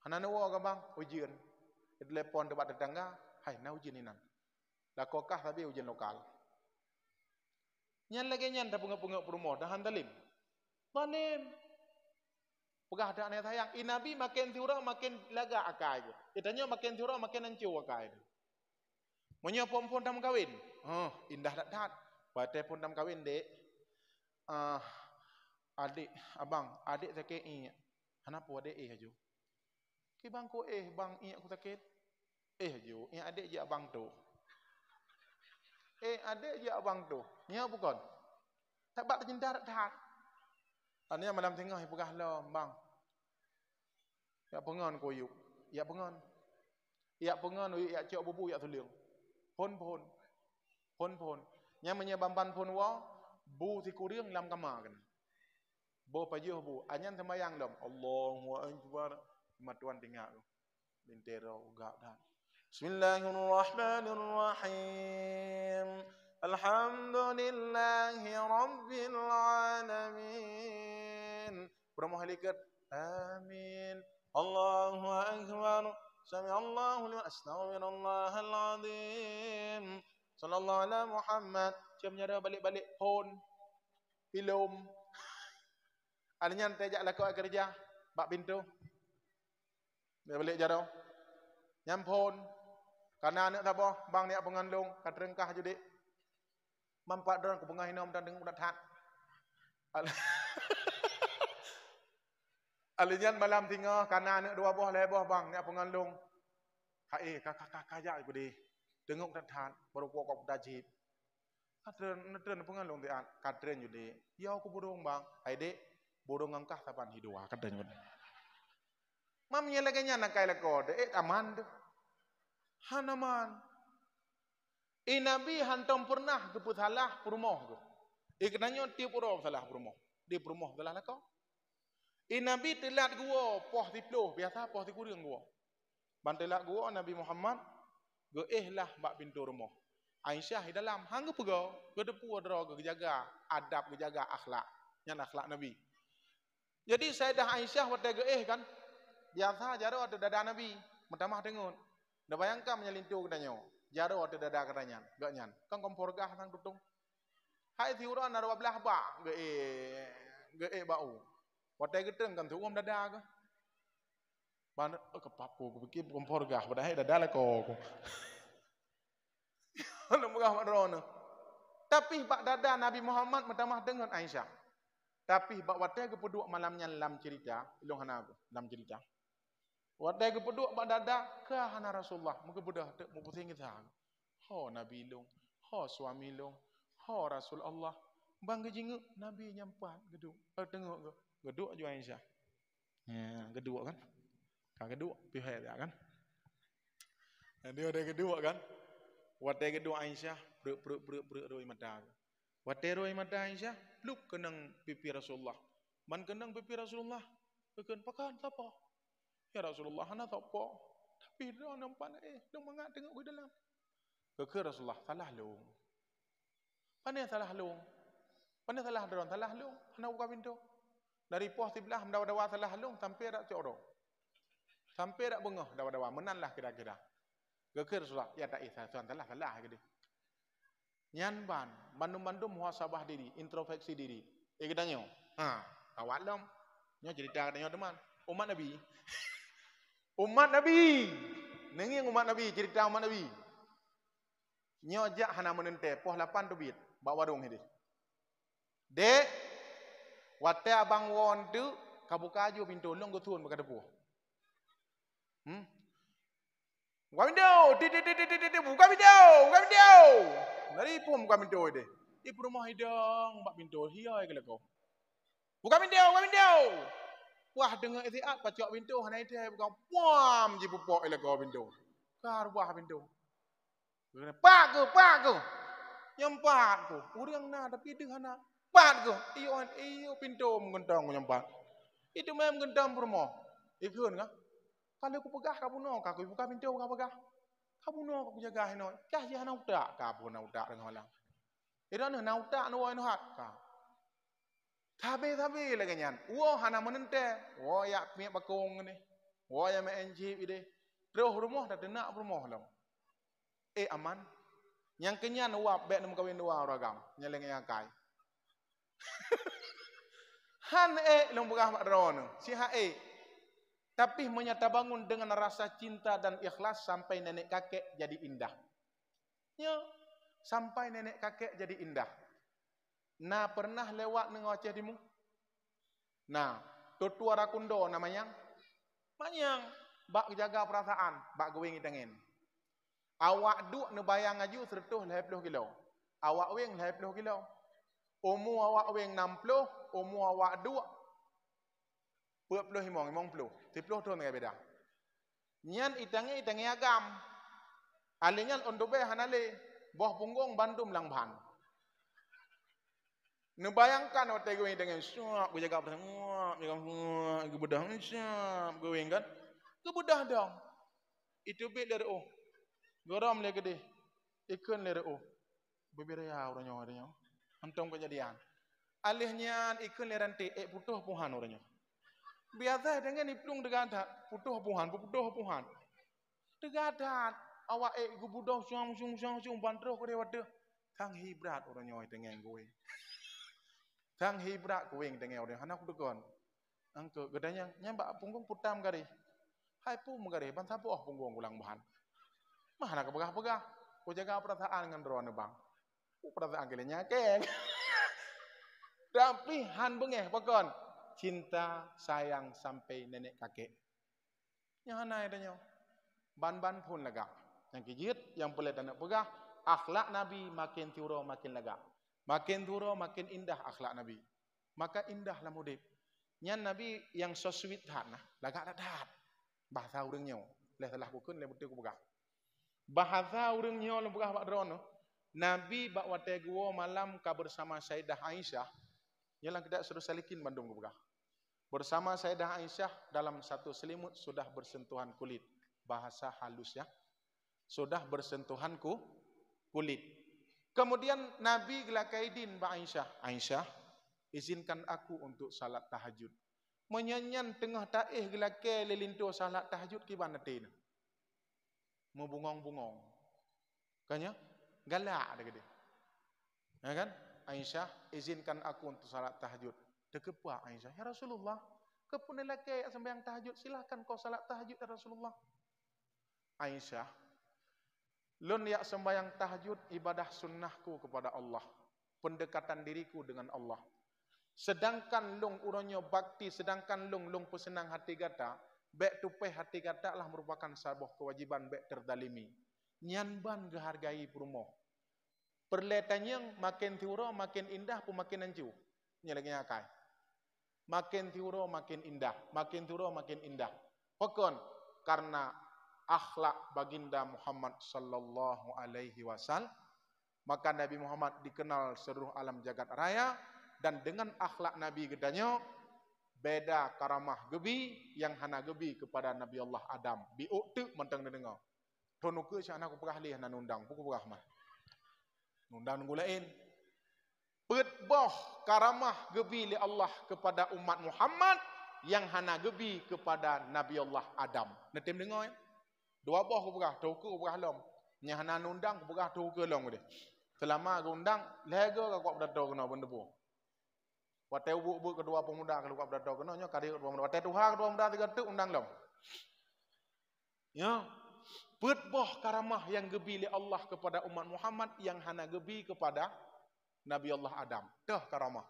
Hana nawa ka bang ujian. Telepon tempat tetangga, hai na ujian inan. Lah kokah tapi ujian lokal. Nyan lagi nyan dah punga-punga perumoh dah handalim. Malim. Pegah ada anak sayang. Nabi makin tiura makin laga akai. Itanya makin tiura makin hancur akai. Monya pom-pom dam kawin. Oh, indah dat. Bate pun dam kawin dek. Adik abang, adik sakit i. Kenapa adik haju? Ki bang ko bang i aku sakit. Haju, i adik je abang tu. Adik je abang tu. Nya bukan. Tak bak tercinta dat. Ania malam tengah pegah lah bang. Ya pengan ko yuk. Ya pengan. Ya pengan ya cok bubu ya tuliang. Pon. Nya menyebampan pon wa bu ti kuriang lam kama kan. Bo pajuh bu. Anyan sembayang dom. Allahu akbar. Matuan tinggal. Lintero gak dah. Bismillahirrahmanirrahim. Alhamdulillahi rabbil alamin. Berapa halikat? Amin. Allahu akbar. Sami'allahu liman astaghfirullahal azim. Sallallahu ala Muhammad. Cemnya dah balik-balik pon. Film. Alnya tejak lah kau kerja. Bak pintu. Dia balik jaro. Nyampon. Karena anak tak apa. Bang ni pengandung. Kat rengkah judik. Mampat dorang ku pengah hinom dan dengung dat. Alinyan malam tinggal karena anak dua buah lebah bang ni pengandung. Kakak jak aku di. Dengung dat baru ku kok dajib. Katren pengandung ti an. Katren judik. Ya aku burung bang. Hai dek, burung ngangkah tapan hidua katren judik. Mamnya lagi nyana kai lekod. Aman tu. Hanaman. Nabi hantam pernah keput salah perumoh tu. Kenanya tiap orang salah perumoh. Di perumoh salah lah kau. Nabi telat gua poh tiploh biasa poh tikuriang gua. Bantelat gua Nabi Muhammad lah bak pintu rumah. Aisyah di dalam hang pegau, gedepu adra jaga adab jaga akhlak. Nyan akhlak Nabi. Jadi Sayyidah Aisyah wate kan biasa jaro ada dada Nabi, metamah dengun. Dah bayangkan menyelintu katanya. Jaro ada dada katanya, gak nyan. Kan kompor gah tang tutung. Hai tiuran ada belah ba, ge bau. Wate geteng kan tu dada ke. Ban kepapu ku pikir kompor gah padahal dada le ko. Anu megah madrona. Tapi bak dada Nabi Muhammad metamah dengan Aisyah. Tapi bak wate kepeduk malamnya dalam cerita, ilung hana aku dalam cerita. Wate kepeduk bak dada ke hana Rasulullah, muka bedah tek mu pusing kita. Ho Nabi ilung, ho suami ilung, ho Rasul Allah. Bang gejingu Nabi nyampat geduk. Tengok ke. Geduk ju Aisyah. Ya, geduk kan? Ka geduk pihak dia kan. Dia ada geduk kan? Wate geduk Aisyah, brek roi mata. Wate roi mata Aisyah, luk kenang pipi Rasulullah. Man kenang pipi Rasulullah, keun pakan sapa? Ya Rasulullah hana sapa. Tapi dia nampak dong mangat tengok ke dalam. Ke Rasulullah salah long. Pane salah long. Pane salah doron salah long. Hana buka pintu. Dari poh sebelah dawa-dawa salah long sampai dak coro. Sampai dak bengah dawa-dawa menanlah kira-kira. Ke Rasulullah ya tak isa salah gede. Nyan ban bandum-bandum muhasabah diri, introspeksi diri. Kedanyo. Kawan dom. Nya cerita katanya teman. Umat Nabi. Umat Nabi. Nengi umat Nabi, cerita umat Nabi. Nya jak hana menente poh 8 tu bit, bak warung hidi. Dek wate abang won tu kabuka aju pintu long go tuan baka depu. Buka pintu, buka pintu. Dari pun buka pintu ide. Di rumah hidang, bak pintu hiai ke leko. Buka pintu. Wah dengar itiat pacak pintu hana ide buka puam ji pupok leko pintu. Kar buah pintu. Pak ke. Nyampat ku. Urang na tapi deng hana. Pat ku. Iyo pintu menggentang nyampat. Itu memang menggentang rumah. Ikun ka? Kalau aku pegah ka puno, ka aku buka pintu ka pegah. kamu no aku jaga hino kah ya nauta ka bu nauta dengan orang ira no nauta no wa no hat ka tabe lagi nyan wo hana menente wo ya pi bakong ni wo ya me enji ide terus rumah dah denak rumah lam aman yang kenyan wap bek nem kawin dua ragam nyeleng yang kai han long begah mak ron si ha tapi menyata bangun dengan rasa cinta dan ikhlas sampai nenek kakek jadi indah. Ya, sampai nenek kakek jadi indah. Nah, pernah lewat neng Aceh dimu? Nah, tutua rakundo namanya. Manyang, bak jaga perasaan, bak gawing itengin. Awak duk nebayang aju 120 kilo. Awak weng 20 kilo. Umur awak weng 60, umur awak duk 40 himong 50 tahun dengan beda. Nyan itange agam. Alingan ondobe hanale boh punggung bandum lang ban. Nebayangkan waktu gue dengan suap gue jaga pertama, gue bedah suap gue kan, gue bedah dong. Itu bit dari goram lagi deh, ikan dari berbeda ya orangnya. Antum kejadian. Alihnya ikan leranti, putuh puhan orangnya. Biasa dengan iplung degadat, putuh puhan. Degadat, awak gue budak syung bandroh kau dewata. Tang hibrat orangnya dengan gue. Tang hibrat gue dengan orang anak degon. Angke gedanya nyambak punggung putam gari. Hai pu megari ban sapu punggung ulang bahan. Mana kepegah-pegah. Kau jaga perasaan dengan roan bang. Perasaan kelenya keng. Tapi han bengeh bakon. Cinta sayang sampai nenek kakek. Yang mana adanya? Ban-ban pun lega. Yang kijit, yang pelet anak pegah, akhlak Nabi makin tiuro makin lega. Makin tiuro makin indah akhlak Nabi. Maka indahlah mudib. Nyan Nabi yang so sweet hat nah, lega dadat. Bahasa urangnya, leh salah bukun leh betul ku pegah. Bahasa urangnya leh pegah pak drono. Nabi bak wate gua malam ka bersama Sayyidah Aisyah. Yalah kita suruh salikin bandung ku pegah. Bersama Sayyidah Aisyah dalam satu selimut sudah bersentuhan kulit. Bahasa halus ya. Sudah bersentuhan kulit. Kemudian Nabi gelakaidin ba Aisyah. Aisyah, izinkan aku untuk salat tahajud. Menyanyian tengah taih gelakai lelinto salat tahajud kiban natin. Membungong-bungong. Kanya galak ada gede. Ya kan? Aisyah, izinkan aku untuk salat tahajud. Dekepa Aisyah, ya Rasulullah, kepune laki sembahyang tahajud, silahkan kau salat tahajud ya Rasulullah. Aisyah, lun yak sembahyang tahajud ibadah sunnahku kepada Allah, pendekatan diriku dengan Allah. Sedangkan lung uronyo bakti, sedangkan lung pesenang hati gata, bek tupai hati gata lah merupakan sebuah kewajiban bek terdalimi. Nyanban gehargai perumoh. Perletanya makin tiuro makin indah pun makin anju. Ini lagi ngakai. Makin tiuro makin indah, makin tiuro makin indah. Pokon karena akhlak baginda Muhammad sallallahu alaihi wasallam, maka Nabi Muhammad dikenal seluruh alam jagat raya, dan dengan akhlak Nabi gedanya beda karamah gebi yang hana gebi kepada Nabi Allah Adam. Biuk tu mentang dengar. Tonuke si anak ku pegah lih nan undang, puku pegah mah. Undang nggulain. Petboh karamah gebi li Allah kepada umat Muhammad yang hana gebi kepada Nabi Allah Adam. Netim dengar ya? Dua boh ku pegah, tuku ku pegah lom. Yang hana nundang ku pegah tuku lom gede. Selama ku undang, lega ka kok berdato kena benda bu. Watai bu kedua pemuda kalau kok berdato kena nya kadi kedua pemuda. Watai tuha kedua pemuda tiga tu undang lom. Ya. Petboh karamah yang gebi li Allah kepada umat Muhammad yang hana gebi kepada Nabi Allah Adam. Dah karamah.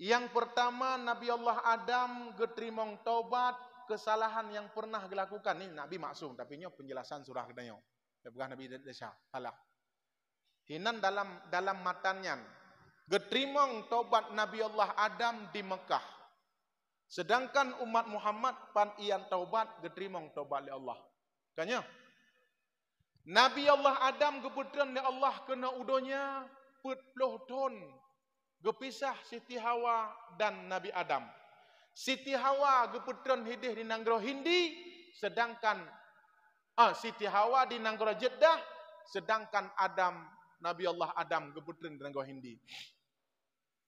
Yang pertama Nabi Allah Adam getrimong taubat kesalahan yang pernah dilakukan. Ini Nabi maksum tapi nya penjelasan surah kedanya. Bukan Nabi desa. Salah. Hinan dalam matannya getrimong taubat Nabi Allah Adam di Mekah. Sedangkan umat Muhammad pan ian taubat getrimong taubat li Allah. Kanya Nabi Allah Adam keputusan li Allah kena udonya 40 tahun gepisah Siti Hawa dan Nabi Adam. Siti Hawa geputusan hidih di Nanggro Hindi, sedangkan Siti Hawa di negara Jeddah, sedangkan Nabi Allah Adam keputren di negara Hindi.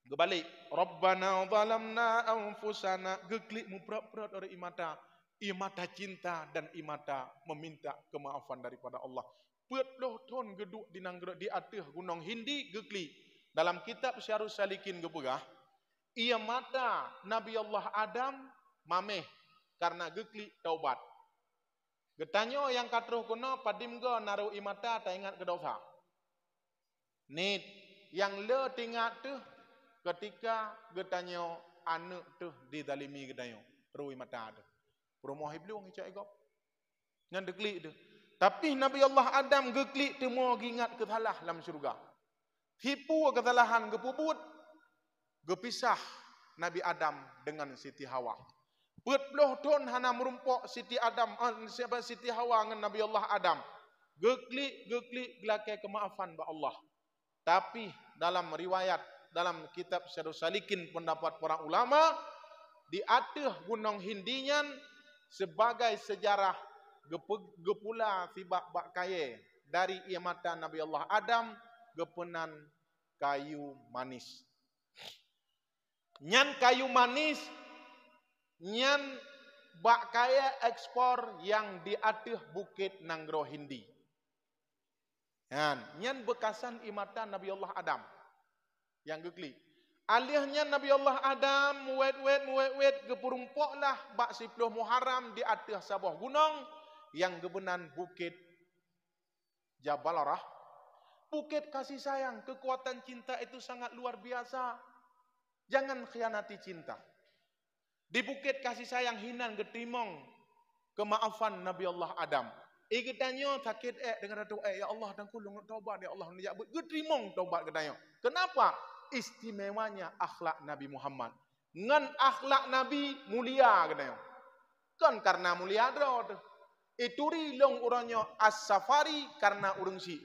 Kebalik, Rabbana zalamna anfusana, geklik muprat-prat dari imata cinta dan imata meminta kemaafan daripada Allah. Petloh ton geduk di negara di atas gunung Hindi geklik. Dalam kitab Syarus Salikin gepegah, ia mata Nabi Allah Adam mameh karena geklik taubat. Getanyo yang katruh kuno padim go naruh imata tak ingat ke dosa. Nit yang le tingat tu ketika getanyo anak tu dizalimi getanyo ruh imata tu. Promoh hiblung cak igop. Ngan deklik tu. Tapi Nabi Allah Adam geklik tu mau ingat ke salah dalam syurga. Hipu kesalahan gepuput gepisah Nabi Adam dengan Siti Hawa. Petloh ton hana merumpok Siti Hawa dengan Nabi Allah Adam. Geklik gelakai kemaafan ba Allah. Tapi dalam riwayat dalam kitab Syarus Salikin pendapat para ulama di atas gunung Hindinyan sebagai sejarah gepula sibak bak kaye dari ia mata Nabi Allah Adam gepenan kayu manis. Nyan kayu manis nyan bak kaya ekspor yang di atas bukit Nanggro Hindi. Nyan bekasan imata Nabi Allah Adam yang geklik. Alihnya Nabi Allah Adam muwet gepurumpok lah bak 10 Muharram di atas sebuah gunung yang gebenan bukit Jabal Arah. Bukit kasih sayang, kekuatan cinta itu sangat luar biasa. Jangan khianati cinta. Di bukit kasih sayang hinan getimong kemaafan Nabi Allah Adam. Getanyo sakit dengan doa ya Allah dan kulung taubat ya Allah ya getimong taubat getanyo. Kenapa? Istimewanya akhlak Nabi Muhammad. Ngan akhlak Nabi mulia getanyo. Kan karena mulia dro. Itu rilong uranyo as-safari karena urang si.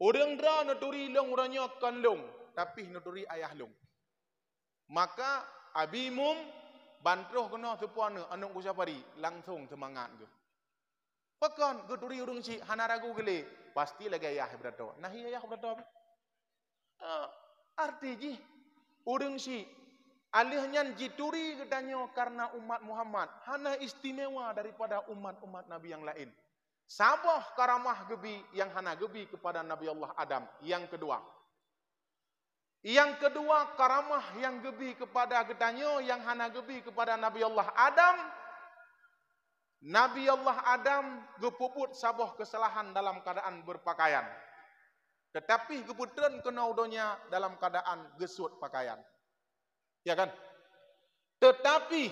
Urang dra nuturi long uranyo kan long tapi nuturi ayah long. Maka abimum bantruh kena sepuana anung kusapari langsung semangat ke. Pakan geduri urung si hana ragu gele pasti lagi ayah berato. Nah ayah berato. Arti ji urung si alihnya jituri gedanyo karena umat Muhammad hana istimewa daripada umat-umat Nabi yang lain. Sabah karamah gebi yang hana gebi kepada Nabi Allah Adam. Yang kedua karamah yang gebi kepada gedanyo yang hana gebi kepada Nabi Allah Adam. Nabi Allah Adam gepuput sabah kesalahan dalam keadaan berpakaian. Tetapi geputren kena udonya dalam keadaan gesut pakaian. Ya kan? Tetapi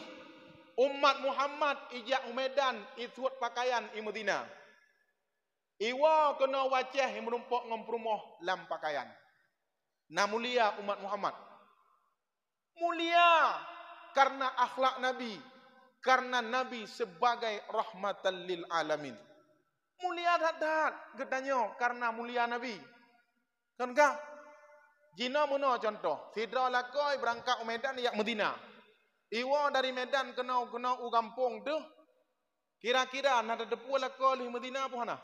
umat Muhammad ijak umedan isut pakaian i Madinah. Iwa kena wajah yang merumpok ngompromoh lam pakaian. Nah mulia umat Muhammad. Mulia karena akhlak Nabi. Karena Nabi sebagai rahmatan lil alamin. Mulia dadat gedanyo karena mulia Nabi. Kan kah? Jina mono contoh. Sidra lakoi berangkat Medan yak Medina. Iwa dari Medan kena u kampung tu. Kira-kira nada depu lakoi di Medina apa hana?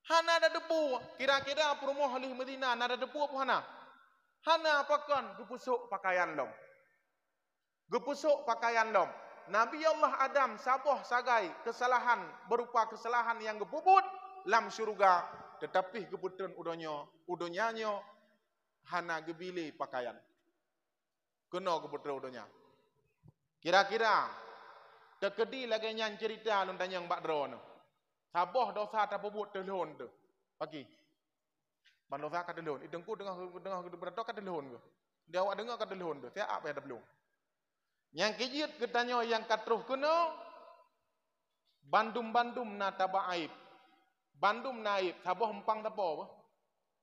Hana ada debu. Kira-kira perumoh di Medina nada debu apa hana? Hana apakan? Gepusuk pakaian lom. Gepusuk pakaian lom. Nabi Allah Adam saboh sagai kesalahan berupa kesalahan yang gepuput lam syurga. Tetapi geputun udonyanyo hana gebili pakaian. Kena geputun udonya. Kira-kira tekedi lagi yang cerita luntanya yang bakdro no. Saboh dosa tapubut telon tu. Pagi. Ban dosa kat telon. Idengku dengar berdoa kat telon ke. Dia awak dengar kat telon tu. Saya apa ada belum. Yang kijit getanyo yang katruh kuno bandum-bandum na taba aib. Bandum naib saboh empang tapo apa?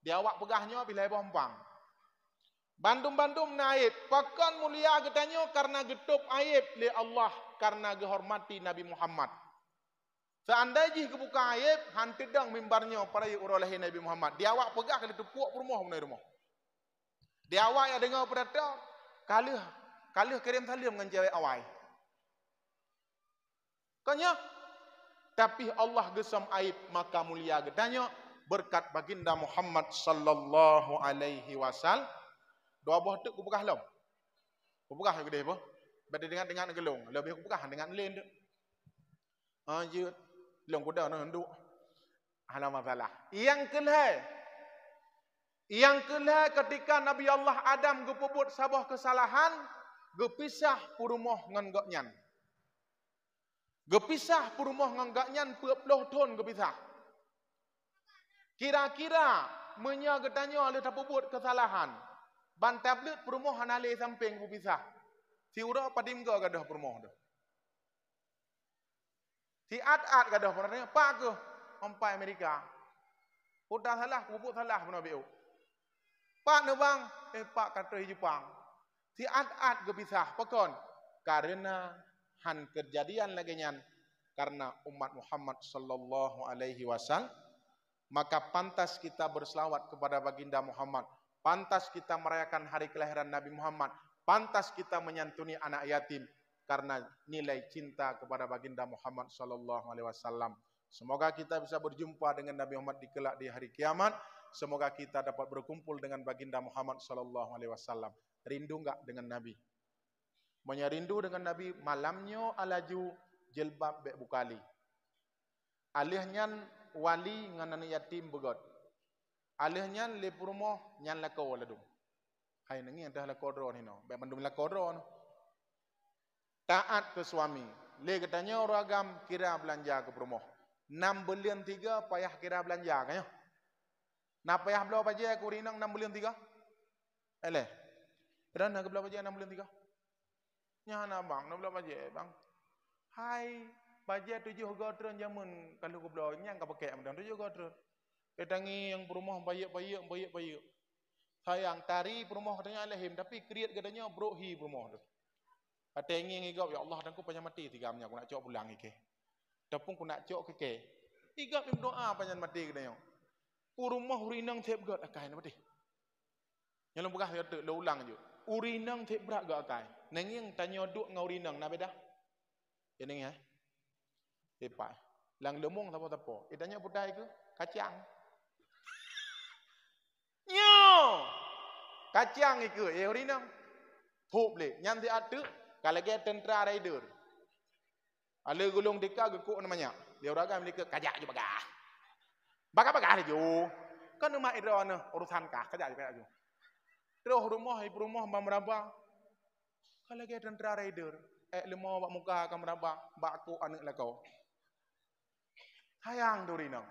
Dia awak pegahnya bila saboh empang. Bandum-bandum naib pakan mulia getanyo karena getup aib li Allah karena gehormati Nabi Muhammad. Seandainya kebuka aib, hantidang mimbarnya para urolahi Nabi Muhammad. Dia awak pegah kali tepuk rumah menai rumah. Dia awak yang dengar pada kalih kirim salim dengan cewek awai. Kanya tapi Allah gesam aib maka mulia gedanya berkat baginda Muhammad sallallahu alaihi wasallam. Dua buah tu ku pegah lom. Ku pegah gede apa? Beda dengan gelung. Lebih ku pegah dengan lain tu. Je long kuda no nduk. Ala masalah. Yang kelai ketika Nabi Allah Adam gepebut sabah kesalahan, gepisah purumah ngan gaknyan. Gepisah purumah ngan gaknyan 40 tahun gepisah. Kira-kira menya getanya le tapebut kesalahan. Ban tablet purumah hanale samping berpisah. Si ura padim ga gadah purumah tu. Si at gadah purumah pak ke sampai Amerika. Udah salah, kubuk salah pun BO. Pak ne bang, pak kata Jepang. Si at gepisah pekon karena han kejadian lagi nyan karena umat Muhammad sallallahu alaihi wasallam maka pantas kita berselawat kepada baginda Muhammad, pantas kita merayakan hari kelahiran Nabi Muhammad, pantas kita menyantuni anak yatim karena nilai cinta kepada baginda Muhammad sallallahu alaihi wasallam. Semoga kita bisa berjumpa dengan Nabi Muhammad di kelak di hari kiamat. Semoga kita dapat berkumpul dengan baginda Muhammad sallallahu alaihi wasallam. Rindu enggak dengan Nabi? Monya rindu dengan Nabi malamnya alaju jilbab bek bukali. Alihnyan wali ngan anak yatim begot. Alihnyan le purmo nyan la ko ladum. Hai nengi dah la kodro ni no. Bek mandum la kodro no. Taat ke suami. Le katanya ragam kira belanja ke purmo. 6 bulan 3 payah kira belanja kanya. Nak payah belau baje aku rinang 6 bulan 3. Eleh. Kerana ke belau baje 6 bulan 3. Nya na bang, nak belau baje bang. Hai, baje 7 gotron jamun kalau ke belau nyang ka pakai amdan 7 gotron. Ketangi yang perumah bayek. Sayang tari perumah katanya alehim tapi kriat katanya brohi perumah tu. Atengi ngigap ya Allah dan ku panjang mati 3 amnya aku nak cok pulang ike. Tapung ku nak cok keke. Igap im doa panjang mati katanya. Urumah urinang tep gat akai na mati. Yang lembagah ya te lo ulang je. Urinang tep berak gat akai. Nenging tanya duk ngau urinang na beda. Ya neng ya. Tepai. Lang lemong tapo-tapo. Itanya pudai ke kacang. Nyo. Kacang iku e urinang. Thop le nyan ti atu kalau ge tentera rider. Ale gulung dika gekuk namanya. Dia orang mereka kajak je bagah. Bagah je. Kan rumah idron urusan kah kajak je. Terus rumah meraba. Kalau ge tentera rider, lemo bak muka ka meraba, bak aku anak lakau. Sayang tu urinang.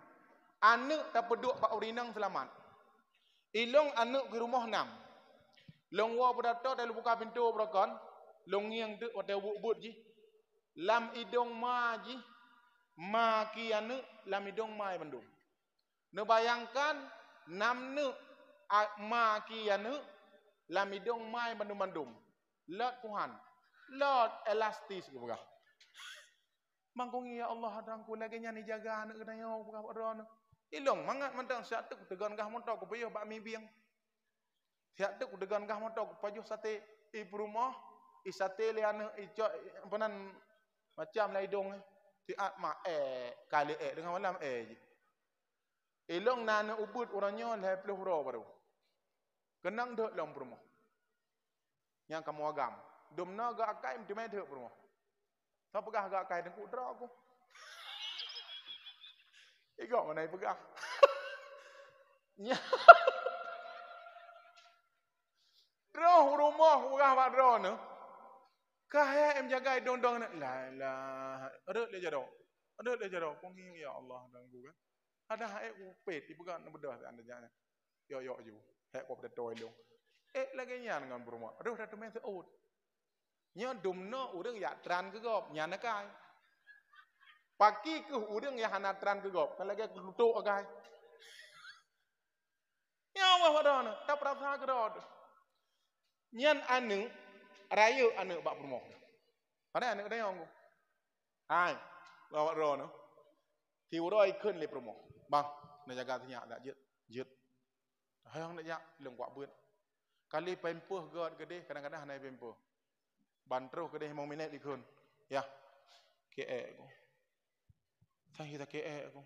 Anak tak peduk pak urinang selamat. Ilong anak ke rumah 6. Long wa berdato dalam buka pintu berakon. Long yang tu ada bubut ji. Lam idong ma ji. Ma ki anu lam idong ma bandung. Ne bayangkan 6 ne ma ki anu lam idong ma bandung. Lot Tuhan. Lot elastis ke begah. Mangkung ya Allah adangku lagi nyani jaga anak kena yo buka ron. Ilong mangat mentang siat tu tegan kah montok ku payah bak mi biang. Siat tu degan kah montok pajuh sate ibu rumah isate le anak ijo penan macam lai dong siat ma kali dengan malam je. Ilong nana ubud orangnya le 10 ro baru. Kenang dok long rumah. Yang kamu agam. Domna gak akai mesti mai dok rumah. Siapa pegah gak akai dengku dra aku. Igak mana pegah. Nya. Roh rumah pegah bak dra ne. Kah em jaga dong-dong ne. La. Ada le jado. Ada le jado. Penging ya Allah ganggu kan. Ada haek ku pet di pegang bedah anda jangan. Yo ju. Haek ko betoi long. Lagi nyan dengan rumah. Aduh dah temen seut. Nya domno urang ya tran ke gop nyana kai. Pagi ke urang ya hana tran ke gop. Kalau lagi lutuk agai. Ya Allah wadana, tak perasa ke dod. Nyan anu raya anu bak rumah. Mana anu dia nggu. Hai, bawa rono. Ti uroi keun le rumah. Bang, nak jaga tinyak dak jet. Hayang nak jak leng kuat beut. Kali pempuh god gede kadang-kadang hanai pempuh. Bantro kedeh mau minit dikun. Ya. KE. Saya tak kira aku.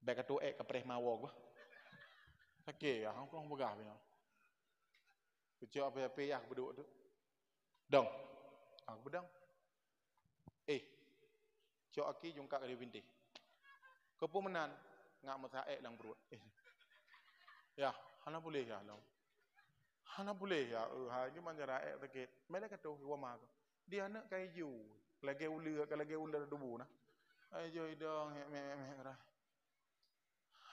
Baik tu kepres mawar gua. Tak kira aku orang begah punya. Kecil apa ya berdua tu. Dong. Aku bedang. Cok aki jungkak kali binti. Kepumenan ngak masaek lang perut. Ya, hana boleh ya long. Hana boleh ya. Ha ni manjara takit. Mele katu wa ma. Dia nak kai ju. Lagi ulir dubu nah. Ai jo idong me ra.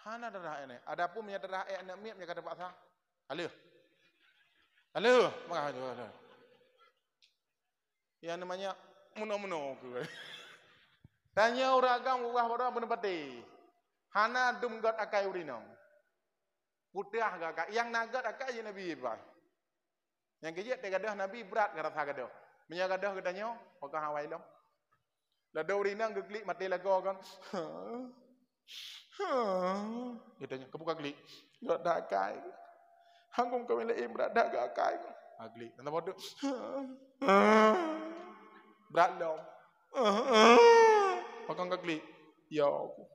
Hana darah ini. Adapun punya darah nak miap nya kata Pak Sah. Halo. Halo, makah. Yang namanya muno-muno ke. Tanya orang agam ubah orang penepati. Hana dum gat akai urinong. Putih gak yang nagat akai je Nabi Ibrahim. Yang kejut te gadah Nabi berat kata gadah. Menya gadah katanya, pakah hawai long. Lada urinang geglik mati lagu kan. Katanya kebuka glik. Gat akai. Hangkum kau melek berat dak akai. Aglik. Nanti bodoh. Berat long. Pakang kagli, ya aku,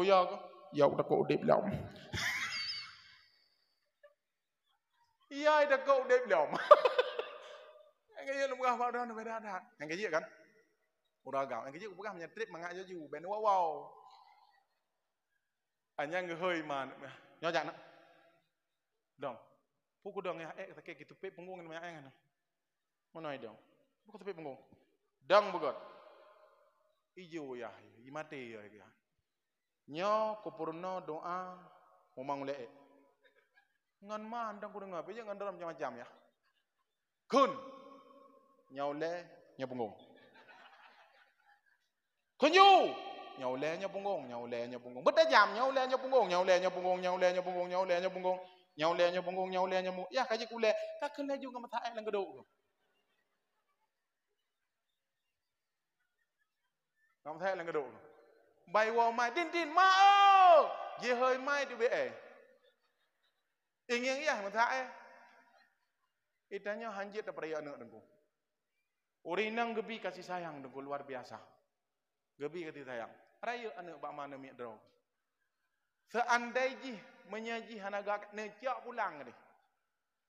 ya aku, ya udah kau udah belum, ya udah kau udah belum, yang kaya lu bukan pada orang beda ada, yang kaya kan, udah agak, yang kaya bukan hanya trip mengajak ju, ben wow, hanya ngehoi man, nyajak nak, dong, pukul dong ya, tak gitu pe punggung ini macam mana, mana dong, pukul tepi punggung, dong bukan. Ijo ya, imate ya. Nyo kupurno doa momang lek. Ngan mandang kudu ngape jangan dalam macam-macam ya. Kun nyaule nya punggung. Kunyu nyaule nya punggung. Betajam nyaule nya punggung. Ya kaji kule, tak kena juga matae lang gedok. Ngam thay lang gedok. Bai wa mai din mau. Ye hơi mai di be. Ingin ya matae. Itanya hanjit peraya anak dengku. Urinang gebi kasih sayang dengku luar biasa. Gebi kasih sayang. Raya anak bak mana mi drog. Seandai ji menyaji hanaga necak pulang ni.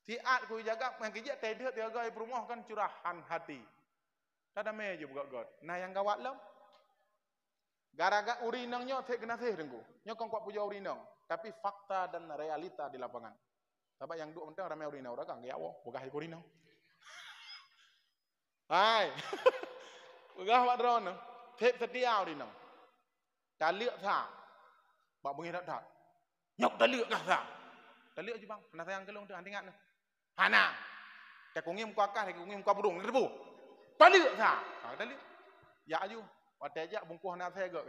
Tiat ku jaga mangkijak tedek tiaga rumah kan curahan hati. Tada me je buka god. Nah yang gawat lam. Gara-gara urinangnya saya kena sih dengku. Nyokong kuat puja urinang. Tapi fakta dan realita di lapangan. Sebab yang dua penting ramai urinang. Orang kan gaya wah. Bukan urinang. Hai. Bukan apa drone. Tep setia urinang. Taliak sah. Bak bunyi tak. Nyok taliak kah sah. Taliak je bang. Hana sayang kelong tu. Hana ingat ni. Hana. Kau ngim kuakah. Kau ngim kuak burung. Rebu. Taliak sah. Taliak. Ya aju. Waktu aja bungkuh nak saya gak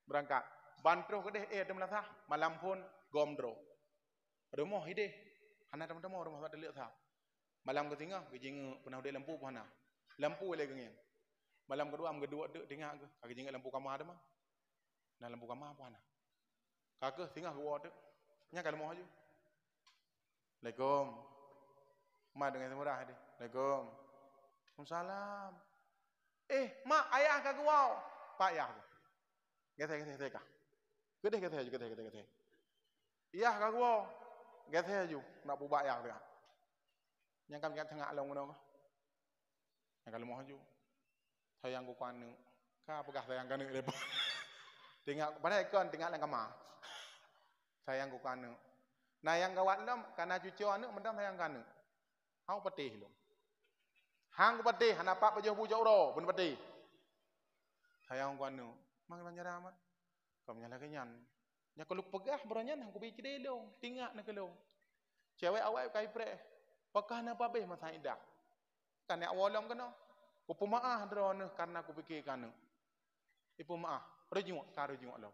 berangkat. Bantro ke deh dem lah malam pun gomdro. Rumah ide. Hana teman-teman rumah tak lihat sah. Malam ketiga kejing pernah udah lampu hana. Lampu lagi ngin. Malam kedua tu tengah ke. Kejing lampu kamar ada mah. Nah lampu kamar apa hana. Kakak tengah gua tu. Nya kalau mau aja. Assalamualaikum. Ma dengan semurah deh. Assalamualaikum. Waalaikumsalam. Mak ayah kagak wow. Pak ayah. Gete kah. Gede. Iya kagak wow. Gete aju. Nak bubak ayah dia. Yang kami kat tengah long ngono. Yang kalau mau aju. Sayang ku kanu. Ka apakah sayang kanu depo. Tengok pada ikon tengok lang kamar. Sayang ku kanu. Nah yang gawat lam karena cucu anak mendam sayang kanu. Hau patih lu. Hang patih hana pak pajau bujau ro pun patih. Sayang ku anu. Mang banjara amat. Kau nyala kenyan. Nya kalau pegah beranyan hang ku bi cede dong. Tingak nak kelong. Cewek awak kai pre. Pakah na babeh masa indah. Kan ya awalom kena. Ku pemaah drone karena ku fikir kanu. Ipu maah. Rejung lo.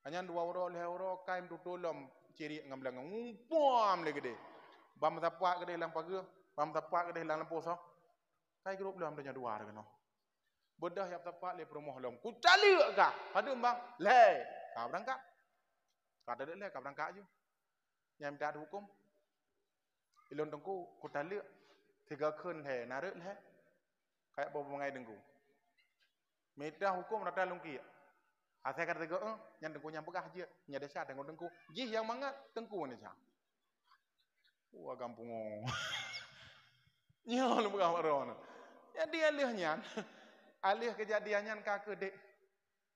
Hanya 2 euro 5 euro kaim tutulom ciri ngam lang ngumpam le gede. Bam tapak gede lang pagi. Bam tapak gede lang lampu so. Kai grup lam nya 2 kena. Bedah yang tapak le promoh lom. Ku cali ka. Padu bang. Le. Kau berangkat. Kata dia le kau berangkat je. Yang minta hukum. Ilon tengku ku tali 3 keun le narek le. Kayak apa mengai dengku. Minta hukum rata lungki. Saya kata tengku, yang tengku yang pegah je, nya desa tengku tengku, jih yang mangat tengku ni cak. Wah kampung. Nya lu pegah maron. Jadi alih kejadiannya kak dek.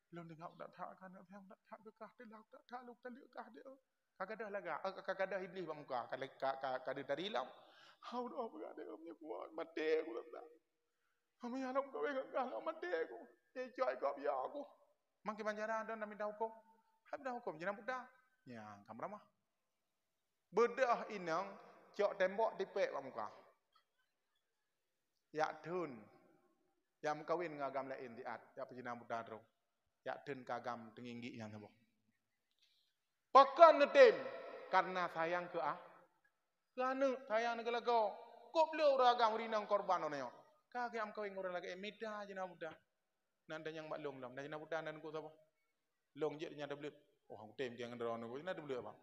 Belum dengar tak tak kan yang tak kekah dia tak lu tak kah dia. Kagak dah laga, kagak dah iblis bang muka, kagak dari hilang. Hau dah pegah dia punya kuat mati aku tak. Kami anak kau kagak mati aku. Cai kau biar aku. Mangki banjara ada nak minta hukum. Hab dah hukum jenang budak. Ya, kamu ramah. Bedah inang cok tembok dipek bang muka. Ya dun. Yang kawin ngagam lain diat, ya jenang budak tu. Ya dun kagam tinggi yang tu. Pakan netim karena sayang ke Kerana sayang ke lagu. Kau beliau ragam rinang korban onyo. Kagak am kawin orang lagi meda jenang budak. Nanda yang mak long lam, dah jenang budak nan ku sapa? Long je nya ada belut. Oh, aku tem dia ngan ron ku, ina ada belut apa?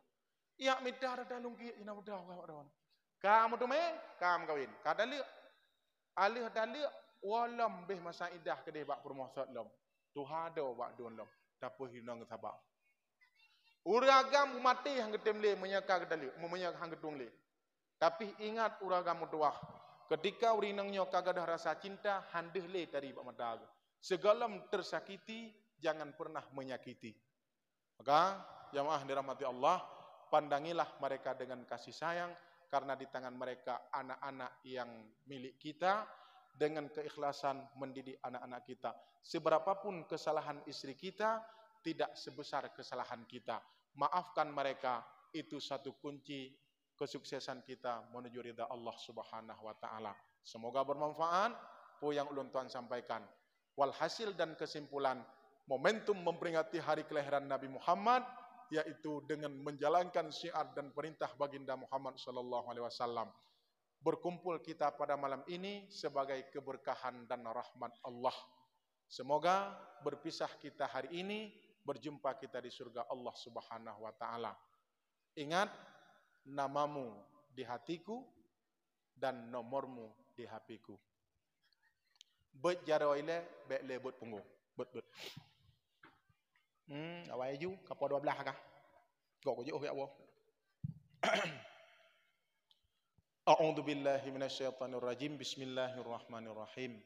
Ya meda ada long ki jenang budak ka ron. Kamu tu me, kamu kawin. Kada le. Alih dalil walam beh masa idah ke dia bak permosot lam. Tu hado bak don lam. Tapuh hinang sabak. Uragam mati hang getem le menyaka kedali, memenyak hang gedung le. Tapi ingat uragam doah. Ketika urinangnya kagak ada rasa cinta, handeh le dari bak madag. Segala tersakiti, jangan pernah menyakiti. Maka jamaah dirahmati Allah, pandangilah mereka dengan kasih sayang karena di tangan mereka anak-anak yang milik kita. Dengan keikhlasan mendidik anak-anak kita. Seberapapun kesalahan istri kita, tidak sebesar kesalahan kita. Maafkan mereka, itu satu kunci kesuksesan kita menuju ridha Allah Subhanahu wa taala. Semoga bermanfaat apa yang ulun tuan sampaikan. Walhasil dan kesimpulan, momentum memperingati hari kelahiran Nabi Muhammad yaitu dengan menjalankan syiar dan perintah baginda Muhammad sallallahu alaihi wasallam. Berkumpul kita pada malam ini sebagai keberkahan dan rahmat Allah. Semoga berpisah kita hari ini, berjumpa kita di surga Allah Subhanahu wa taala. Ingat, namamu di hatiku dan nomormu di HP-ku. Bet jaroile bet lebut punggung. Bet. Awai ju kapo 12 kah? Kok je ya Allah. A'udzu billahi minasyaitonir rajim. Bismillahirrahmanirrahim.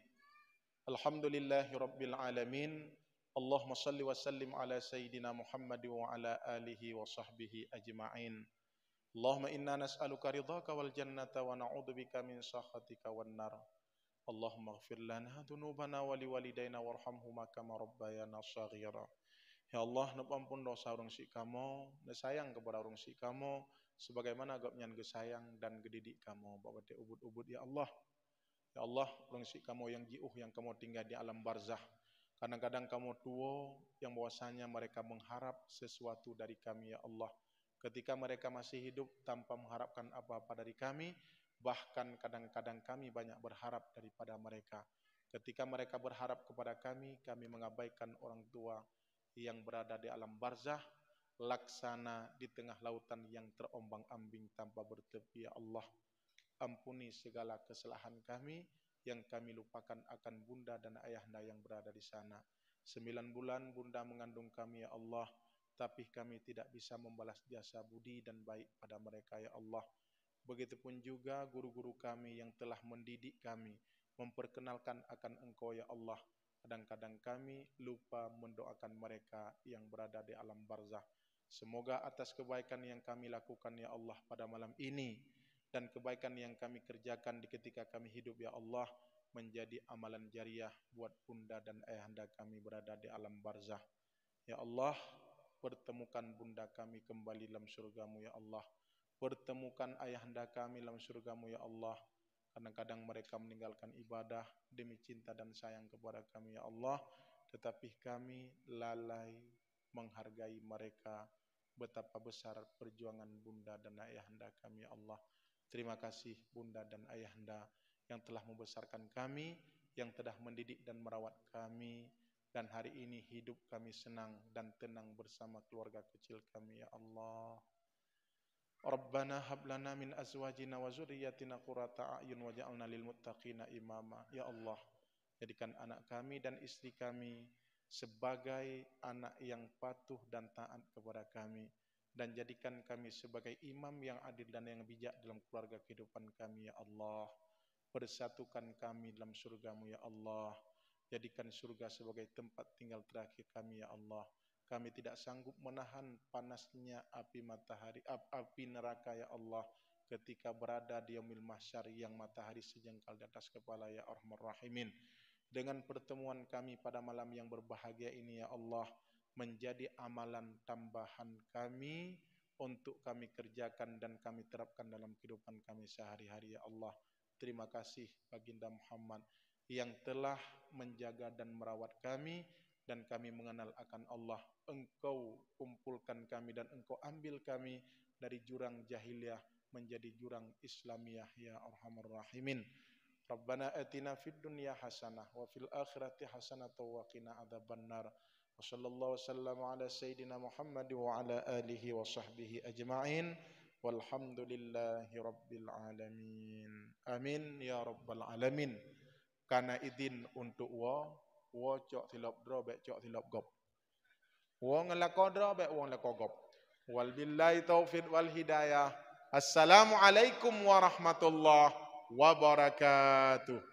Alhamdulillahirabbil alamin. Allahumma shalli wa sallim ala sayyidina Muhammad wa ala alihi wa sahbihi ajma'in. Allahumma inna nas'aluka ridhaka wal jannata wa na'udzubika min sakhatika wan nar. Allahumma ighfir lana dzunubana wa liwalidayna warhamhuma kama rabbayana shaghira. Ya Allah, ampun dosa orang si kamu, sayang kepada orang si kamu, sebagaimana agaknya gesayang dan gedidik kamu, bawa te ubud-ubud ya Allah. Ya Allah, orang si kamu yang jiuh yang kamu tinggal di alam barzah. Kadang-kadang kamu tua yang bahwasanya mereka mengharap sesuatu dari kami ya Allah. Ketika mereka masih hidup tanpa mengharapkan apa-apa dari kami, bahkan kadang-kadang kami banyak berharap daripada mereka. Ketika mereka berharap kepada kami mengabaikan orang tua yang berada di alam barzah, laksana di tengah lautan yang terombang-ambing tanpa bertepi ya Allah. Ampuni segala kesalahan kami yang kami lupakan akan bunda dan ayahanda yang berada di sana. 9 bulan bunda mengandung kami ya Allah, tapi kami tidak bisa membalas jasa budi dan baik pada mereka ya Allah. Begitupun juga guru-guru kami yang telah mendidik kami, memperkenalkan akan Engkau ya Allah. Kadang-kadang kami lupa mendoakan mereka yang berada di alam barzah. Semoga atas kebaikan yang kami lakukan ya Allah pada malam ini dan kebaikan yang kami kerjakan di ketika kami hidup ya Allah menjadi amalan jariah buat bunda dan ayahanda kami berada di alam barzah. Ya Allah, pertemukan bunda kami kembali dalam surgamu ya Allah. Pertemukan ayahanda kami dalam surgamu ya Allah. Kadang-kadang mereka meninggalkan ibadah demi cinta dan sayang kepada kami ya Allah, tetapi kami lalai menghargai mereka. Betapa besar perjuangan bunda dan ayahanda kami ya Allah. Terima kasih bunda dan ayahanda yang telah membesarkan kami, yang telah mendidik dan merawat kami, dan hari ini hidup kami senang dan tenang bersama keluarga kecil kami ya Allah. Rabbana hab lana min azwajina wa dzurriyyatina qurrata a'yun waj'alna lil muttaqina imama. Ya Allah, jadikan anak kami dan istri kami sebagai anak yang patuh dan taat kepada kami, dan jadikan kami sebagai imam yang adil dan yang bijak dalam keluarga kehidupan kami ya Allah. Persatukan kami dalam surga-Mu ya Allah. Jadikan surga sebagai tempat tinggal terakhir kami ya Allah. Kami tidak sanggup menahan panasnya api matahari, api neraka ya Allah, ketika berada di yaumil mahsyar yang matahari sejengkal di atas kepala ya Arhamar Rahimin. Dengan pertemuan kami pada malam yang berbahagia ini ya Allah, menjadi amalan tambahan kami untuk kami kerjakan dan kami terapkan dalam kehidupan kami sehari-hari ya Allah. Terima kasih Baginda Muhammad yang telah menjaga dan merawat kami, dan kami mengenal akan Allah. Engkau kumpulkan kami dan Engkau ambil kami dari jurang jahiliyah menjadi jurang Islamiyah ya Arhamar Rahimin. Rabbana atina fid dunya hasanah wa fil akhirati hasanah wa qina adzabannar. Wa sallallahu wasallam ala sayyidina Muhammad wa ala alihi wa sahbihi ajma'in. Walhamdulillahi rabbil alamin. Amin ya rabbal alamin. Kana idin untuk wo cok tilap dro bek cok tilap gop. Wo ngelako dro bek wo ngelako gop. Wal billahi taufiq wal hidayah. Assalamualaikum warahmatullahi wabarakatuh.